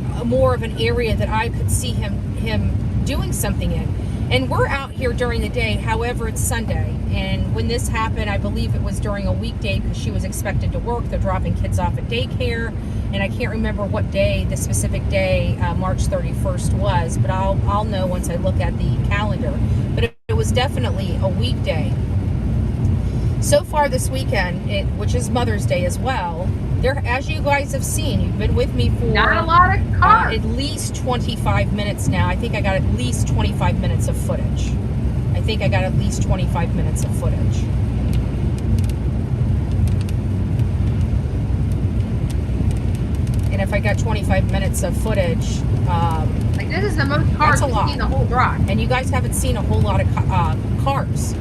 of an area that I could see him doing something in. And we're out here during the day. However, it's Sunday, and when this happened, I believe it was during a weekday, because she was expected to work. They're dropping kids off at daycare, and I can't remember what day, the specific day, March 31st was, but I'll know once I look at the calendar. But it was definitely a weekday. So far this weekend, which is Mother's Day as well, there, as you guys have seen, you've been with me for not a lot of cars. At least 25 minutes now. I think I got at least 25 minutes of footage. And if I got 25 minutes of footage, this is the most cars we've seen the whole drive. And you guys haven't seen a whole lot of cars.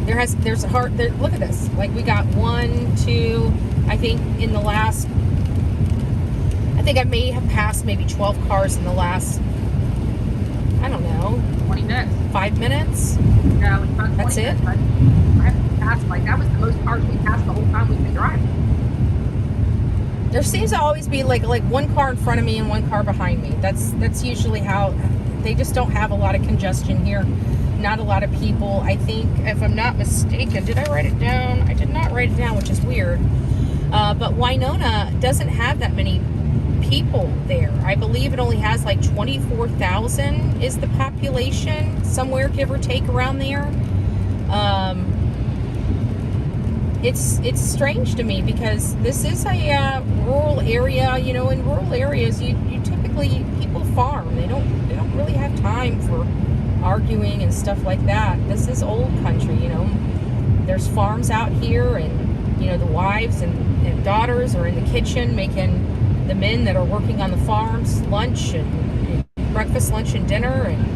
There's a hard. Look at this. Like, we got 1, 2. I think I may have passed maybe 12 cars in the last, I don't know, 20 minutes. 5 minutes? No, that's it? I haven't passed, that was the most cars we passed the whole time we've been driving. There seems to always be like one car in front of me and one car behind me. That's usually how, they just don't have a lot of congestion here. Not a lot of people. I think, if I'm not mistaken, did I write it down? I did not write it down, which is weird. But Winona doesn't have that many people there. I believe it only has like 24,000 is the population, somewhere give or take around there. It's strange to me, because this is a rural area. In rural areas, you typically, people farm. They don't really have time for arguing and stuff like that. This is old country, There's farms out here, and the wives and daughters are in the kitchen making the men that are working on the farms lunch and breakfast, lunch, and dinner, and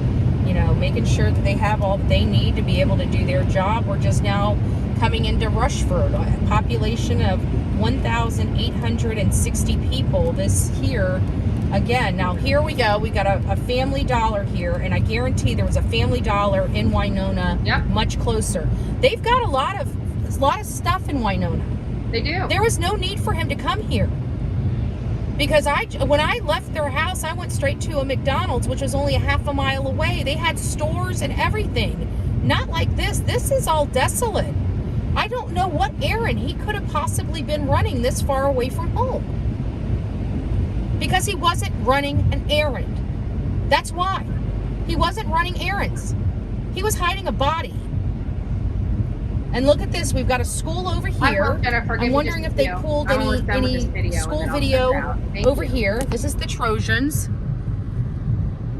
making sure that they have all that they need to be able to do their job. We're just now coming into Rushford, a population of 1,860 people this here. Again, now here we go. We got a Family Dollar here, and I guarantee there was a Family Dollar in Winona, much closer. They've got a lot of stuff in Winona. They do. There was no need for him to come here. Because when I left their house, I went straight to a McDonald's, which was only a half a mile away. They had stores and everything. Not like this. This is all desolate. I don't know what errand he could have possibly been running this far away from home. Because he wasn't running an errand. That's why. He wasn't running errands. He was hiding a body. And look at this. We've got a school over here. I'm wondering if they pulled any school video over here. This is the Trojans.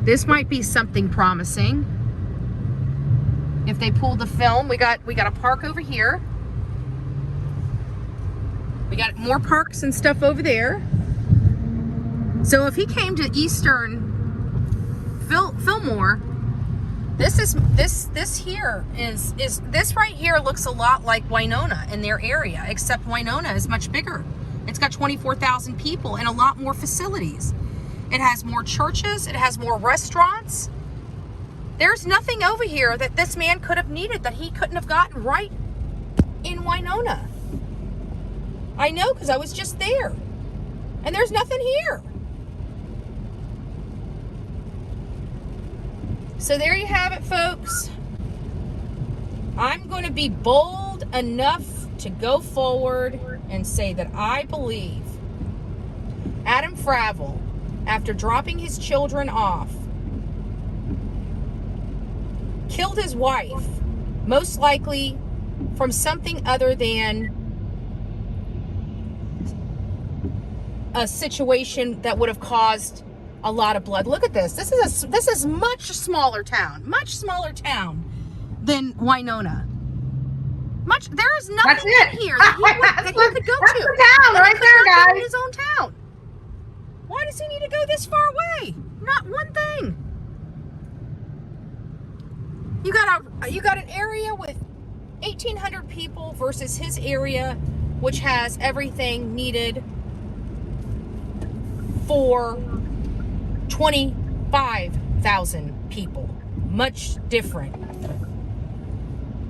This might be something promising. If they pulled the film, we got a park over here. We got more parks and stuff over there. So if he came to Eastern Fillmore, this here is this right here looks a lot like Winona in their area, except Winona is much bigger. It's got 24,000 people and a lot more facilities. It has more churches, it has more restaurants. There's nothing over here that this man could have needed that he couldn't have gotten right in Winona. I know, because I was just there. And there's nothing here. So there you have it, folks. I'm going to be bold enough to go forward and say that I believe Adam Fravel, after dropping his children off, killed his wife, most likely from something other than a situation that would have caused a lot of blood. Look at this. This is much smaller town than Winona. There is nothing in here that he could go to. That's the town right there, guys. In his own town. Why does he need to go this far away? Not one thing. You got an area with 1,800 people versus his area, which has everything needed for 25,000 people. Much different.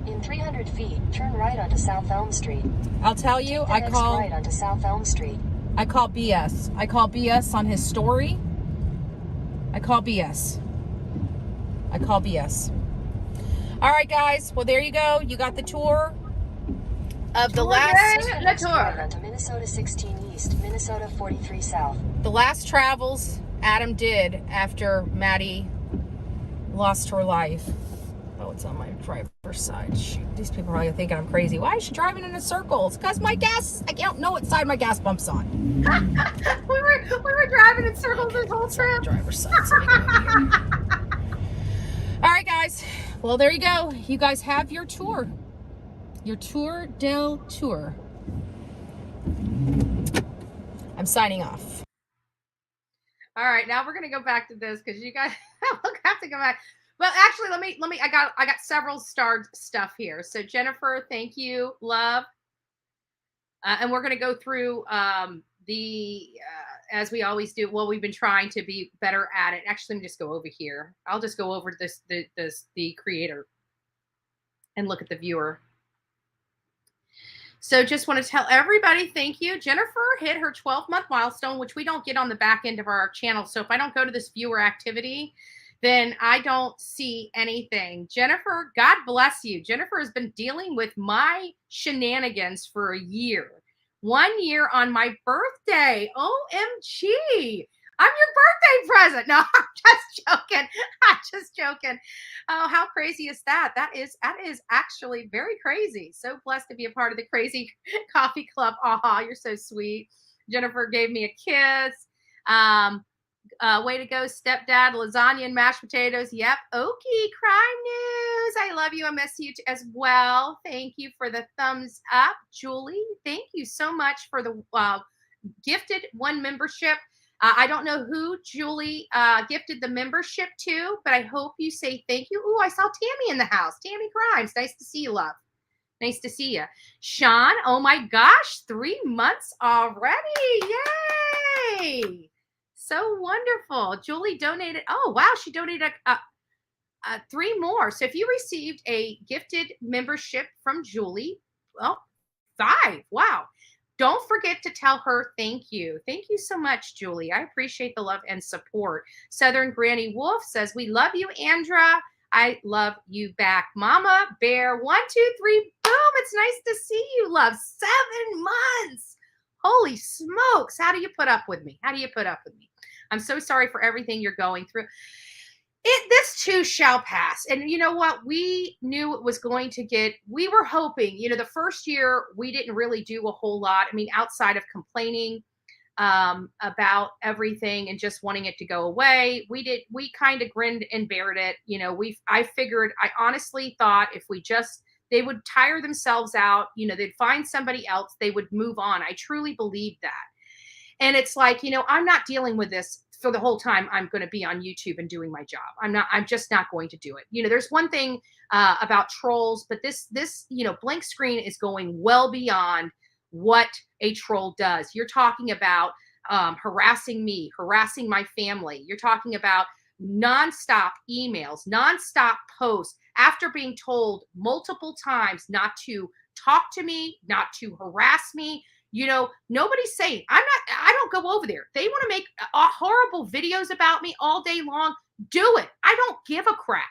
In 300 feet, turn right onto South Elm Street. I'll tell you, I call right onto South Elm Street. I call BS. I call BS on his story. I call BS. All right, guys. Well, there you go. You got the tour of the last onto Minnesota 16 East, Minnesota 43 South. The last travels Adam did after Maddie lost her life. Oh, it's on my driver's side. Shoot, these people are probably thinking I'm crazy. Why is she driving in circles? Because my gas, I don't know what side my gas pump's on. we were driving in circles this whole trip. Driver's side, so we can go here. All right, guys. Well, there you go. You guys have your tour. Your Tour del Tour. I'm signing off. All right, now we're gonna go back to this because you guys have to go back. Well, actually, let me. I got several starred stuff here. So Jennifer, thank you, love. And we're gonna go through as we always do. Well, we've been trying to be better at it. Actually, let me just go over here. I'll just go over the creator and look at the viewer. So just want to tell everybody, thank you. Jennifer hit her 12-month milestone, which we don't get on the back end of our channel. So if I don't go to this viewer activity, then I don't see anything. Jennifer, God bless you. Jennifer has been dealing with my shenanigans for a year. 1 year on my birthday. OMG. I'm your birthday present. No, I'm just joking. Oh, how crazy is that? That is actually very crazy. So blessed to be a part of the crazy coffee club. Aha, you're so sweet. Jennifer gave me a kiss. Way to go, stepdad. Lasagna and mashed potatoes. Yep. Okie, crime I love you. I miss you as well. Thank you for the thumbs up. Julie, thank you so much for the gifted one membership. I don't know who Julie gifted the membership to, but I hope you say thank you. Ooh, I saw Tammy in the house. Tammy Grimes, nice to see you, love. Nice to see you. Sean, oh my gosh, 3 months already. Yay. So wonderful. Julie donated. Oh, wow. She donated 3 more. So if you received a gifted membership from Julie, well, 5. Wow. Don't forget to tell her thank you. Thank you so much, Julie. I appreciate the love and support. Southern Granny Wolf says, we love you, Andra. I love you back. Mama Bear, 1, 2, 3, boom. It's nice to see you, love. 7 months. Holy smokes. How do you put up with me? How do you put up with me? I'm so sorry for everything you're going through. This too shall pass. And you know what? We knew it was going to we were hoping, the first year we didn't really do a whole lot. I mean, outside of complaining about everything and just wanting it to go away, we kind of grinned and bared it. I honestly thought if they would tire themselves out, they'd find somebody else, they would move on. I truly believe that. And it's like, I'm not dealing with this for the whole time I'm going to be on YouTube and doing my job. I'm just not going to do it. There's one thing about trolls, but this, blank screen is going well beyond what a troll does. You're talking about harassing me, harassing my family. You're talking about nonstop emails, nonstop posts after being told multiple times not to talk to me, not to harass me. Nobody's saying I don't go over there. They want to make horrible videos about me all day long. Do it. I don't give a crap,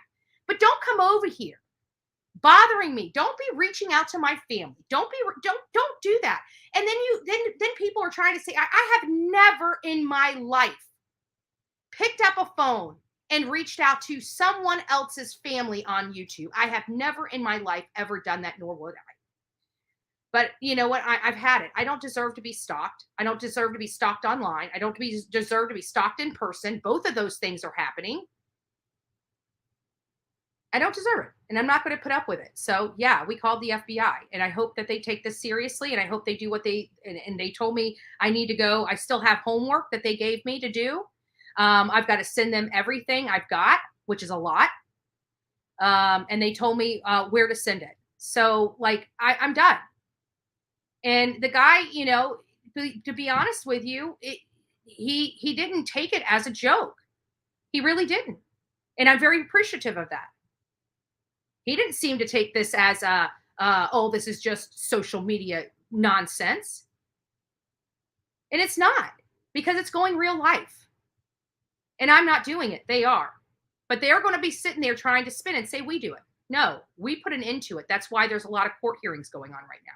but don't come over here bothering me. Don't be reaching out to my family. Don't do that. And then people are trying to say, I have never in my life picked up a phone and reached out to someone else's family on YouTube. I have never in my life ever done that, nor would I. But you know what? I've had it. I don't deserve to be stalked. I don't deserve to be stalked online. I don't deserve to be stalked in person. Both of those things are happening. I don't deserve it. And I'm not going to put up with it. So yeah, we called the FBI, and I hope that they take this seriously, and I hope they do what and they told me I need to go. I still have homework that they gave me to do. I've got to send them everything I've got, which is a lot. And they told me where to send it. So I'm done. And the guy, to be honest with you, he didn't take it as a joke. He really didn't. And I'm very appreciative of that. He didn't seem to take this as this is just social media nonsense. And it's not, because it's going real life. And I'm not doing it. They are. But they're going to be sitting there trying to spin and say we do it. No, we put an end to it. That's why there's a lot of court hearings going on right now.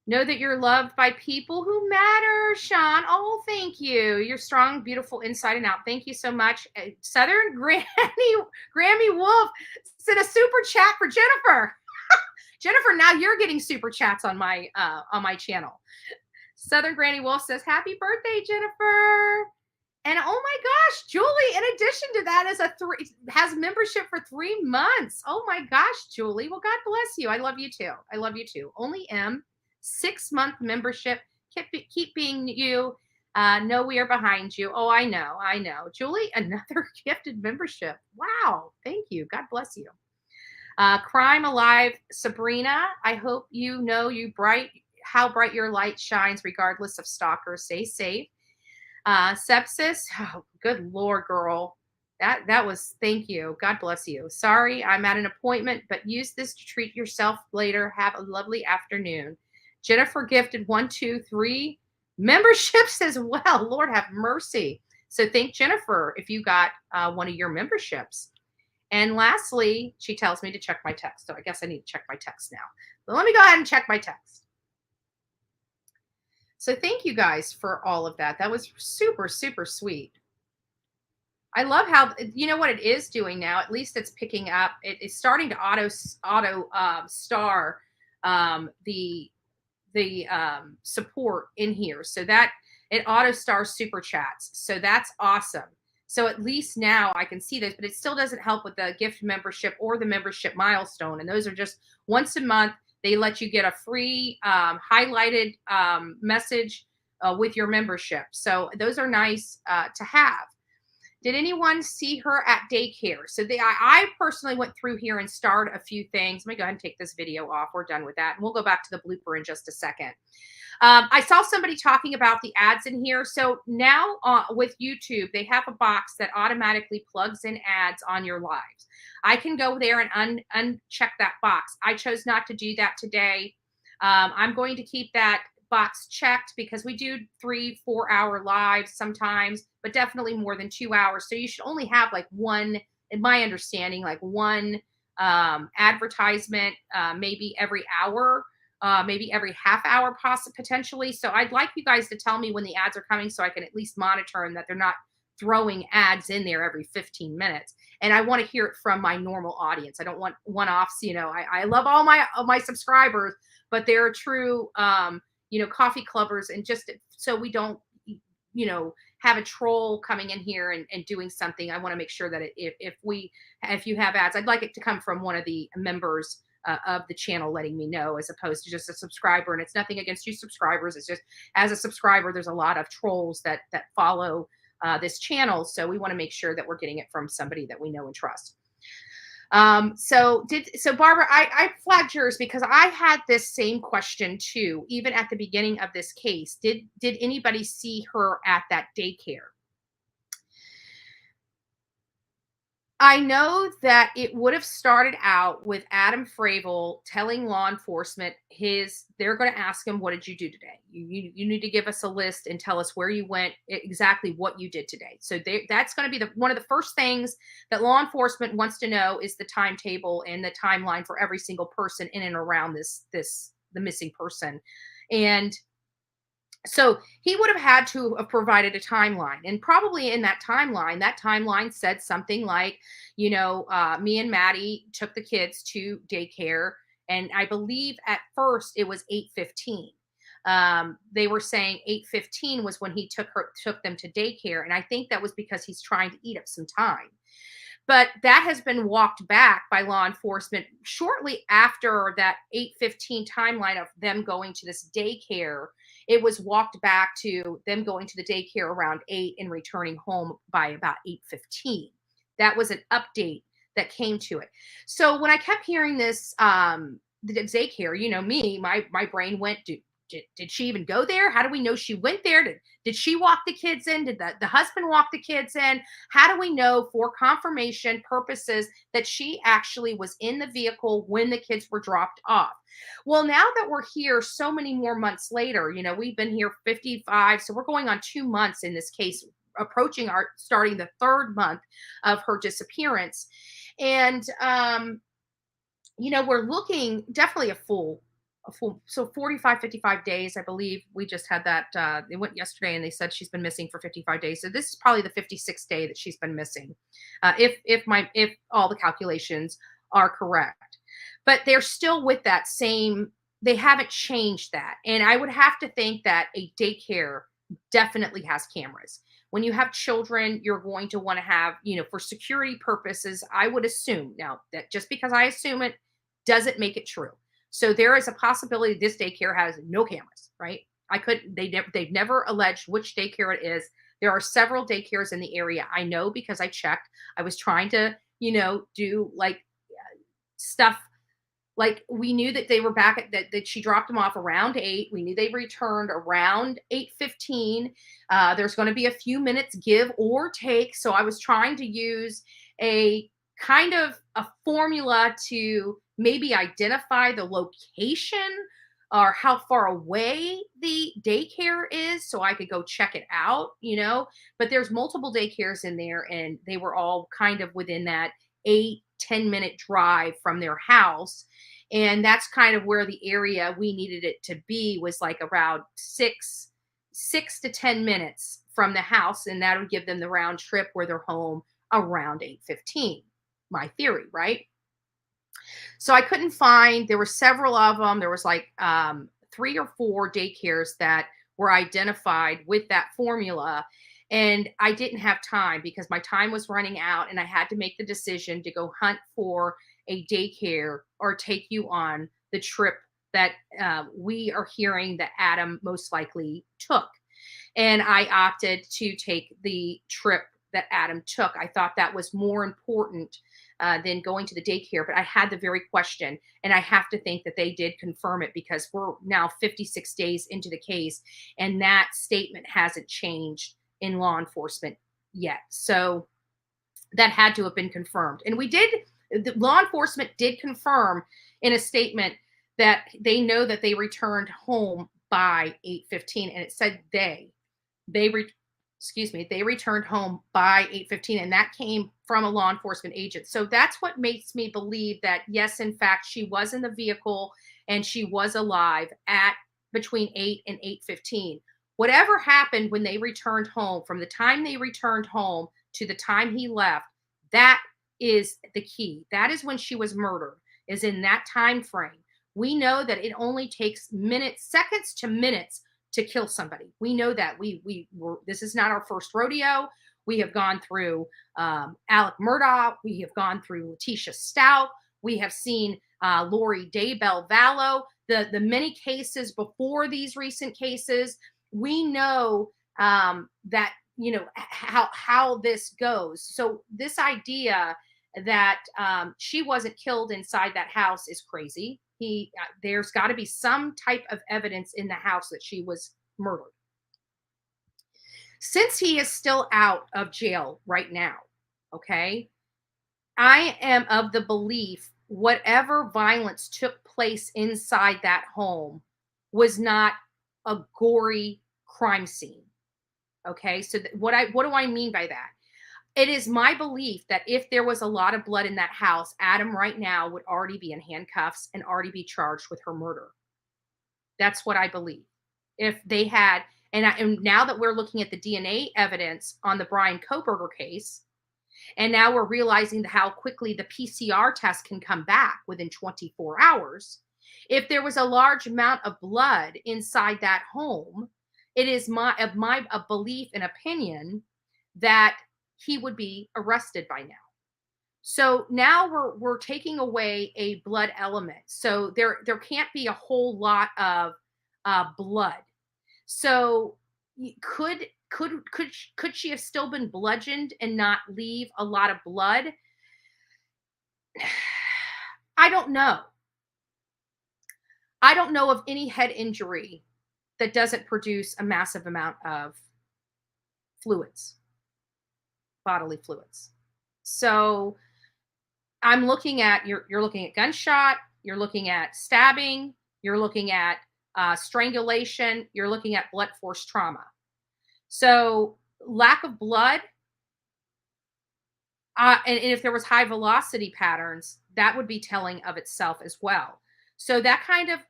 Know that you're loved by people who matter, Sean. Oh, thank you. You're strong, beautiful, inside and out. Thank you so much. Southern Grammy Wolf sent a super chat for Jennifer. Jennifer, now you're getting super chats on my channel. Southern Granny Wolf says, happy birthday, Jennifer. And oh my gosh, Julie, in addition to that, has membership for 3 months. Oh my gosh, Julie. Well, God bless you. I love you too. I love you too. Only M. 6-month membership. Keep being you. Know we are behind you. Oh, I know. Julie, another gifted membership. Wow. Thank you. God bless you. Crime Alive Sabrina. I hope you know how bright your light shines regardless of stalkers. Stay safe. Sepsis. Oh, good Lord, girl. That was, thank you. God bless you. Sorry, I'm at an appointment, but use this to treat yourself later. Have a lovely afternoon. Jennifer gifted 1, 2, 3 memberships as well. Lord have mercy. So thank Jennifer if you got one of your memberships. And lastly, she tells me to check my text. So I guess I need to check my text now. But let me go ahead and check my text. So thank you guys for all of that. That was super, super sweet. I love how, what it is doing now. At least it's picking up. It's starting to auto star the support in here, so that it auto stars super chats. So that's awesome. So at least now I can see this, but it still doesn't help with the gift membership or the membership milestone. And those are just once a month. They let you get a free highlighted message with your membership. So those are nice to have. Did anyone see her at daycare? So I personally went through here and starred a few things. Let me go ahead and take this video off. We're done with that. And we'll go back to the blooper in just a second. I saw somebody talking about the ads in here. So now with YouTube, they have a box that automatically plugs in ads on your lives. I can go there and uncheck that box. I chose not to do that today. I'm going to keep that box checked because we do 3-4 hour lives sometimes, but definitely more than 2 hours. So you should only have like one, in my understanding, like one advertisement, maybe every hour. Maybe every half hour potentially. So I'd like you guys to tell me when the ads are coming so I can at least monitor them, that they're not throwing ads in there every 15 minutes. And I want to hear it from my normal audience. I don't want one-offs. You know, I love all my subscribers, but they're true, you know, coffee clubbers, and just so we don't, you know, have a troll coming in here and doing something. I want to make sure that if you have ads, I'd like it to come from one of the members of the channel letting me know, as opposed to just a subscriber. And it's nothing against you subscribers. It's just, as a subscriber, there's a lot of trolls that follow this channel. So we want to make sure that we're getting it from somebody that we know and trust. So Barbara, I flagged yours because I had this same question too, even at the beginning of this case. Did anybody see her at that daycare? I know that it would have started out with Adam Fravel telling law enforcement they're going to ask him, what did you do today? You need to give us a list and tell us where you went, exactly what you did today. So that's going to be one of the first things that law enforcement wants to know, is the timetable and the timeline for every single person in and around the missing person. And so he would have had to have provided a timeline, and probably in that timeline said something like, you know, me and Maddie took the kids to daycare, and I believe at first it was 8:15. They were saying 8:15 was when he took them to daycare, and I think that was because he's trying to eat up some time. But that has been walked back by law enforcement shortly after that 8:15 timeline of them going to this daycare. It was walked back to them going to the daycare around 8 and returning home by about 8:15. That was an update that came to it. So when I kept hearing this, the daycare, you know me, my brain went, did she even go there? How do we know she went there? Did she walk the kids in? Did the husband walk the kids in? How do we know for confirmation purposes that she actually was in the vehicle when the kids were dropped off? Well, now that we're here so many more months later, you know, we've been here 55. So we're going on 2 months in this case, approaching starting the 3rd month of her disappearance. And, you know, we're looking definitely so 45, 55 days, I believe. We just had that, they went yesterday and they said she's been missing for 55 days. So this is probably the 56th day that she's been missing. If all the calculations are correct, but they're still with that same, they haven't changed that. And I would have to think that a daycare definitely has cameras. When you have children, you're going to want to have, you know, for security purposes, I would assume. Now, that just because I assume it doesn't make it true. So there is a possibility this daycare has no cameras, right? They've never alleged which daycare it is. There are several daycares in the area. I know because I checked. I was trying to, you know, do like stuff. Like we knew that they were back that she dropped them off around 8. We knew they returned around 8:15. There's going to be a few minutes give or take. So I was trying to use a kind of a formula to maybe identify the location or how far away the daycare is so I could go check it out, you know, but there's multiple daycares in there and they were all kind of within that 8-10 minute drive from their house. And that's kind of where the area we needed it to be was like around 6 to 10 minutes from the house. And that would give them the round trip where they're home around 8:15. My theory, right? So I couldn't find, there were several of them. There was like 3 or 4 daycares that were identified with that formula. And I didn't have time because my time was running out and I had to make the decision to go hunt for a daycare or take you on the trip that we are hearing that Adam most likely took. And I opted to take the trip that Adam took. I thought that was more important than going to the daycare, but I had the very question, and I have to think that they did confirm it because we're now 56 days into the case, and that statement hasn't changed in law enforcement yet. So that had to have been confirmed. And the law enforcement did confirm in a statement that they know that they returned home by 8:15, and it said they returned home by 8:15, and that came from a law enforcement agent. So that's what makes me believe that, yes, in fact, she was in the vehicle and she was alive at between 8 and 8:15. Whatever happened when they returned home, from the time they returned home to the time he left, that is the key. That is when she was murdered, is in that time frame. We know that it only takes seconds to minutes to kill somebody. We know that. This is not our first rodeo. We have gone through Alec Murdaugh. We have gone through Letitia Stout. We have seen Lori Daybell Vallow. The many cases before these recent cases. We know that, how this goes. So this idea that she wasn't killed inside that house is crazy. There's got to be some type of evidence in the house that she was murdered. Since he is still out of jail right now, okay, I am of the belief whatever violence took place inside that home was not a gory crime scene. Okay, so what do I mean by that? It is my belief that if there was a lot of blood in that house, Adam right now would already be in handcuffs and already be charged with her murder. That's what I believe. If they had, and now that we're looking at the DNA evidence on the Brian Kohberger case, and now we're realizing how quickly the PCR test can come back within 24 hours. If there was a large amount of blood inside that home, it is my belief and opinion that he would be arrested by now. So now we're taking away a blood element. So there can't be a whole lot of blood. So could she have still been bludgeoned and not leave a lot of blood? I don't know. I don't know of any head injury that doesn't produce a massive amount of fluids, bodily fluids. So I'm looking at, you're looking at gunshot, you're looking at stabbing, you're looking at strangulation, you're looking at blunt force trauma. So lack of blood, and if there was high velocity patterns, that would be telling of itself as well. So that kind of,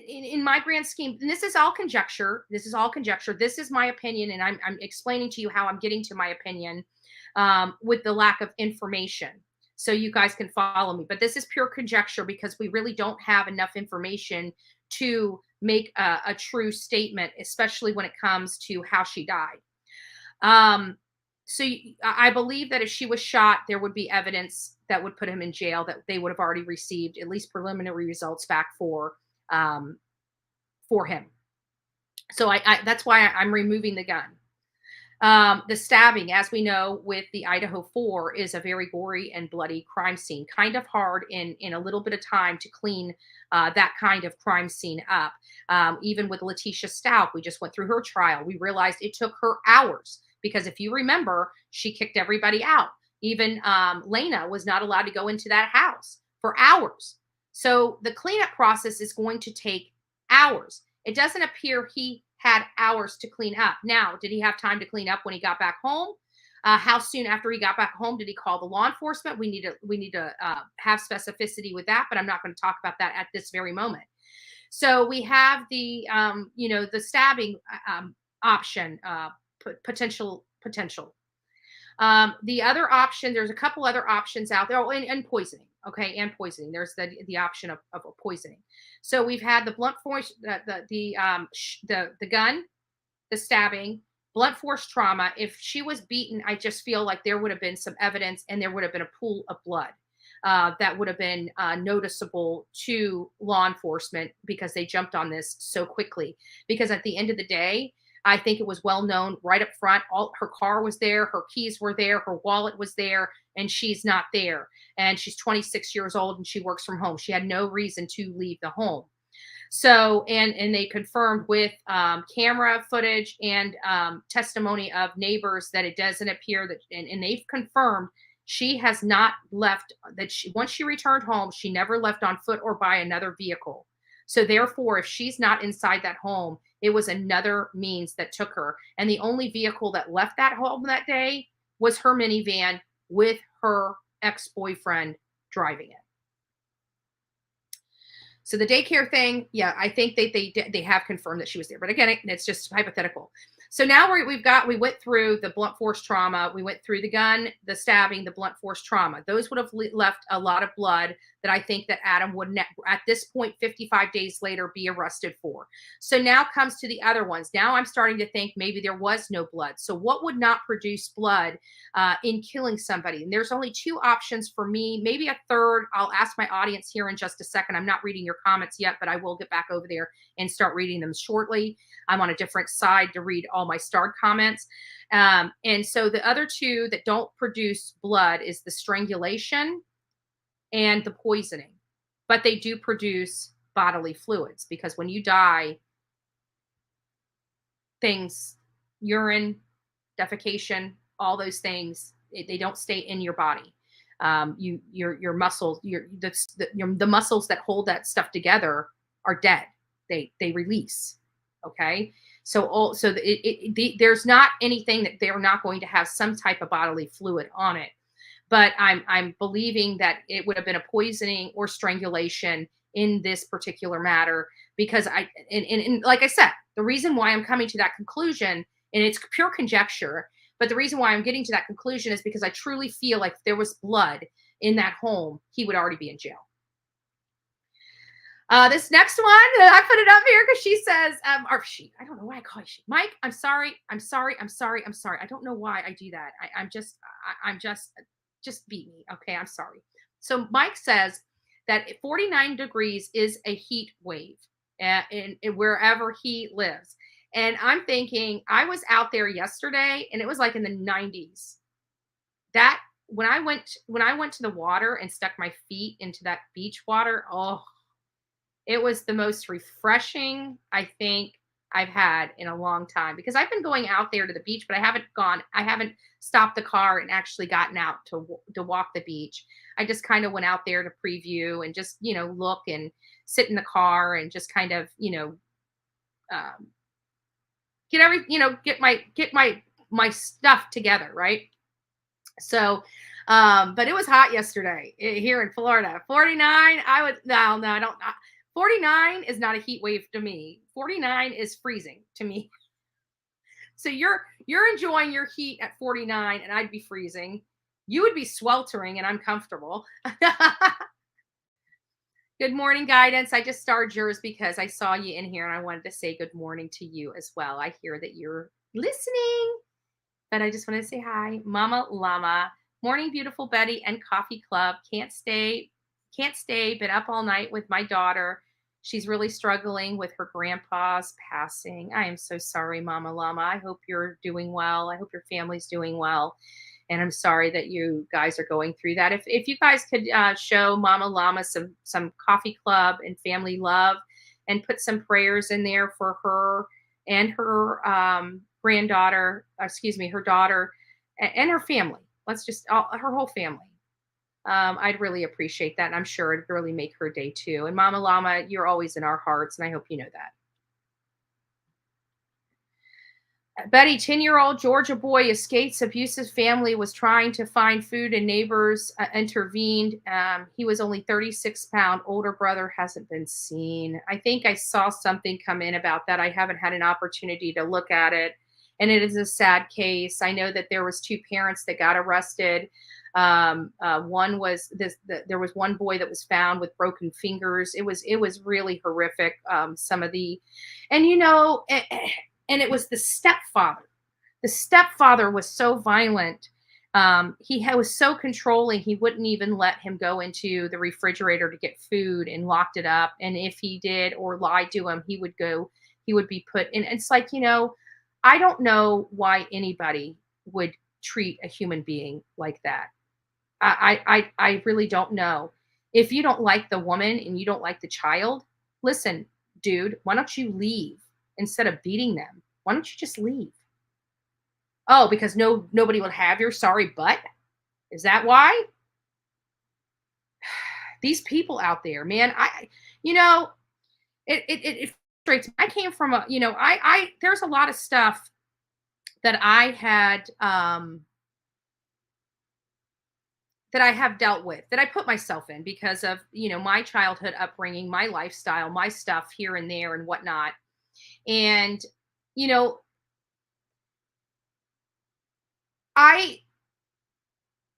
in my grand scheme, and this is all conjecture. This is my opinion, and I'm explaining to you how I'm getting to my opinion with the lack of information. So you guys can follow me. But this is pure conjecture because we really don't have enough information to make a true statement, especially when it comes to how she died. So I believe that if she was shot, there would be evidence that would put him in jail, that they would have already received at least preliminary results back for him. So that's why I'm removing the gun. The stabbing, as we know, with the Idaho 4 is a very gory and bloody crime scene. Kind of hard in a little bit of time to clean that kind of crime scene up. Even with Letitia Stout, we just went through her trial. We realized it took her hours because if you remember, she kicked everybody out. Even Lena was not allowed to go into that house for hours. So the cleanup process is going to take hours. It doesn't appear he had hours to clean up. Now, did he have time to clean up when he got back home? How soon after he got back home did he call the law enforcement? We need to have specificity with that, but I'm not going to talk about that at this very moment. So we have the the stabbing option, potential. The other option, there's a couple other options out there. Oh, and poisoning. Okay, and poisoning. There's the option of poisoning. So we've had the blunt force, the gun, the stabbing, blunt force trauma. If she was beaten, I just feel like there would have been some evidence and there would have been a pool of blood that would have been noticeable to law enforcement because they jumped on this so quickly. Because at the end of the day, I think it was well known right up front. All her car was there, her keys were there, her wallet was there, and she's not there. And she's 26 years old and she works from home. She had no reason to leave the home. So, and they confirmed with camera footage and testimony of neighbors that it doesn't appear that, and they've confirmed she has not left, that once she returned home, she never left on foot or by another vehicle. So therefore, if she's not inside that home, it was another means that took her. And the only vehicle that left that home that day was her minivan with her ex-boyfriend driving it. So the daycare thing, yeah, I think they have confirmed that she was there. But again, it's just hypothetical. So now we went through the blunt force trauma. We went through the gun, the stabbing, the blunt force trauma. Those would have left a lot of blood that I think that Adam would, at this point, 55 days later, be arrested for. So now comes to the other ones. Now I'm starting to think maybe there was no blood. So what would not produce blood in killing somebody? And there's only two options for me, maybe a third. I'll ask my audience here in just a second. I'm not reading your comments yet, but I will get back over there and start reading them shortly. I'm on a different side to read all my starred comments. And so the other two that don't produce blood is the strangulation and the poisoning, but they do produce bodily fluids because when you die, things, urine, defecation, all those things, they don't stay in your body. Your muscles, the muscles that hold that stuff together are dead. They release. Okay. So there's not anything that they're not going to have some type of bodily fluid on it. But I'm believing that it would have been a poisoning or strangulation in this particular matter because and like I said, the reason why I'm coming to that conclusion, and it's pure conjecture, but the reason why I'm getting to that conclusion is because I truly feel like if there was blood in that home, he would already be in jail. This next one, I put it up here because she says, I don't know why I call you she. Mike, I'm sorry. I don't know why I do that. I'm just beat me. Okay, I'm sorry. So Mike says that 49 degrees is a heat wave in wherever he lives. And I'm thinking, I was out there yesterday and it was like in the 90s. That when I went to the water and stuck my feet into that beach water, oh, it was the most refreshing I think I've had in a long time because I've been going out there to the beach, but I haven't stopped the car and actually gotten out to walk the beach. I just kind of went out there to preview and just, look and sit in the car and just kind of, get my stuff together. Right. So, but it was hot yesterday here in Florida. 49. I don't. 49 is not a heat wave to me. 49 is freezing to me. So you're enjoying your heat at 49 and I'd be freezing. You would be sweltering and I'm comfortable. Good morning, guidance. I just starred yours because I saw you in here and I wanted to say good morning to you as well. I hear that you're listening, but I just want to say hi. Mama Llama. Morning, beautiful Betty and Coffee Club. Can't stay. Been up all night with my daughter. She's really struggling with her grandpa's passing. I am so sorry, Mama Llama. I hope you're doing well. I hope your family's doing well. And I'm sorry that you guys are going through that. If you guys could show Mama Llama some Coffee Club and family love and put some prayers in there for her and her her daughter and her family. Let's just, her whole family. I'd really appreciate that. And I'm sure it'd really make her day too. And Mama Llama, you're always in our hearts. And I hope you know that. Betty, 10-year-old Georgia boy escapes abusive family, was trying to find food and neighbors intervened. He was only 36 pounds. Older brother hasn't been seen. I think I saw something come in about that. I haven't had an opportunity to look at it. And it is a sad case. I know that there was 2 parents that got arrested. One was there was one boy that was found with broken fingers. It was really horrific. And it was the stepfather The stepfather was so violent. Was so controlling. He wouldn't even let him go into the refrigerator to get food and locked it up. And if he did or lied to him, he would be put in. It's like, I don't know why anybody would treat a human being like that. I really don't know. If you don't like the woman and you don't like the child, listen, dude, why don't you leave instead of beating them? Why don't you just leave? Oh, because nobody will have your sorry butt? Is that why? These people out there, man, it frustrates me. I came from there's a lot of stuff that I had, that I have dealt with, that I put myself in because of, my childhood upbringing, my lifestyle, my stuff here and there and whatnot. And, I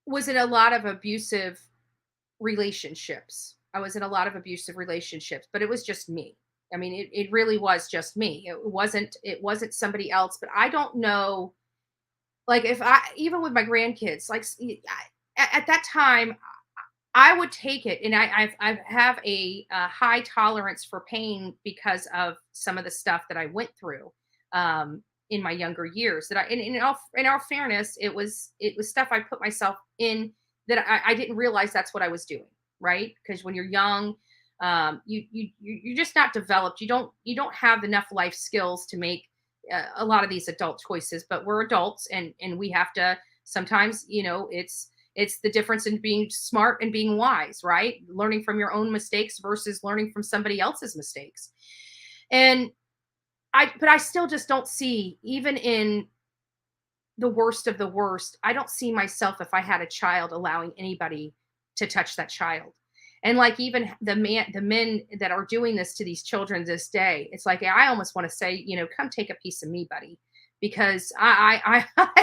was in a lot of abusive relationships. But it was just me. I mean, it really was just me. It wasn't somebody else, but I don't know, like even with my grandkids, like at that time, I would take it. And I have a high tolerance for pain because of some of the stuff that I went through. In my younger years, that in all fairness, it was stuff I put myself in that I didn't realize that's what I was doing, right? Because when you're young, you're just not developed. You don't have enough life skills to make a lot of these adult choices. But we're adults, and we have to sometimes, it's the difference in being smart and being wise, right? Learning from your own mistakes versus learning from somebody else's mistakes, but I still just don't see, even in the worst of the worst, I don't see myself, if I had a child, allowing anybody to touch that child. And like even the men that are doing this to these children this day, it's like, I almost want to say, come take a piece of me, buddy, because I've got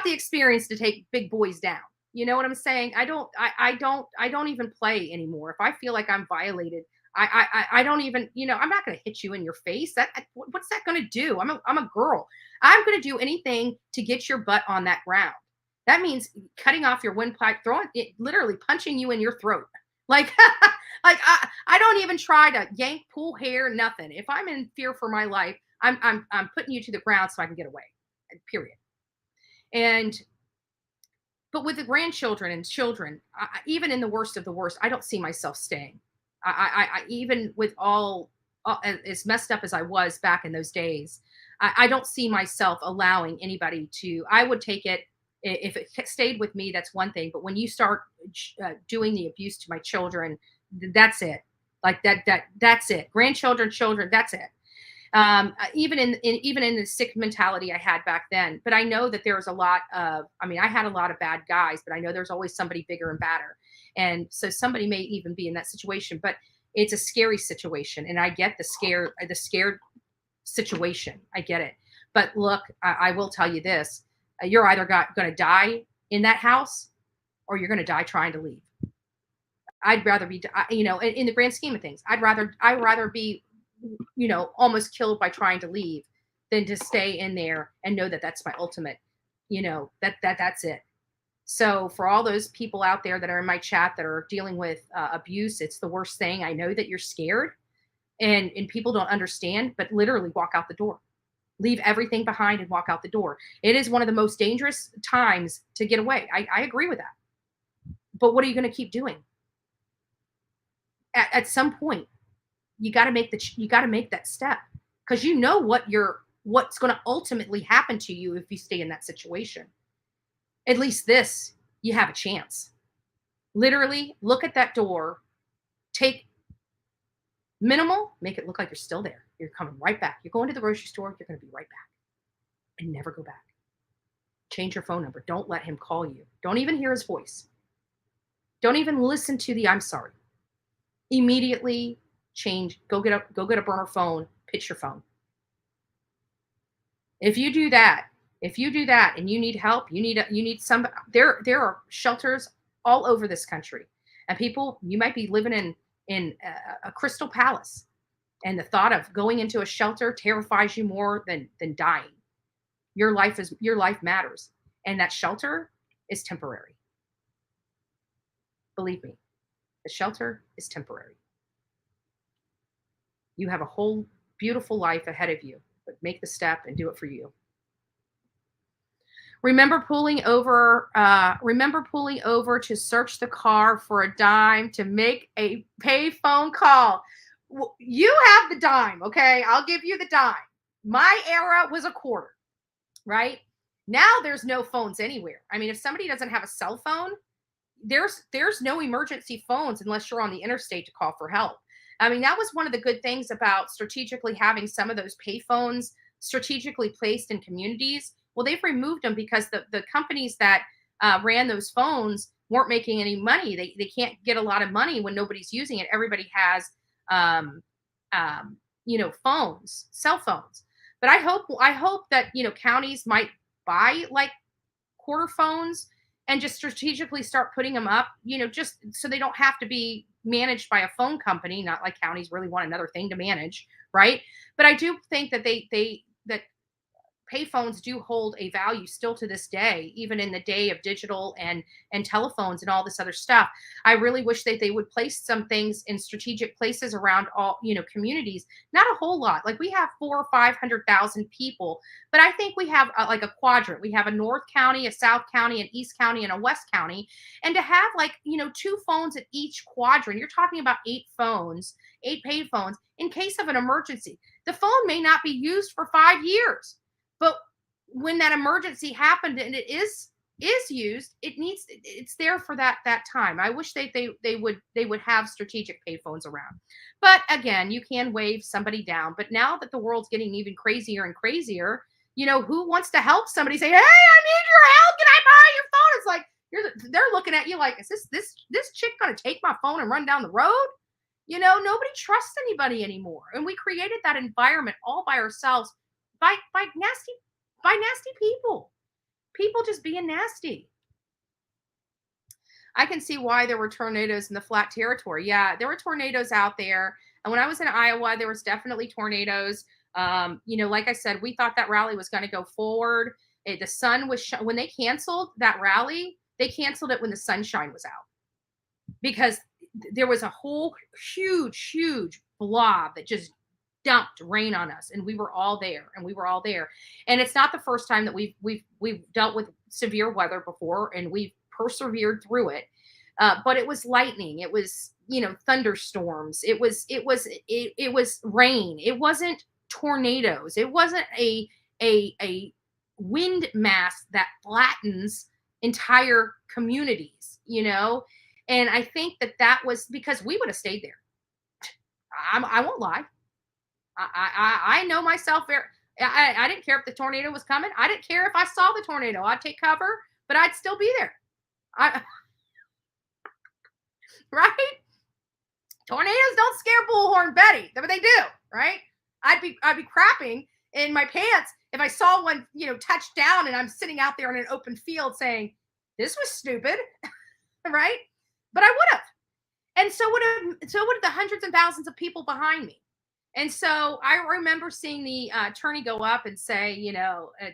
the experience to take big boys down. You know what I'm saying? I don't even play anymore. If I feel like I'm violated, I don't even, I'm not going to hit you in your face. What's that going to do? I'm a girl. I'm going to do anything to get your butt on that ground. That means cutting off your windpipe, throwing it, literally punching you in your throat. Like, I don't even try to yank, pull hair, nothing. If I'm in fear for my life, I'm putting you to the ground so I can get away. Period. But with the grandchildren and children, even in the worst of the worst, I don't see myself staying. I even with all as messed up as I was back in those days, I don't see myself allowing anybody to. I would take it if it stayed with me. That's one thing, but when you start doing the abuse to my children, that's it. Like that's it. Grandchildren, children, that's it. Even in the sick mentality I had back then. But I know that there's a lot of. I had a lot of bad guys, but I know there's always somebody bigger and badder. And so somebody may even be in that situation, but it's a scary situation. And I get the scared situation. I get it. But look, I will tell you this. You're either going to die in that house or you're going to die trying to leave. I'd rather be, in the grand scheme of things, I'd rather be, almost killed by trying to leave than to stay in there and know that that's my ultimate, that's it. So for all those people out there that are in my chat that are dealing with abuse, it's the worst thing. I know that you're scared and people don't understand, but literally walk out the door. Leave everything behind and walk out the door. It is one of the most dangerous times to get away. I agree with that. But what are you going to keep doing? At some point, you got to make that step, because you know what's going to ultimately happen to you if you stay in that situation. At least this, you have a chance. Literally, look at that door, take minimal, make it look like you're still there. You're coming right back. You're going to the grocery store, you're going to be right back. And never go back. Change your phone number. Don't let him call you. Don't even hear his voice. Don't even listen to the I'm sorry. Immediately change. Go get a burner phone, pitch your phone. If you do that and you need help, you need somebody. There are shelters all over this country, and people, you might be living in a crystal palace, and the thought of going into a shelter terrifies you more than dying. Your life matters. And that shelter is temporary. Believe me, the shelter is temporary. You have a whole beautiful life ahead of you, but make the step and do it for you. Remember pulling over to search the car for a dime to make a pay phone call. You have the dime, okay? I'll give you the dime. My era was a quarter, right? Now there's no phones anywhere. I mean, if somebody doesn't have a cell phone, there's no emergency phones unless you're on the interstate to call for help. I mean, that was one of the good things about strategically having some of those pay phones strategically placed in communities. Well, they've removed them because the companies that ran those phones weren't making any money. They can't get a lot of money when nobody's using it. Everybody has, phones, cell phones. But I hope that, counties might buy like quarter phones and just strategically start putting them up, just so they don't have to be managed by a phone company. Not like counties really want another thing to manage, right? But I do think that that payphones do hold a value still to this day, even in the day of digital and telephones and all this other stuff. I really wish that they would place some things in strategic places around all, communities. Not a whole lot. Like we have 400,000 or 500,000 people, but I think we have like a quadrant. We have a North County, a South County, an East County, and a West County. And to have like, 2 phones at each quadrant, you're talking about 8 pay phones in case of an emergency. The phone may not be used for 5 years. But when that emergency happened and it is used, it's there for that time. I wish they would have strategic payphones around. But again, you can wave somebody down. But now that the world's getting even crazier and crazier, who wants to help somebody say, "Hey, I need your help. Can I buy your phone?" It's like they're looking at you like, "Is this chick gonna take my phone and run down the road?" Nobody trusts anybody anymore. And we created that environment all by ourselves. By nasty people just being nasty. I can see why there were tornadoes in the flat territory. Yeah, there were tornadoes out there. And when I was in Iowa, there was definitely tornadoes. Like I said, we thought that rally was going to go forward. The sun was, when they canceled that rally, they canceled it when the sunshine was out. Because there was a whole huge blob that just dumped rain on us, and we were all there. And it's not the first time that we've dealt with severe weather before, and we've persevered through it. But it was lightning, it was thunderstorms, it was rain. It wasn't tornadoes. It wasn't a wind mass that flattens entire communities. And I think that was because we would have stayed there. I won't lie. I know myself very. I didn't care if the tornado was coming. I didn't care if I saw the tornado. I'd take cover, but I'd still be there. Right? Tornadoes don't scare Bullhorn Betty, but they do, right? I'd be crapping in my pants if I saw one, touch down and I'm sitting out there in an open field saying, "This was stupid," right? But I would have, and so would have the hundreds and thousands of people behind me. And so I remember seeing the attorney go up and say,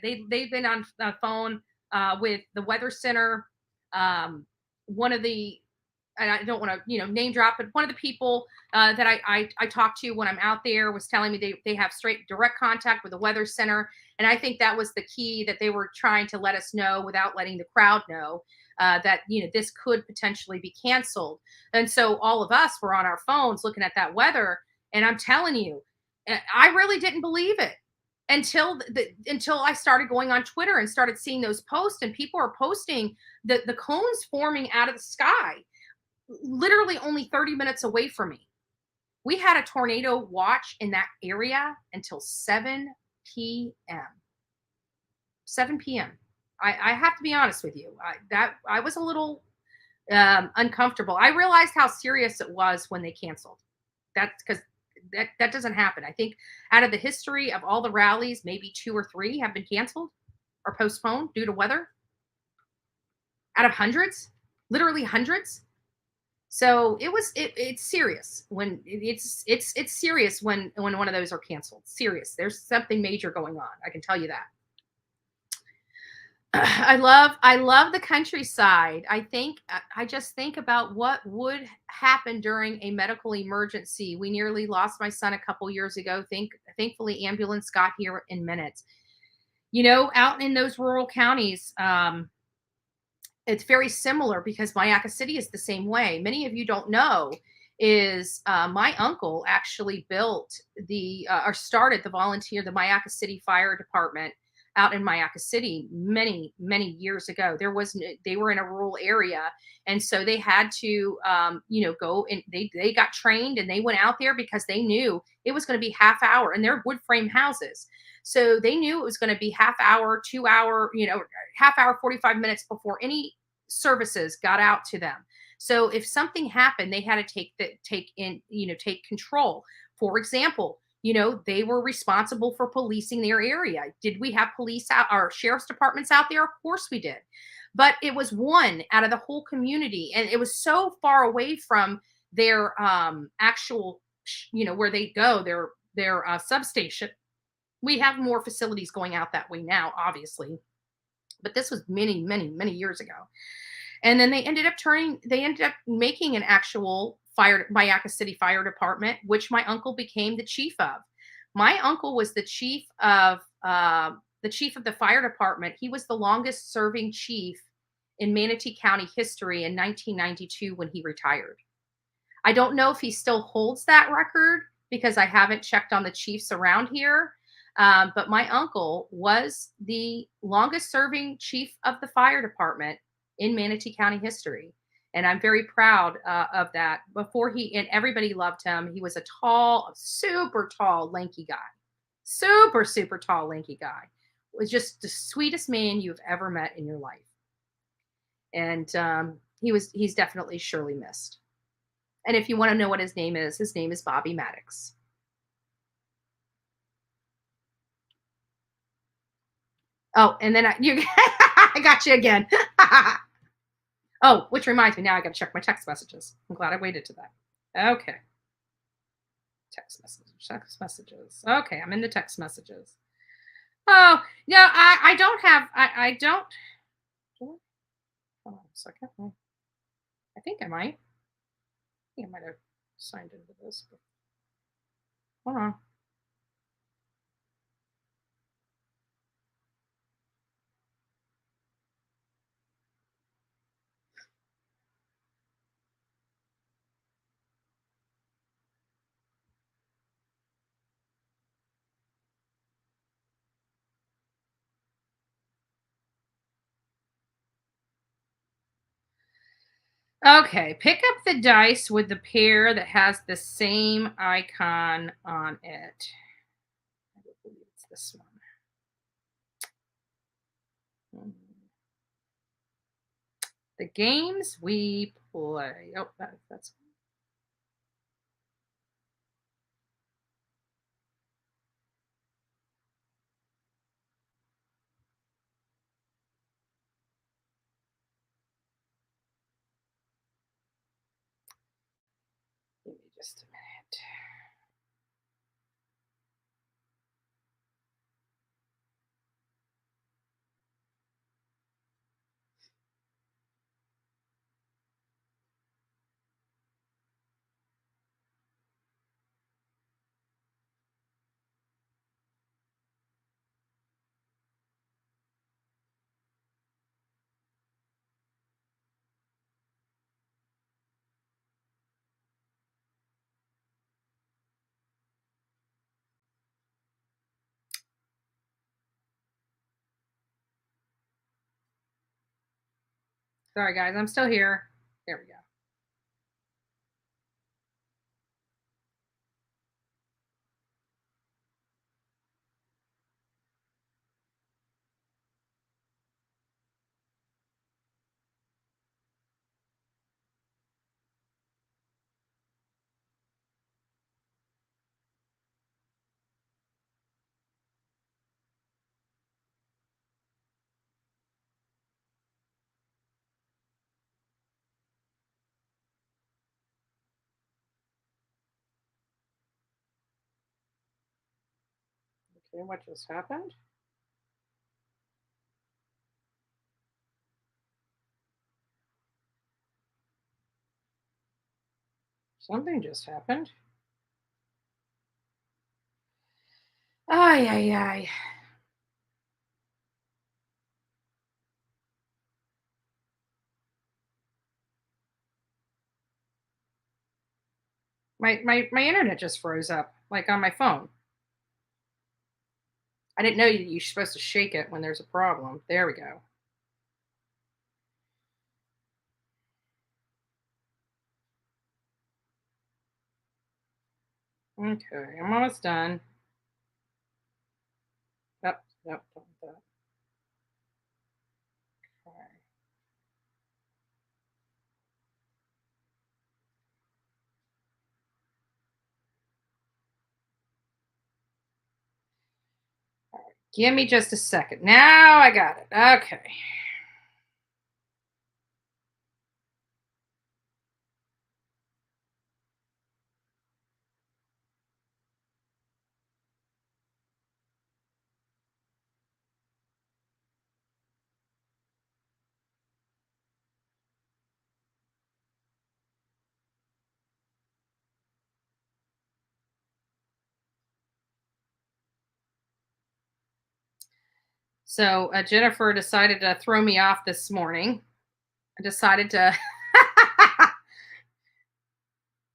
they've been on the phone with the Weather Center. One of the, and I don't want to, name drop, but one of the people that I talked to when I'm out there was telling me they have straight direct contact with the Weather Center. And I think that was the key, that they were trying to let us know without letting the crowd know that, this could potentially be canceled. And so all of us were on our phones looking at that weather. And I'm telling you, I really didn't believe it until I started going on Twitter and started seeing those posts, and people are posting the cones forming out of the sky, literally only 30 minutes away from me. We had a tornado watch in that area until 7 p.m. 7 p.m. I have to be honest with you. I was a little uncomfortable. I realized how serious it was when they canceled. That's because that doesn't happen. I think out of the history of all the rallies, maybe 2 or 3 have been canceled or postponed due to weather. Out of hundreds, literally hundreds. So it's serious when it's serious when one of those are canceled. Serious. There's something major going on. I can tell you that. I love the countryside. I just think about what would happen during a medical emergency. We nearly lost my son a couple years ago. Thankfully, ambulance got here in minutes. Out in those rural counties, it's very similar because Mayaca City is the same way. Many of you don't know is my uncle actually built or started the Mayaca City Fire Department out in Mayaca City many, many years ago. They were in a rural area. And so they had to, go and they got trained and they went out there because they knew it was going to be half hour, and they're wood frame houses. So they knew it was going to be half hour, 2 hour, half hour, 45 minutes before any services got out to them. So if something happened, they had to take control. For example, they were responsible for policing their area. Did we have police out or sheriff's departments out there? Of course we did. But it was one out of the whole community. And it was so far away from their actual, where they go, their substation. We have more facilities going out that way now, obviously. But this was many, many, many years ago. And then they ended up making an actual Mayaca City Fire Department, which my uncle became the chief of. My uncle was the chief of the fire department. He was the longest serving chief in Manatee County history in 1992 when he retired. I don't know if he still holds that record because I haven't checked on the chiefs around here. But my uncle was the longest serving chief of the fire department in Manatee County history. And I'm very proud of that. And everybody loved him. He was a super tall, lanky guy. Super, super tall, lanky guy. Was just the sweetest man you've ever met in your life. And he's definitely surely missed. And if you want to know what his name is Bobby Maddox. Oh, and then I got you again. Oh, which reminds me, now I got to check my text messages. I'm glad I waited to that. Okay. Text messages. Okay, I'm in the text messages. Oh, yeah, I don't. Hold on a second. I think I might have signed into this. Hold on. Okay, pick up the dice with the pair that has the same icon on it. I believe it's this one. The games we play. Oh, that's. Give me just a minute. Sorry, guys, I'm still here. There we go. Okay, what just happened? Something just happened. Ay, ay, ay. My internet just froze up, like on my phone. I didn't know you're supposed to shake it when there's a problem. There we go. Okay, I'm almost done. Yep, yep, don't do that. Okay. All right, give me just a second. Now I got it. Okay. So Jennifer decided to throw me off this morning. I decided to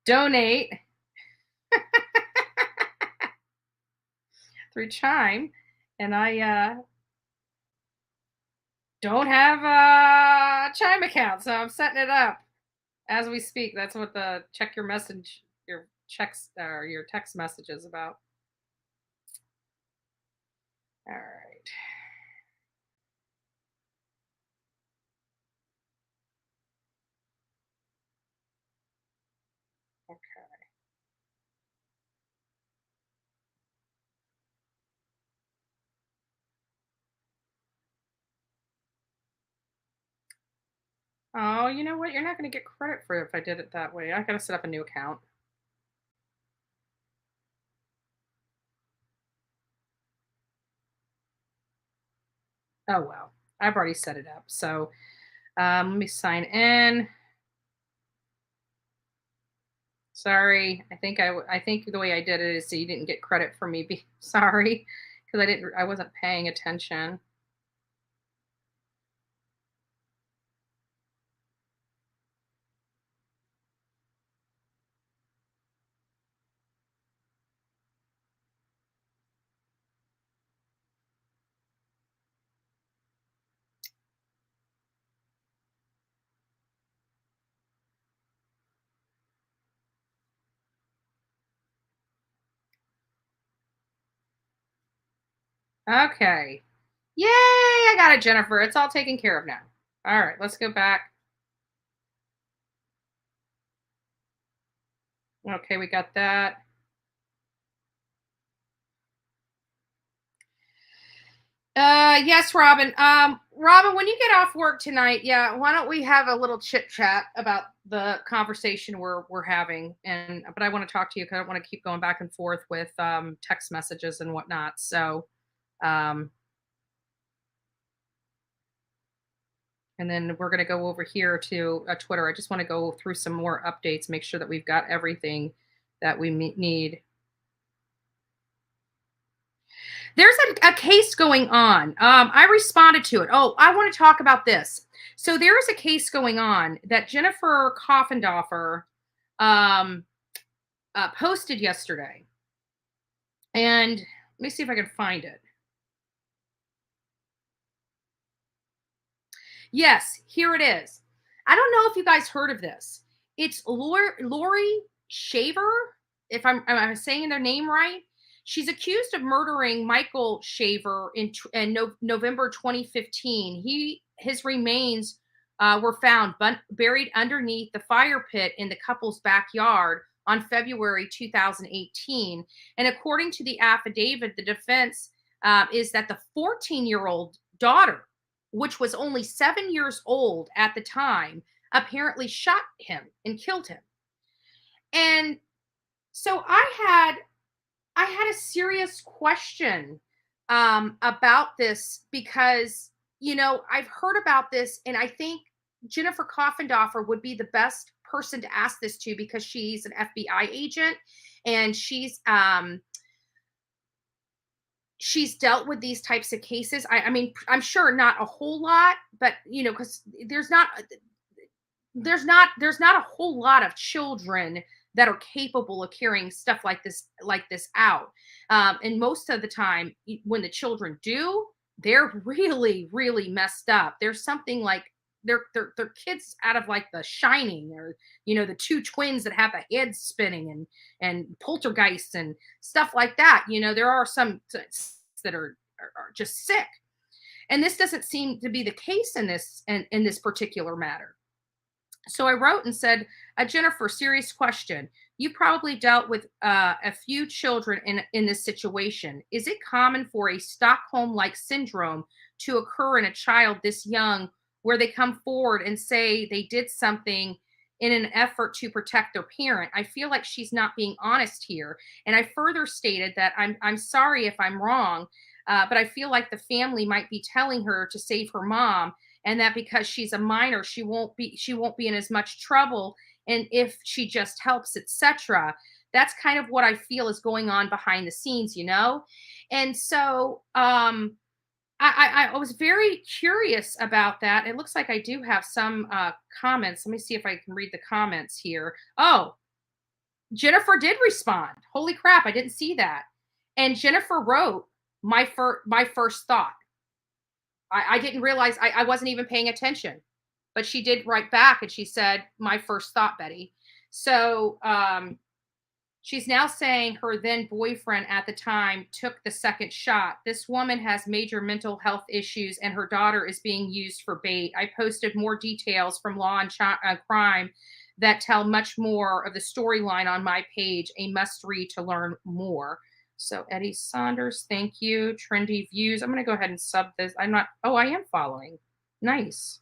donate through Chime, and I don't have a Chime account, so I'm setting it up as we speak. That's what the check your message, your checks, or your text message is about. All right. Okay. Oh, you know what? You're not going to get credit for it if I did it that way. I got to set up a new account. Oh, well. I've already set it up. So let me sign in. Sorry. I think the way I did it is so you didn't get credit for me. Sorry, because I wasn't paying attention. Okay. Yay! I got it, Jennifer. It's all taken care of now. All right, let's go back. Okay, we got that. Yes, Robin. Robin, when you get off work tonight, yeah, why don't we have a little chit chat about the conversation we're having? But I want to talk to you because I don't want to keep going back and forth with text messages and whatnot. So, and then we're going to go over here to Twitter. I just want to go through some more updates, make sure that we've got everything that we need. There's a case going on. I responded to it. Oh, I want to talk about this. So there is a case going on that Jennifer Koffendorfer posted yesterday. And let me see if I can find it. Yes, here it is. I don't know if you guys heard of this. It's Lori Shaver, if I'm saying their name right. She's accused of murdering Michael Shaver in November 2015. His remains were found buried underneath the fire pit in the couple's backyard on February 2018. And according to the affidavit, the defense is that the 14-year-old daughter, which was only 7 years old at the time, apparently shot him and killed him. And so I had a serious question about this because, I've heard about this and I think Jennifer Koffendorfer would be the best person to ask this to because she's an FBI agent, and she's dealt with these types of cases. I mean, I'm sure not a whole lot, but you know, because there's not a whole lot of children that are capable of carrying stuff like this out. And most of the time, when the children do, they're really, really messed up. There's something like they're kids out of like The Shining, or you know, the two twins that have the heads spinning, and poltergeists and stuff like that. You know, there are some that are just sick, and this doesn't seem to be the case in this particular matter. So I wrote and said, Jennifer, serious question. You probably dealt with a few children in this situation. Is it common for a Stockholm-like syndrome to occur in a child this young, where they come forward and say they did something in an effort to protect their parent? I feel like she's not being honest here. And I further stated that I'm sorry if I'm wrong, but I feel like the family might be telling her to save her mom, and that because she's a minor, she won't be in as much trouble, and if she just helps, etc. That's kind of what I feel is going on behind the scenes, you know. And so I was very curious about that. It looks like I do have some comments. Let me see if I can read the comments here. Oh, Jennifer did respond. Holy crap, I didn't see that. And Jennifer wrote, my first thought. I didn't realize, I wasn't even paying attention, but she did write back, and she said, my first thought, Betty. So she's now saying her then boyfriend at the time took the second shot. This woman has major mental health issues, and her daughter is being used for bait. I posted more details from Law and Crime that tell much more of the storyline on my page, a must read to learn more. So Eddie Saunders, thank you. Trendy Views. I'm going to go ahead and sub this. I am following. Nice.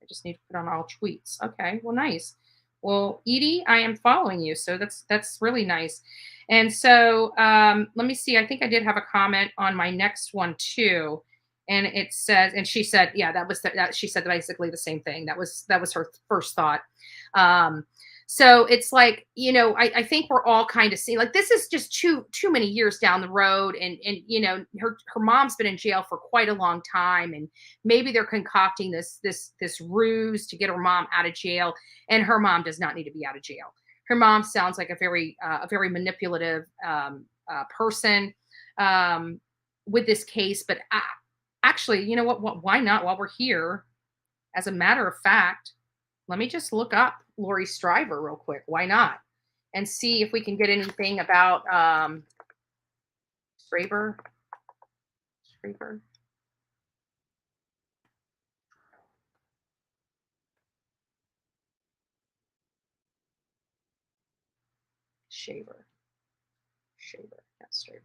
I just need to put on all tweets. Okay, well, nice. Well, Edie, I am following you. So that's really nice. And so let me see. I think I did have a comment on my next one too. And it says, and she said, yeah, she said basically the same thing. That was her first thought. So it's like, you know, I think we're all kind of seeing, like, this is just too many years down the road. And you know, her mom's been in jail for quite a long time. And maybe they're concocting this ruse to get her mom out of jail. And her mom does not need to be out of jail. Her mom sounds like a very manipulative person with this case. But actually, you know what? Why not? While we're here, as a matter of fact, let me just look up Lori Stryver real quick. Why not? And see if we can get anything about Stryver. Shaver, not Stryver.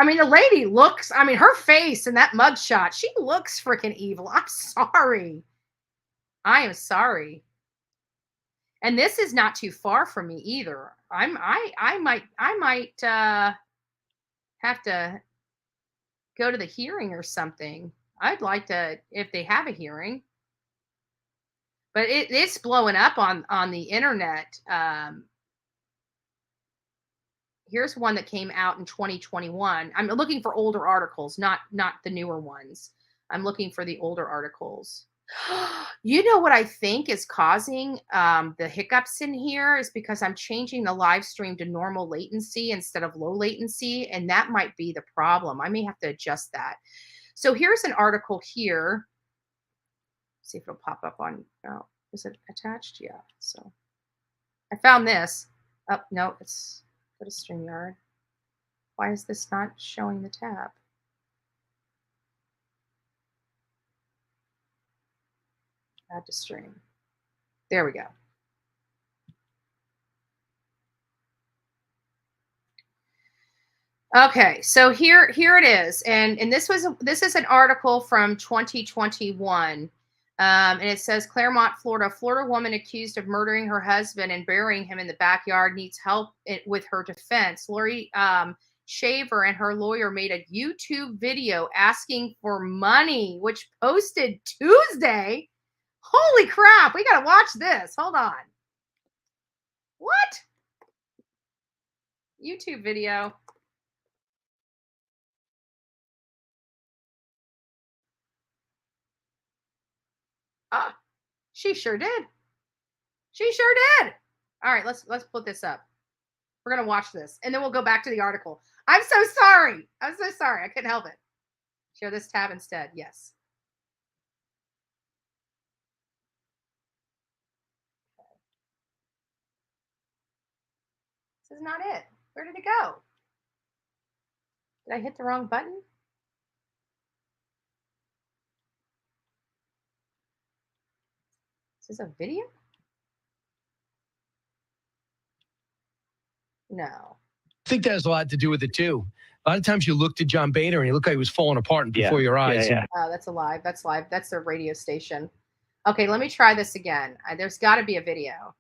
I mean, the lady looks, I mean, her face in that mugshot, she looks freaking evil. I'm sorry. I am sorry. And this is not too far from me either. I might have to go to the hearing or something. I'd like to, if they have a hearing. But it's blowing up on the internet. Here's one that came out in 2021. I'm looking for older articles, not the newer ones. I'm looking for the older articles. You know what I think is causing the hiccups in here is because I'm changing the live stream to normal latency instead of low latency, and that might be the problem. I may have to adjust that. So here's an article here. See if it'll pop up on, oh, is it attached? Yeah. So I found this. Oh, no, it's, go to StreamYard. Why is this not showing the tab? Add to stream. There we go. Okay, so here it is, and this is an article from 2021, and it says Claremont, Florida. Florida woman accused of murdering her husband and burying him in the backyard needs help with her defense. Lori Shaver and her lawyer made a YouTube video asking for money, which posted Tuesday. Holy crap, we gotta watch this. Hold on. What? YouTube video. Ah, she sure did. She sure did. All right, let's put this up. We're gonna watch this, and then we'll go back to the article. I'm so sorry. I'm so sorry. I couldn't help it. Share this tab instead. Yes. This is not it. Where did it go? Did I hit the wrong button? Is this a video? No. I think that has a lot to do with it too. A lot of times you looked at John Boehner and he looked like he was falling apart before your eyes. Oh, that's a live. That's live. That's their radio station. Okay, let me try this again. There's got to be a video.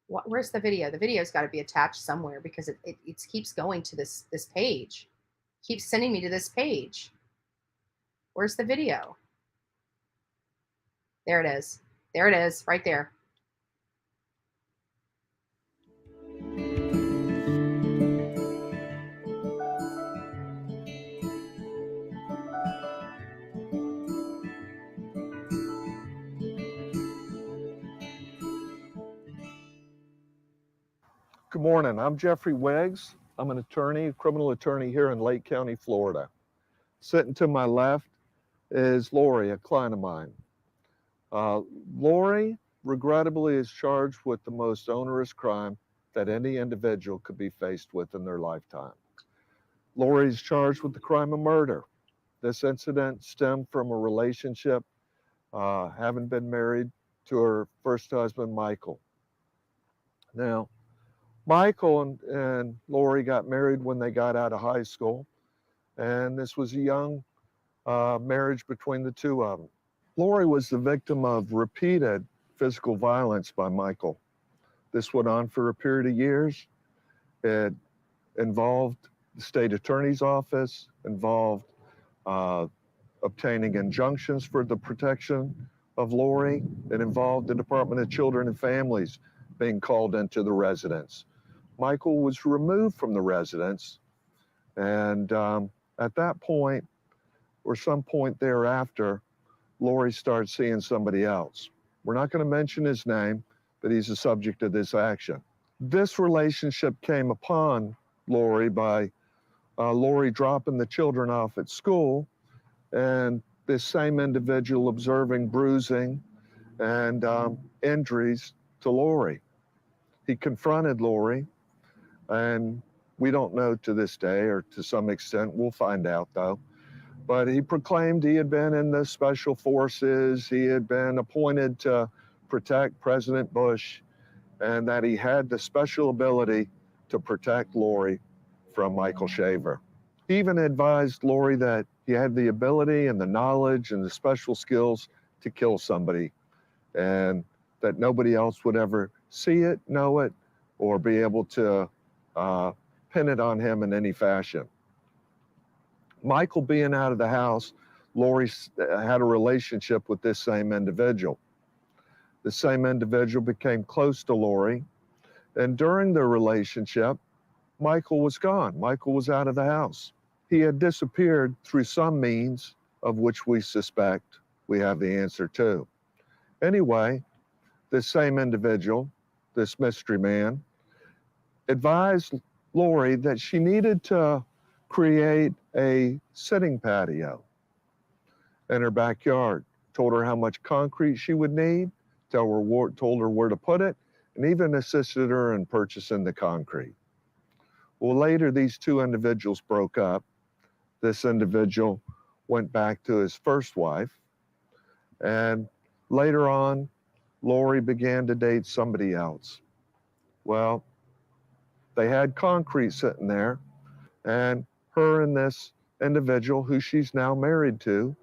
Where's the video? The video's got to be attached somewhere because it keeps going to this page. It keeps sending me to this page. Where's the video? There it is. There it is, right there. Good morning. I'm Jeffrey Weggs. I'm an attorney, a criminal attorney here in Lake County, Florida. Sitting to my left is Lori, a client of mine. Lori, regrettably, is charged with the most onerous crime that any individual could be faced with in their lifetime. Lori is charged with the crime of murder. This incident stemmed from a relationship, having been married to her first husband, Michael. Now, Michael and Lori got married when they got out of high school, and this was a young marriage between the two of them. Lori was the victim of repeated physical violence by Michael. This went on for a period of years. It involved the state attorney's office, involved obtaining injunctions for the protection of Lori. It involved the Department of Children and Families being called into the residence. Michael was removed from the residence, and at that point, or some point thereafter, Lori started seeing somebody else. We're not going to mention his name, but he's the subject of this action. This relationship came upon Lori by Lori dropping the children off at school, and this same individual observing bruising and injuries to Lori. He confronted Lori, and we don't know to this day, or to some extent, we'll find out though, but he proclaimed he had been in the special forces, he had been appointed to protect President Bush, and that he had the special ability to protect Lori from Michael Shaver. He even advised Lori that he had the ability and the knowledge and the special skills to kill somebody, and that nobody else would ever see it, know it, or be able to pin it on him in any fashion. Michael being out of the house, Lori had a relationship with this same individual. The same individual became close to Lori, and during their relationship, Michael was gone. Michael was out of the house. He had disappeared through some means of which we suspect we have the answer to. Anyway, this same individual, this mystery man, advised Lori that she needed to create a sitting patio in her backyard, told her how much concrete she would need, told her where to put it, and even assisted her in purchasing the concrete. Well, later these two individuals broke up. This individual went back to his first wife, and later on, Lori began to date somebody else. Well, they had concrete sitting there, and her and this individual, who she's now married to,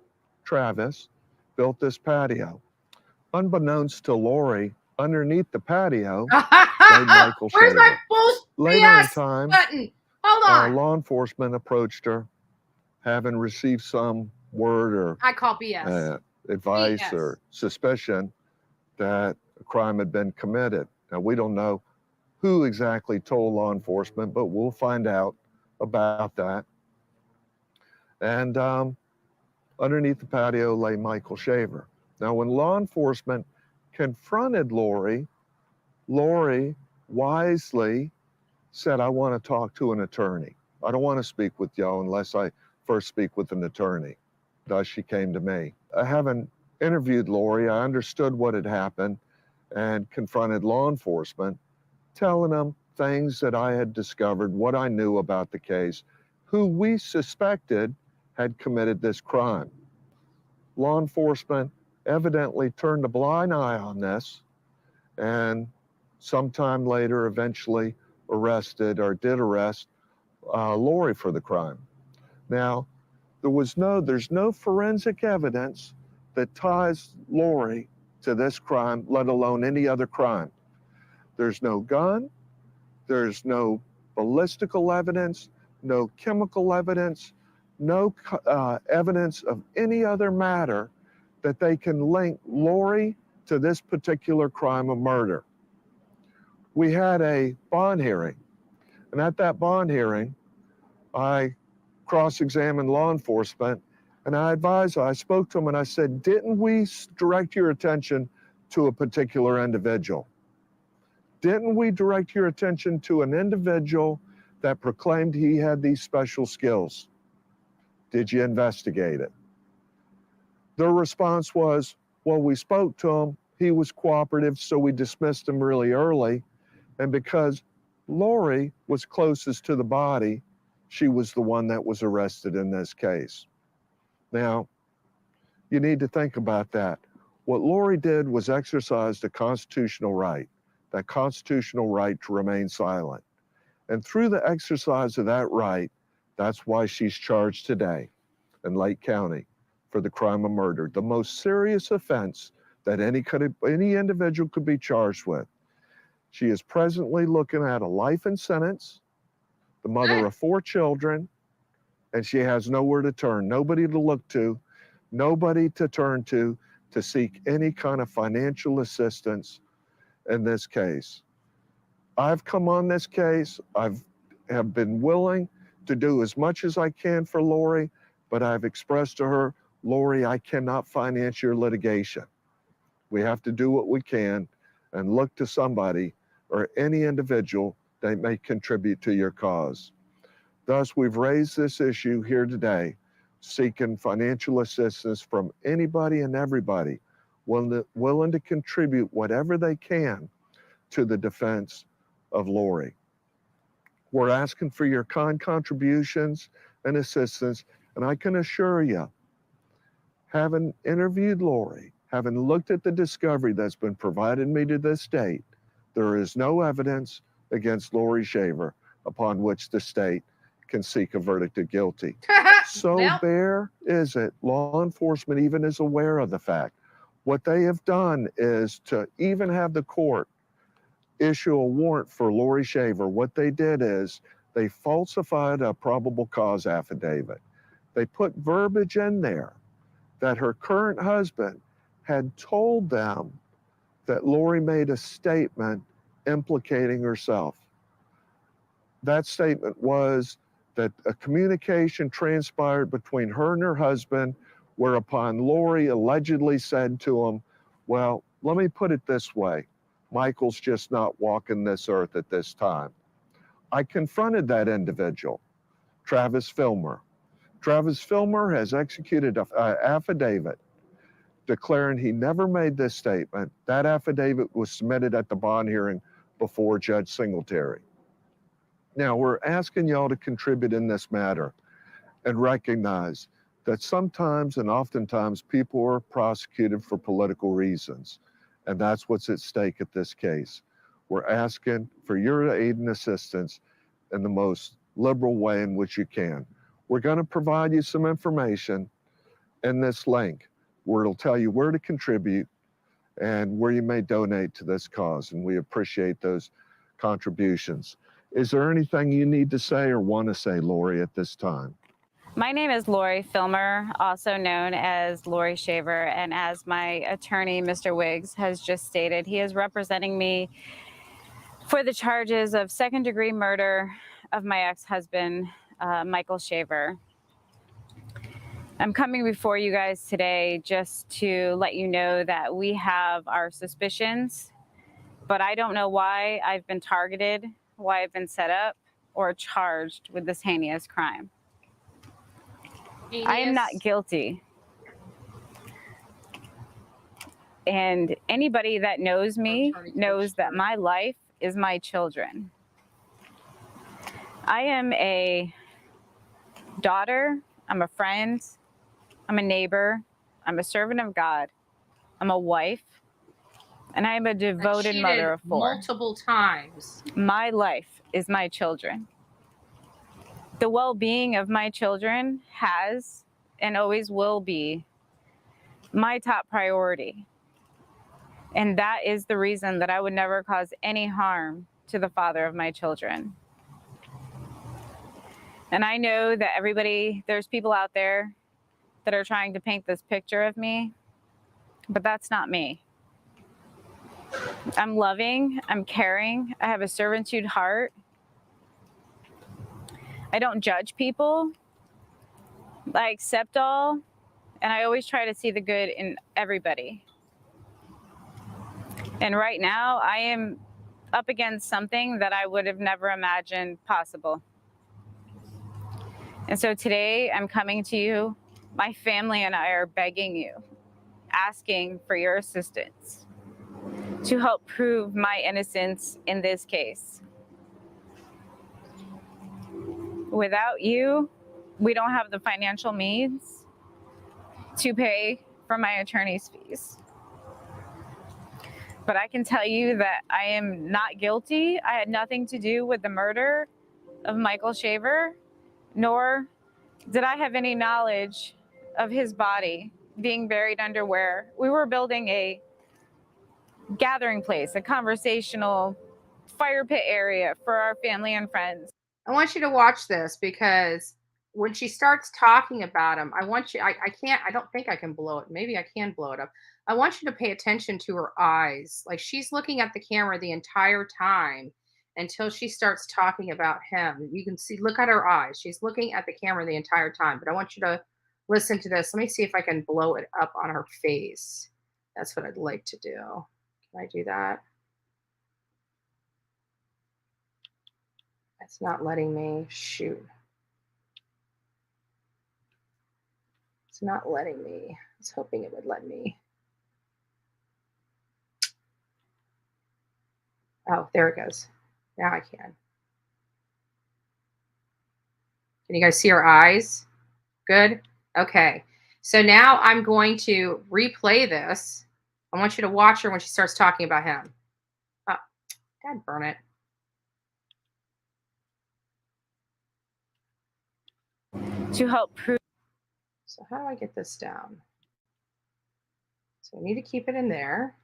Travis, built this patio. Unbeknownst to Lori, underneath the patio, named Michael Where's my Shaver. bullshit Later in BS time, button? Hold on. law enforcement approached her, having received some word or I call BS. advice BS. or suspicion that a crime had been committed. Now, we don't know who exactly told law enforcement, but we'll find out about that. And underneath the patio lay Michael Shaver. Now, when law enforcement confronted Lori, Lori wisely said, I want to talk to an attorney. I don't want to speak with y'all unless I first speak with an attorney. Thus, she came to me. I haven't interviewed Lori. I understood what had happened and confronted law enforcement, telling them things that I had discovered, what I knew about the case, who we suspected had committed this crime. Law enforcement evidently turned a blind eye on this, and sometime later eventually arrested or did arrest Lori for the crime. Now, there's no forensic evidence that ties Lori to this crime, let alone any other crime. There's no gun, there's no ballistical evidence, no chemical evidence, no evidence of any other matter that they can link Lori to this particular crime of murder. We had a bond hearing, and at that bond hearing, I cross-examined law enforcement, and I spoke to them and I said, didn't we direct your attention to a particular individual? Didn't we direct your attention to an individual that proclaimed he had these special skills? Did you investigate it? Their response was, well, we spoke to him, he was cooperative, so we dismissed him really early. And because Lori was closest to the body, she was the one that was arrested in this case. Now, you need to think about that. What Lori did was exercise the constitutional right, that constitutional right to remain silent. And through the exercise of that right, that's why she's charged today in Lake County for the crime of murder, the most serious offense that any individual could be charged with. She is presently looking at a life in sentence, the mother of 4 children, and she has nowhere to turn, nobody to look to, nobody to turn to seek any kind of financial assistance in this case. I've come on this case. Have been willing to do as much as I can for Lori, but I've expressed to her, Lori, I cannot finance your litigation. We have to do what we can and look to somebody or any individual that may contribute to your cause. Thus, we've raised this issue here today, seeking financial assistance from anybody and everybody willing to contribute whatever they can to the defense of Lori. We're asking for your kind contributions and assistance, and I can assure you, having interviewed Lori, having looked at the discovery that's been provided me to this date, there is no evidence against Lori Shaver upon which the state can seek a verdict of guilty. So bare is it, law enforcement even is aware of the fact. What they have done is to even have the court issue a warrant for Lori Shaver. What they did is they falsified a probable cause affidavit. They put verbiage in there that her current husband had told them that Lori made a statement implicating herself. That statement was that a communication transpired between her and her husband, whereupon Lori allegedly said to him, well, let me put it this way, Michael's just not walking this earth at this time. I confronted that individual, Travis Filmer. Travis Filmer has executed an affidavit declaring he never made this statement. That affidavit was submitted at the bond hearing before Judge Singletary. Now, we're asking y'all to contribute in this matter and recognize that sometimes and oftentimes people are prosecuted for political reasons, and that's what's at stake at this case. We're asking for your aid and assistance in the most liberal way in which you can. We're going to provide you some information in this link where it'll tell you where to contribute and where you may donate to this cause, and we appreciate those contributions. Is there anything you need to say or want to say, Lori, at this time? My name is Lori Filmer, also known as Lori Shaver, and as my attorney, Mr. Wiggs, has just stated, he is representing me for the charges of second-degree murder of my ex-husband, Michael Shaver. I'm coming before you guys today just to let you know that we have our suspicions, but I don't know why I've been targeted, why I've been set up, or charged with this heinous crime. I am not guilty. And anybody that knows me knows that my life is my children. I am a daughter, I'm a friend, I'm a neighbor, I'm a servant of God, I'm a wife, and I am a devoted mother of four. Multiple times. My life is my children. The well-being of my children has and always will be my top priority. And that is the reason that I would never cause any harm to the father of my children. And I know that there's people out there that are trying to paint this picture of me, but that's not me. I'm loving, I'm caring, I have a servitude heart. I don't judge people. I accept all, and I always try to see the good in everybody. And right now, I am up against something that I would have never imagined possible. And so today, I'm coming to you. My family and I are begging you, asking for your assistance to help prove my innocence in this case. Without you, we don't have the financial means to pay for my attorney's fees. But I can tell you that I am not guilty. I had nothing to do with the murder of Michael Shaver, nor did I have any knowledge of his body being buried underwear. We were building a gathering place, a conversational fire pit area for our family and friends. I want you to watch this because when she starts talking about him, I don't think I can blow it. Maybe I can blow it up. I want you to pay attention to her eyes. Like she's looking at the camera the entire time until she starts talking about him. You can see, look at her eyes. She's looking at the camera the entire time, but I want you to listen to this. Let me see if I can blow it up on her face. That's what I'd like to do. Can I do that? It's not letting me. Shoot. It's not letting me. I was hoping it would let me. Oh, there it goes. Now I can. Can you guys see her eyes? Good? Okay. So now I'm going to replay this. I want you to watch her when she starts talking about him. Oh, God burn it. To help prove. So how do I get this down? So I need to keep it in there.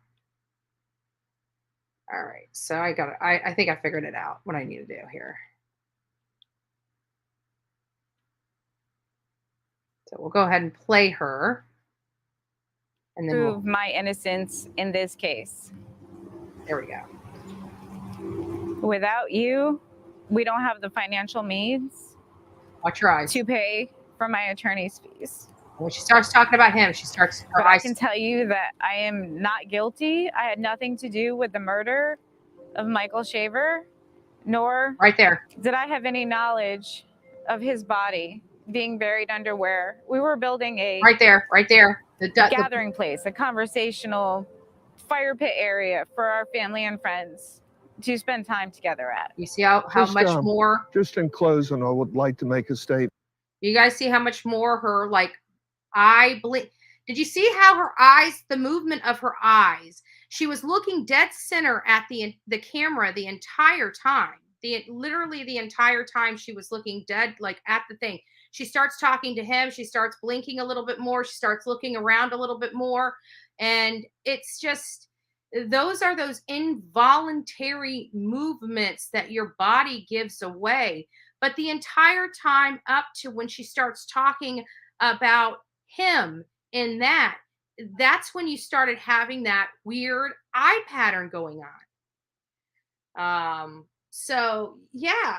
All right, so I got it. I think I figured it out what I need to do here. So we'll go ahead and play her. And then prove my innocence in this case. There we go. Without you, we don't have the financial means. Watch your eyes. To pay for my attorney's fees. When she starts talking about him, she starts. But I can tell you that I am not guilty. I had nothing to do with the murder of Michael Shaver, nor right there did I have any knowledge of his body being buried underwear. We were building a right there, the gathering place, a conversational fire pit area for our family and friends to spend time together at. You see how much more? Just in closing, I would like to make a statement. You guys see how much more her eye blink? Did you see how her eyes, the movement of her eyes? She was looking dead center at the camera the entire time. Literally the entire time she was looking dead at the thing. She starts talking to him. She starts blinking a little bit more. She starts looking around a little bit more. And it's just, Those are those involuntary movements that your body gives away. But the entire time up to when she starts talking about him in that's when you started having that weird eye pattern going on. So yeah,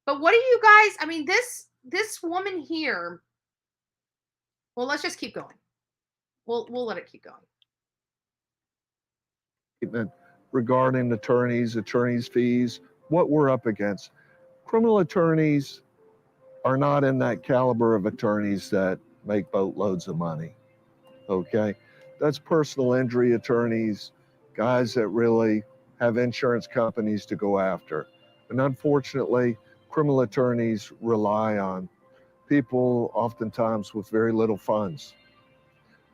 but what do you guys, I mean, this woman here, well, let's just keep going. We'll let it keep going. Regarding attorneys fees, what we're up against. Criminal attorneys are not in that caliber of attorneys that make boatloads of money. Okay? That's personal injury attorneys, guys that really have insurance companies to go after. And unfortunately, criminal attorneys rely on people oftentimes with very little funds.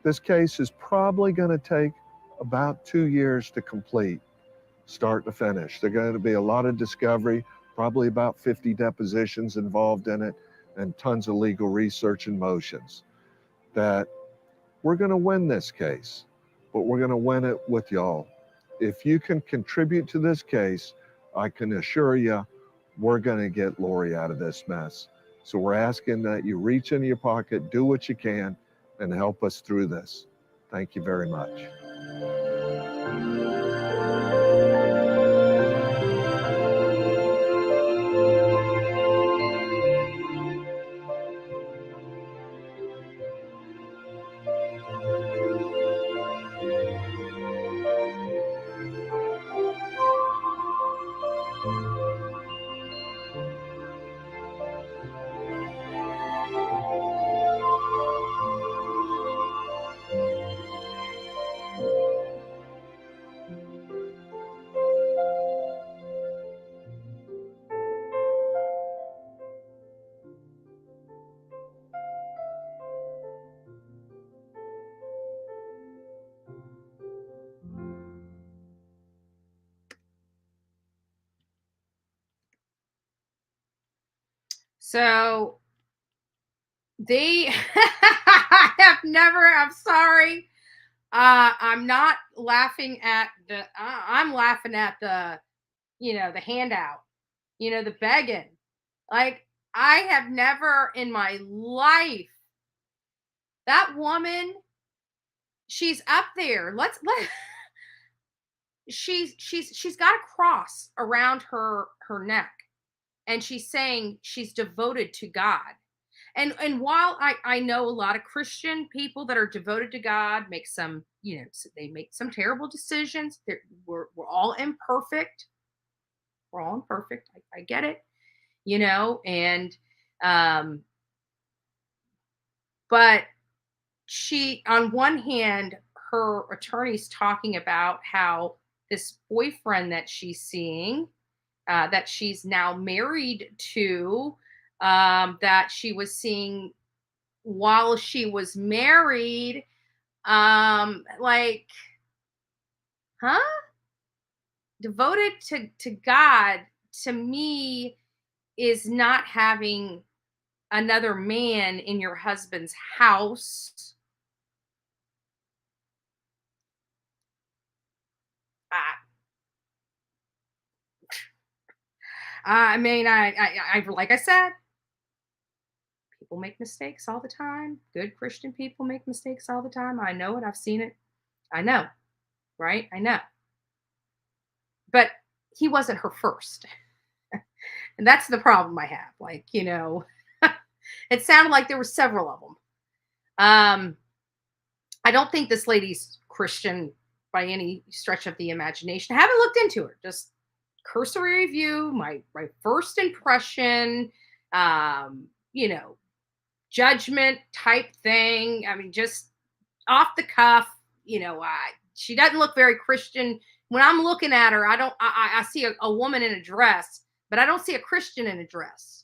This case is probably going to take about 2 years to complete, start to finish. There's going to be a lot of discovery, probably about 50 depositions involved in it, and tons of legal research and motions. That we're going to win this case, but we're going to win it with y'all. If you can contribute to this case, I can assure you we're going to get Lori out of this mess. So we're asking that you reach into your pocket, do what you can, and help us through this. Thank you very much. So they I have never, I'm sorry. I'm not laughing at I'm laughing at the, the handout, the begging. Like, I have never in my life, that woman, she's up there. She's got a cross around her neck, and she's saying she's devoted to God. And while I know a lot of Christian people that are devoted to God make some, they make some terrible decisions. We're all imperfect. We're all imperfect. I get it, and but she, on one hand, her attorney's talking about how this boyfriend that she's seeing, that she's now married to, that she was seeing while she was married, like, huh? Devoted to God, to me, is not having another man in your husband's house. I mean, I like I said, people make mistakes all the time. Good Christian people make mistakes all the time. I know it. I've seen it. I know, right? I know. But he wasn't her first. And that's the problem I have. Like, it sounded like there were several of them. I don't think this lady's Christian by any stretch of the imagination. I haven't looked into her. Just cursory review, my first impression, judgment type thing. I mean, just off the cuff, she doesn't look very Christian. When I'm looking at her, I see a woman in a dress, but I don't see a Christian in a dress.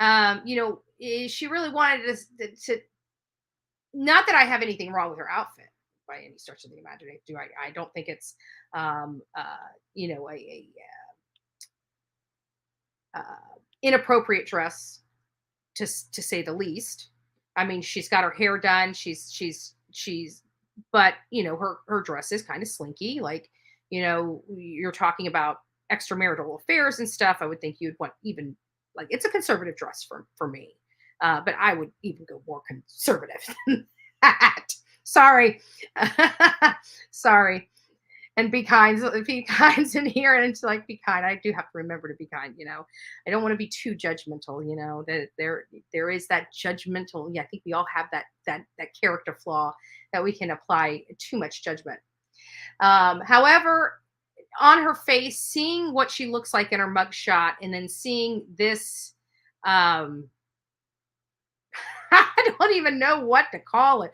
She really wanted to not that I have anything wrong with her outfit by any stretch of the imagination. I don't think it's, inappropriate dress, to say the least. I mean, she's got her hair done. She's but her dress is kind of slinky. Like, you're talking about extramarital affairs and stuff. I would think you'd want even like it's a conservative dress for me. But I would even go more conservative than that. Sorry. Sorry. And be kind's in here, and it's like, be kind. I do have to remember to be kind. I don't want to be too judgmental. That there is that judgmental. Yeah, I think we all have that character flaw that we can apply too much judgment. However, on her face, seeing what she looks like in her mugshot, and then seeing this, I don't even know what to call it.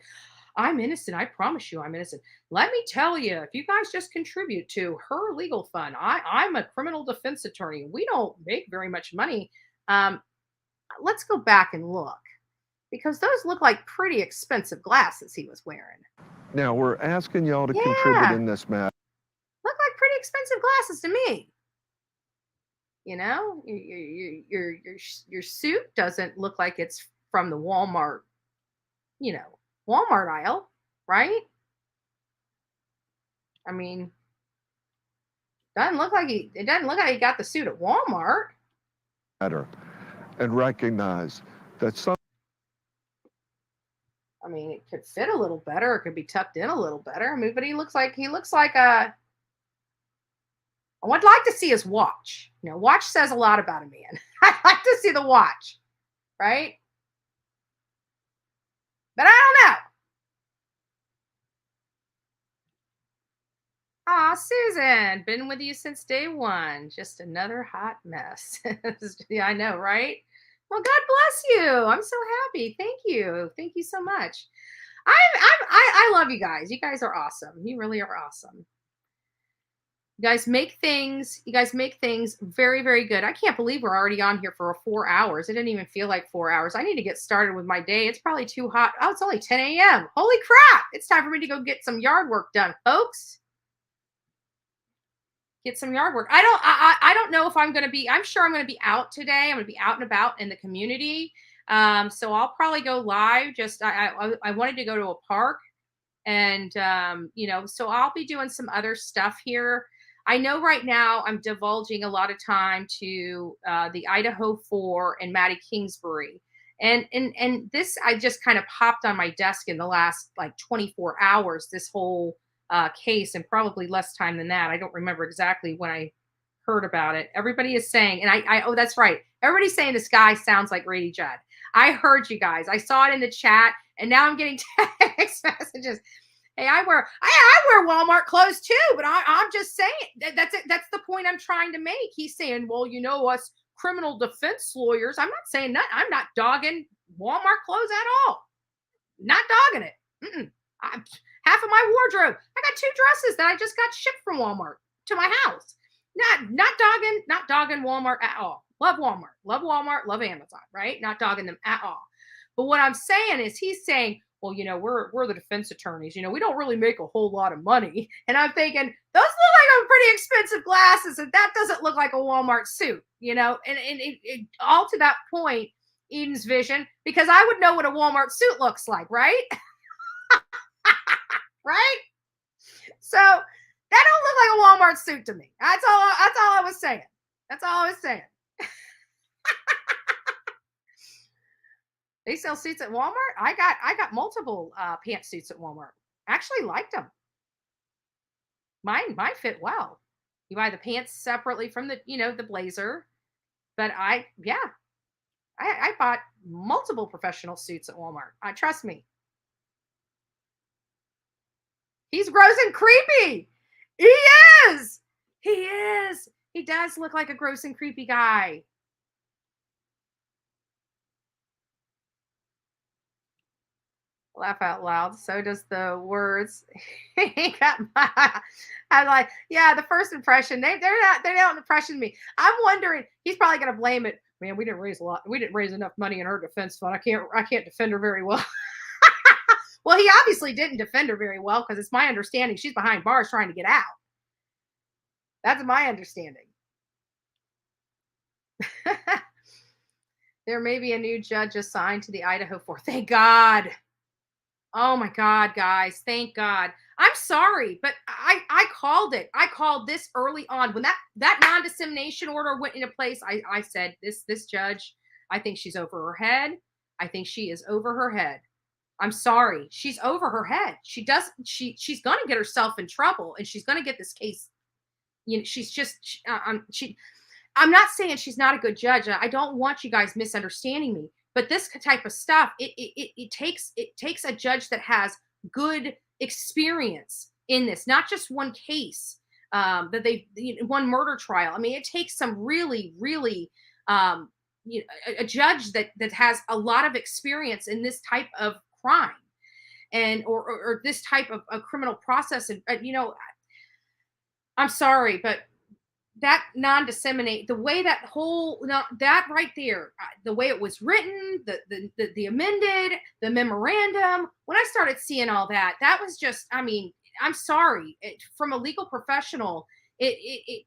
I'm innocent. I promise you I'm innocent. Let me tell you, if you guys just contribute to her legal fund, I'm a criminal defense attorney. We don't make very much money. Let's go back and look, because those look like pretty expensive glasses he was wearing. Now we're asking y'all to contribute in this matter. Look like pretty expensive glasses to me. Your suit doesn't look like it's from the Walmart, Walmart aisle, right? I mean, it doesn't look like he got the suit at Walmart. And recognize that some. I mean, it could fit a little better. It could be tucked in a little better. I mean, but he looks like a. I would like to see his watch. Watch says a lot about a man. I'd like to see the watch, right? But I don't know. Aw, Susan, been with you since day one. Just another hot mess. Yeah, I know, right? Well, God bless you. I'm so happy. Thank you. Thank you so much. I love you guys. You guys are awesome. You really are awesome. You guys make things very, very good. I can't believe we're already on here for 4 hours. It didn't even feel like 4 hours. I need to get started with my day. It's probably too hot. Oh, it's only 10 a.m. Holy crap. It's time for me to go get some yard work done, folks. Get some yard work. I don't know if I'm going to be, I'm sure I'm going to be out today. I'm going to be out and about in the community. So I'll probably go live. I wanted to go to a park, and, so I'll be doing some other stuff here. I know right now I'm divulging a lot of time to the Idaho 4 and Maddie Kingsbury. And this, I just kind of popped on my desk in the last like 24 hours, this whole case, and probably less time than that. I don't remember exactly when I heard about it. Everybody is saying, and oh, that's right. Everybody's saying this guy sounds like Grady Judd. I heard you guys. I saw it in the chat, and now I'm getting text messages. Hey, I wear Walmart clothes too, but I'm just saying that's it. That's the point I'm trying to make. He's saying, well, us criminal defense lawyers. I'm not saying that. I'm not dogging Walmart clothes at all. Not dogging it. Half of my wardrobe. I got 2 dresses that I just got shipped from Walmart to my house. Not dogging Walmart at all. Love Walmart. Love Amazon, right? Not dogging them at all. But what I'm saying is, he's saying, well, we're the defense attorneys. We don't really make a whole lot of money. And I'm thinking, those look like pretty expensive glasses, and that doesn't look like a Walmart suit, and it all to that point, Eden's vision, because I would know what a Walmart suit looks like, right? Right? So that don't look like a Walmart suit to me. That's all I was saying. That's all I was saying. They sell suits at Walmart. I got multiple pantsuits at Walmart. Actually liked them. Mine fit well. You buy the pants separately from the the blazer. But I bought multiple professional suits at Walmart. Trust me. He's gross and creepy. He is. He is. He does look like a gross and creepy guy. Laugh out loud. So does the words. I'm like, yeah, the first impression. They don't impression me. I'm wondering, he's probably gonna blame it. Man, we didn't raise enough money in her defense fund. I can't defend her very well. Well, he obviously didn't defend her very well, because it's my understanding she's behind bars trying to get out. That's my understanding. There may be a new judge assigned to the Idaho 4. Thank God. Oh my God, guys. Thank God. I'm sorry, but I called it. I called this early on. When that non-dissemination order went into place, I said, this judge, I think she's over her head. I think she is over her head. I'm sorry. She's over her head. She's going to get herself in trouble, and she's going to get this case. You know, she's just, I'm not saying she's not a good judge. I don't want you guys misunderstanding me, but this type of stuff, it takes a judge that has good experience in this, not just one case, one murder trial. I mean, it takes some really, really, a judge that has a lot of experience in this type of crime and or this type of criminal process. And I'm sorry, but that non-disseminate, the way that right there, the way it was written, the amended, the memorandum, when I started seeing all that, that was just, I mean, I'm sorry, from a legal professional, it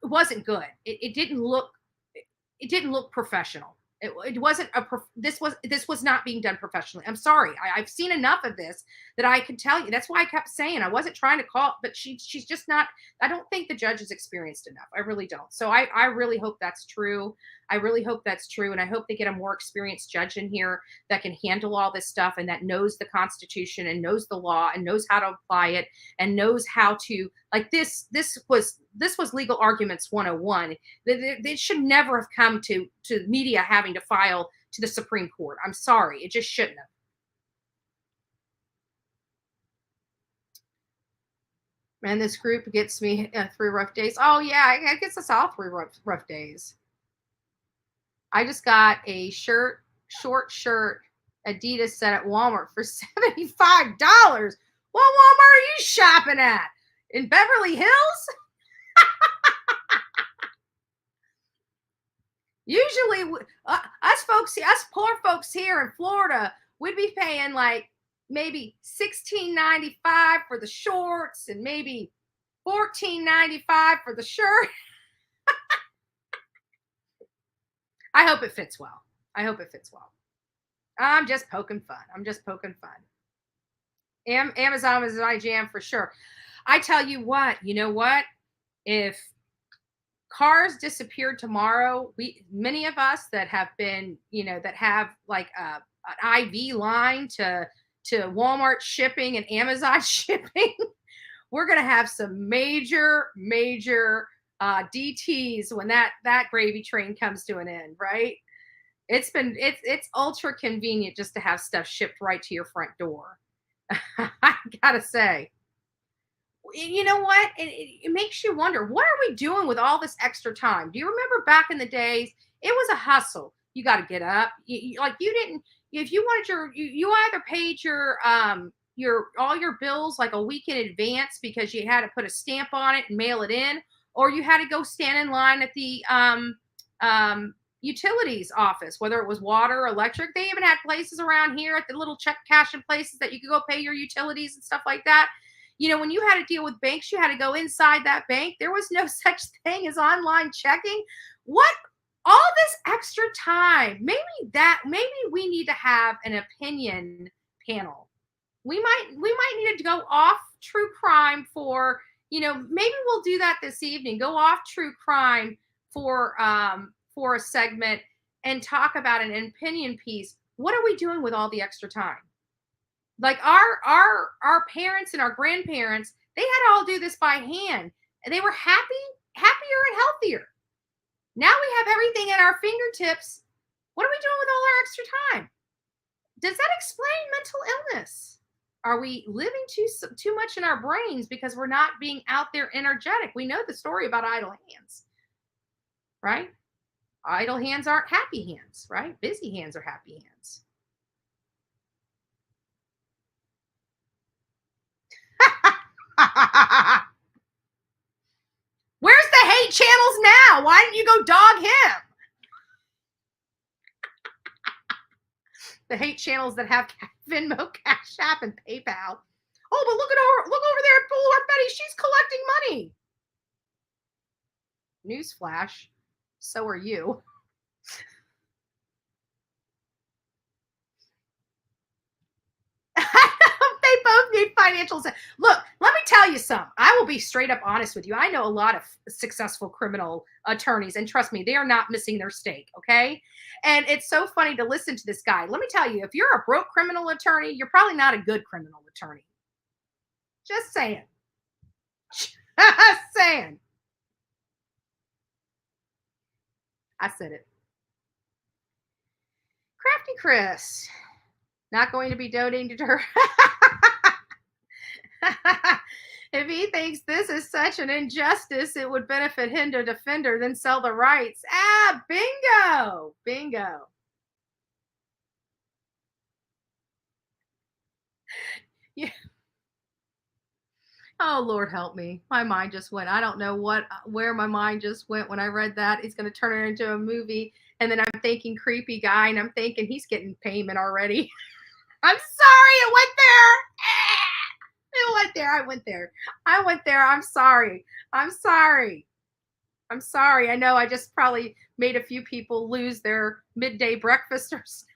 wasn't good. It didn't look professional. It wasn't this was not being done professionally. I'm sorry. I've seen enough of this that I could tell you. That's why I kept saying I wasn't trying to call, but she's just not. I don't think the judge is experienced enough. I really don't. So I really hope that's true. I really hope that's true, and I hope they get a more experienced judge in here that can handle all this stuff and that knows the Constitution and knows the law and knows how to apply it and knows how to, like, this was legal arguments 101. They should never have come to media having to file to the Supreme Court. I'm sorry. It just shouldn't have. Man, this group gets me 3 rough days. Oh, yeah, it gets us all 3 rough days. I just got a short shirt Adidas set at Walmart for $75. What Walmart are you shopping at? In Beverly Hills? Usually, us poor folks here in Florida, we'd be paying like maybe $16.95 for the shorts and maybe $14.95 for the shirt. I hope it fits well. I'm just poking fun. Amazon is my jam for sure. I tell you what, if cars disappeared tomorrow, many of us that have been, that have like an IV line to Walmart shipping and Amazon shipping, we're going to have some major DTs when that gravy train comes to an end, right? It's ultra convenient just to have stuff shipped right to your front door. I gotta say, you know what? It makes you wonder, what are we doing with all this extra time? Do you remember back in the days, it was a hustle. You got to get up. If you wanted you either paid your all your bills like a week in advance because you had to put a stamp on it and mail it in, or you had to go stand in line at the utilities office, whether it was water or electric. They even had places around here at the little check cashing places that you could go pay your utilities and stuff like that. When you had to deal with banks, you had to go inside that bank. There was no such thing as online checking. What? All this extra time. Maybe we need to have an opinion panel. We might need to go off true crime for, maybe we'll do that this evening. Go off true crime for a segment and talk about an opinion piece. What are we doing with all the extra time? Like our parents and our grandparents, they had to all do this by hand, and they were happier and healthier. Now we have everything at our fingertips. What are we doing with all our extra time? Does that explain mental illness? Are we living too much in our brains because we're not being out there energetic? We know the story about idle hands, right? Idle hands aren't happy hands, right? Busy hands are happy hands. Where's the hate channels now? Why didn't you go dog him? The hate channels that have Venmo, Cash App, and PayPal. Oh, but look over there at Boulevard Betty. She's collecting money. Newsflash. So are you. financial. Look, let me tell you something. I will be straight up honest with you. I know a lot of successful criminal attorneys, and trust me, they are not missing their steak, okay? And it's so funny to listen to this guy. Let me tell you, if you're a broke criminal attorney, you're probably not a good criminal attorney. Just saying. Just saying. I said it. Crafty Chris. Not going to be donating to her. If he thinks this is such an injustice, it would benefit him to defend her, then sell the rights. Ah, bingo. Bingo. Yeah. Oh, Lord help me. My mind just went. I don't know where my mind just went when I read that. He's going to turn it into a movie. And then I'm thinking creepy guy, and I'm thinking he's getting payment already. I'm sorry. It went there. It went there. I went there. I'm sorry. I know I just probably made a few people lose their midday breakfast or something.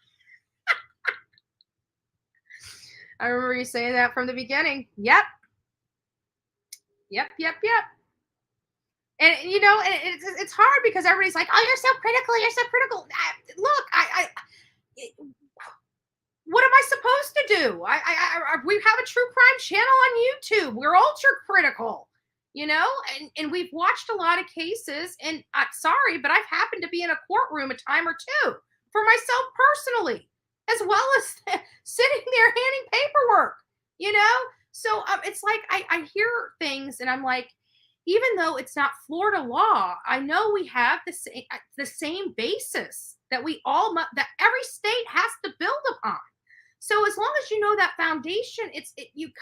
I remember you saying that from the beginning. Yep. And you know, it's hard because everybody's like, "Oh, you're so critical. You're so critical." Look, what am I supposed to do? We have a true crime channel on YouTube. We're ultra critical, you know, and we've watched a lot of cases. And I'm sorry, but I've happened to be in a courtroom a time or two for myself personally, as well as sitting there handing paperwork, you know. So it's like I hear things and I'm like, even though it's not Florida law, I know we have the same basis that that every state has to build upon. So as long as you know that foundation, you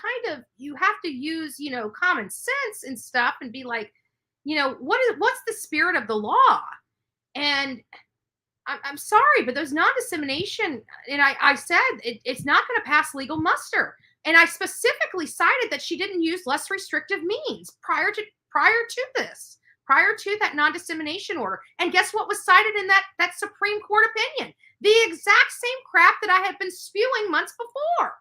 have to use, you know, common sense and stuff and be like, you know, what's the spirit of the law? And I'm sorry, but there's non-dissemination, and I said it's not going to pass legal muster. And I specifically cited that she didn't use less restrictive means prior to that non-dissemination order. And guess what was cited in that Supreme Court opinion? The exact same crap that I had been spewing months before.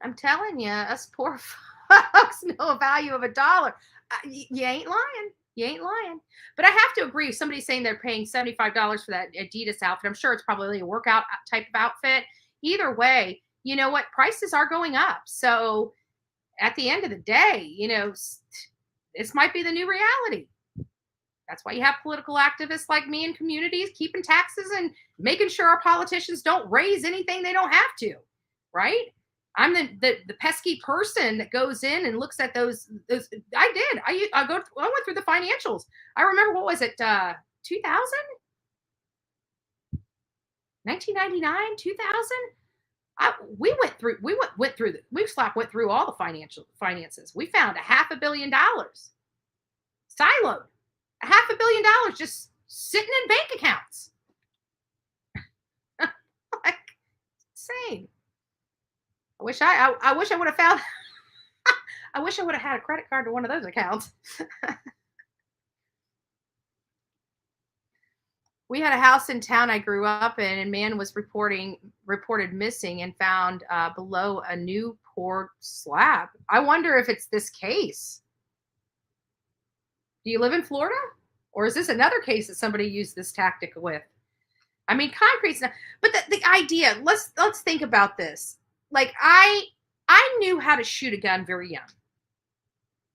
I'm telling you, us poor folks know a value of $1. You ain't lying. You ain't lying. But I have to agree. Somebody's saying they're paying $75 for that Adidas outfit. I'm sure it's probably a workout type of outfit. Either way, you know what? Prices are going up. So at the end of the day, you know, this might be the new reality. That's why you have political activists like me in communities keeping taxes and making sure our politicians don't raise anything they don't have to, right? I'm the pesky person that goes in and looks at those. I went through the financials. I remember, what was it, 2000? 1999, 2000? We went through all the finances. We found $500 million siloed. $500 million just sitting in bank accounts. Like, insane. I wish I would have found. I wish I would have had a credit card to one of those accounts. We had a house in town I grew up in, and a man was reported missing and found below a new poured slab. I wonder if it's this case. Do you live in Florida? Or is this another case that somebody used this tactic with? I mean, concrete's not, but the idea, let's think about this. Like, I knew how to shoot a gun very young.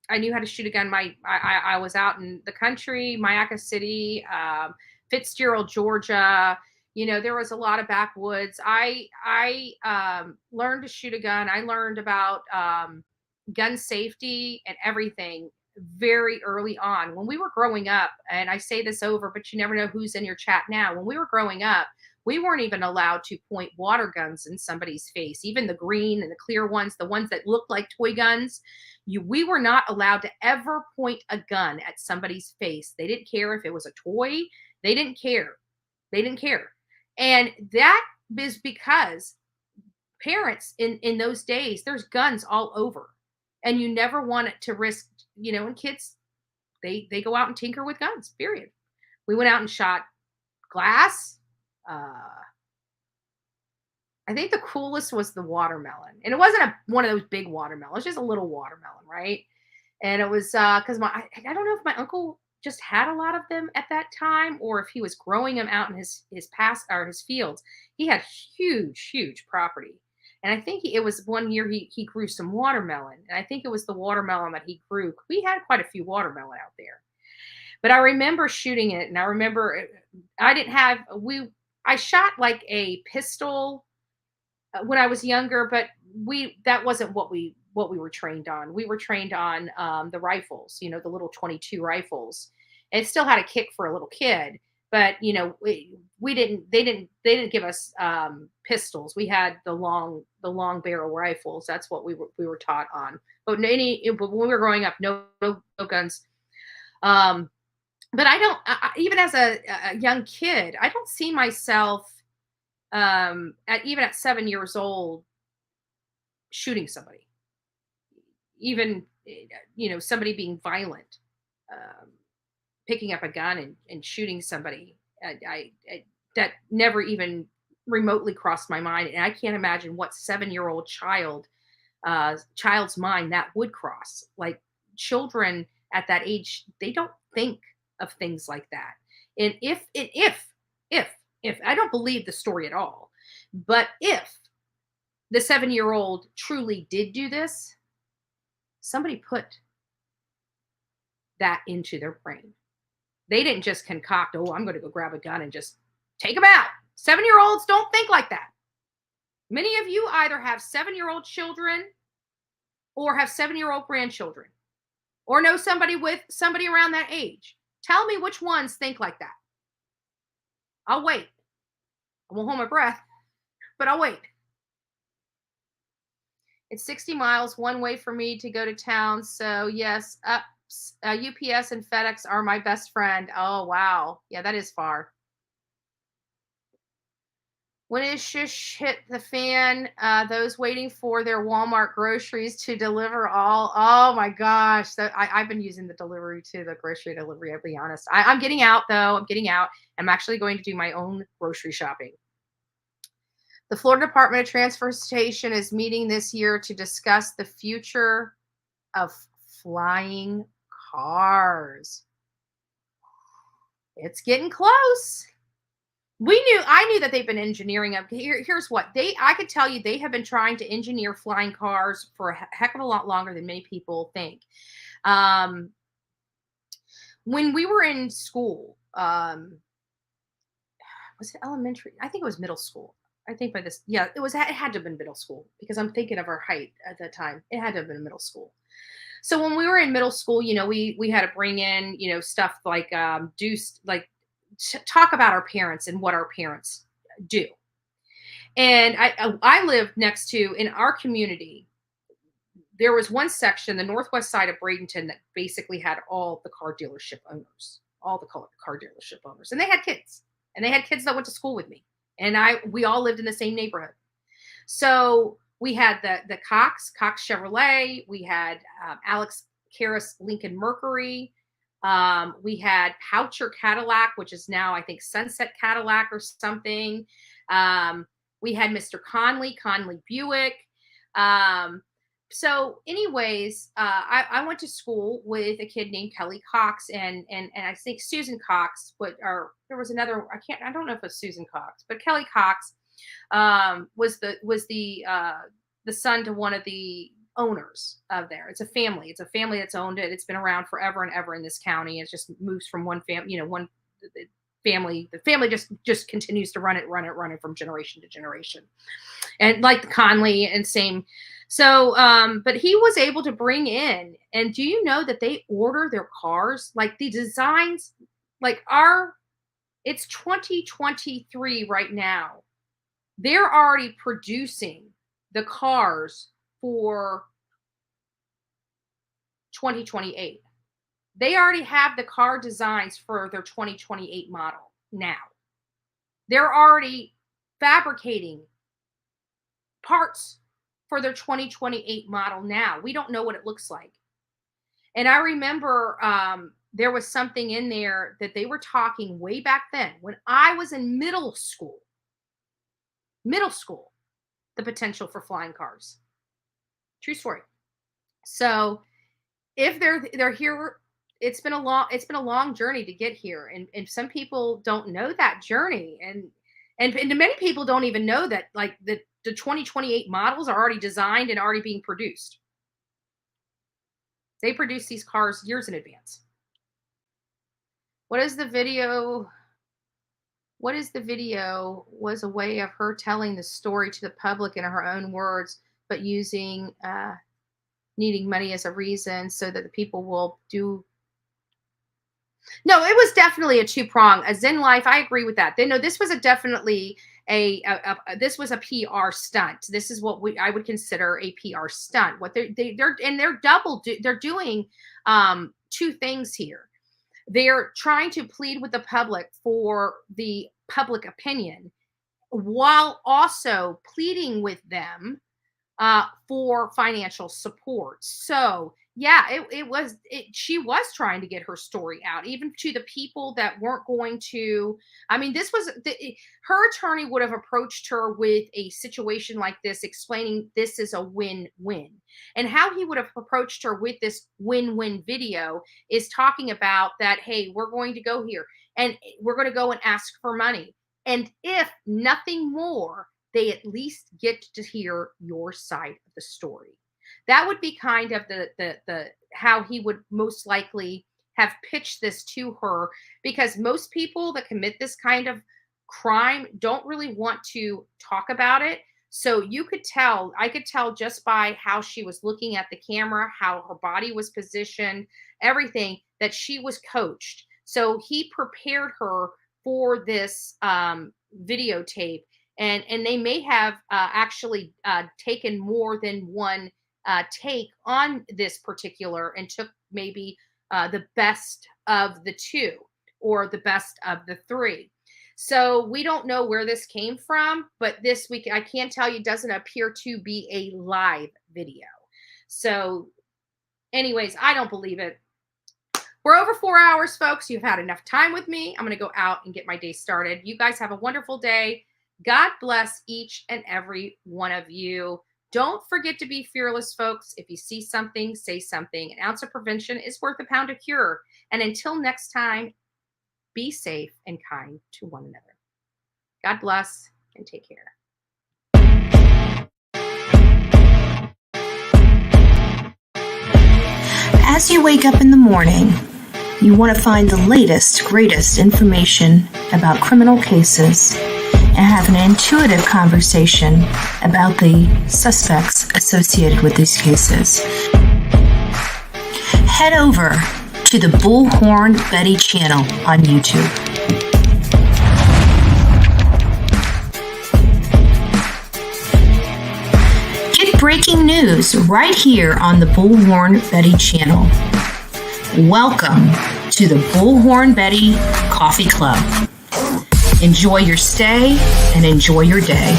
I knew how to shoot a gun. I was out in the country, Mayaca City, Fitzgerald, Georgia. You know, there was a lot of backwoods. I learned to shoot a gun. I learned about gun safety and everything very early on. When we were growing up, and I say this over, but you never know who's in your chat now. When we were growing up, we weren't even allowed to point water guns in somebody's face, even the green and the clear ones, the ones that looked like toy guns. We were not allowed to ever point a gun at somebody's face. They didn't care if it was a toy. They didn't care. And that is because parents in those days, there's guns all over. And you never want it to risk, you know, and kids, they go out and tinker with guns, period. We went out and shot glass, I think the coolest was the watermelon. And it wasn't one of those big watermelons, just a little watermelon, right? And it was because I don't know if my uncle just had a lot of them at that time or if he was growing them out in his his fields. He had huge property. And I think it was one year he grew some watermelon. And I think it was the watermelon that he grew. We had quite a few watermelon out there. But I remember shooting it, and I remember I shot like a pistol when I was younger, but that wasn't what we were trained on. We were trained on the rifles, the little 22 rifles. It still had a kick for a little kid, but they didn't give us pistols. We had the long barrel rifles. That's what we were taught on. But when we were growing up, no guns. But I don't even as a young kid, I don't see myself even at 7 years old shooting somebody. Even somebody being violent, picking up a gun and shooting somebody. I that never even remotely crossed my mind, and I can't imagine what 7-year-old child's mind that would cross. Like, children at that age, they don't think of things like that. And if I don't believe the story at all, but if the 7-year-old truly did do this, somebody put that into their brain. They didn't just concoct, oh, I'm going to go grab a gun and just take them out. 7-year-olds don't think like that. Many of you either have 7-year-old children or have 7-year-old grandchildren or know somebody around that age. Tell me which ones think like that. I'll wait. I won't hold my breath, but I'll wait. It's 60 miles one way for me to go to town. So yes, UPS and FedEx are my best friend. Oh, wow. Yeah, that is far. When is shush hit the fan? Those waiting for their Walmart groceries to deliver all. Oh my gosh. I've been using the delivery to the grocery delivery. I'll be honest. I'm getting out though. I'm getting out. I'm actually going to do my own grocery shopping. The Florida Department of Transportation is meeting this year to discuss the future of flying cars. It's getting close. I knew that they've been engineering up. Here's what I could tell you, they have been trying to engineer flying cars for a heck of a lot longer than many people think. When we were in school, was it elementary? I think it was middle school. I think it had to have been middle school because I'm thinking of our height at that time. It had to have been middle school. So when we were in middle school, we had to bring in, stuff like talk about our parents and what our parents do. And I lived next to, in our community, there was one section, the northwest side of Bradenton, that basically had all the car dealership owners, and they had kids, that went to school with me. And we all lived in the same neighborhood. So we had the Cox Chevrolet. We had Alex Karras Lincoln Mercury. We had Poucher Cadillac, which is now, I think, Sunset Cadillac or something. We had Mr. Conley Buick. So anyways, I went to school with a kid named Kelly Cox and I think Susan Cox, there was another, I don't know if it was Susan Cox, but Kelly Cox was the son to one of the owners of there. It's a family that's owned it. It's been around forever and ever in this county. It just moves from one family, the family just continues to run it from generation to generation. And like the Conley and same. So, but he was able to bring in, and do you know that they order their cars, like the designs, it's 2023 right now. They're already producing the cars for 2028. They already have the car designs for their 2028 model now. They're already fabricating parts for their 2028 model now. We don't know what it looks like. And I remember there was something in there that they were talking way back then when I was in middle school. the potential for flying cars. True story. So if they're here, it's been a long journey to get here, and some people don't know that journey, and many people don't even know that like the 2028 models are already designed and already being produced. They produce these cars years in advance. What is the video? What is the video was a way of her telling the story to the public in her own words, but using needing money as a reason so that the people will do. No, it was definitely a two-prong. A Zen life, I agree with that. This was definitely this was a PR stunt. This is what I would consider a PR stunt. What they're doing two things here. They're trying to plead with the public for the public opinion while also pleading with them for financial support. So yeah, she was trying to get her story out, even to the people that weren't going to. I mean, her attorney would have approached her with a situation like this, explaining this is a win-win. And how he would have approached her with this win-win video is talking about that, hey, we're going to go here and we're going to go and ask for money. And if nothing more, they at least get to hear your side of the story. That would be kind of the how he would most likely have pitched this to her, because most people that commit this kind of crime don't really want to talk about it. So I could tell just by how she was looking at the camera, how her body was positioned, everything, that she was coached. So he prepared her for this videotape, and they may have actually taken more than one take on this particular, and took maybe the best of the two or the best of the three. So we don't know where this came from, but this week I can tell you doesn't appear to be a live video. So anyways, I don't believe it. We're over 4 hours, folks. You've had enough time with me. I'm going to go out and get my day started. You guys have a wonderful day. God bless each and every one of you. Don't forget to be fearless, folks. If you see something, say something. An ounce of prevention is worth a pound of cure. And until next time, be safe and kind to one another. God bless and take care. As you wake up in the morning, you want to find the latest, greatest information about criminal cases and have an intuitive conversation about the suspects associated with these cases. Head over to the Bullhorn Betty channel on YouTube. Get breaking news right here on the Bullhorn Betty channel. Welcome to the Bullhorn Betty Coffee Club. Enjoy your stay and enjoy your day.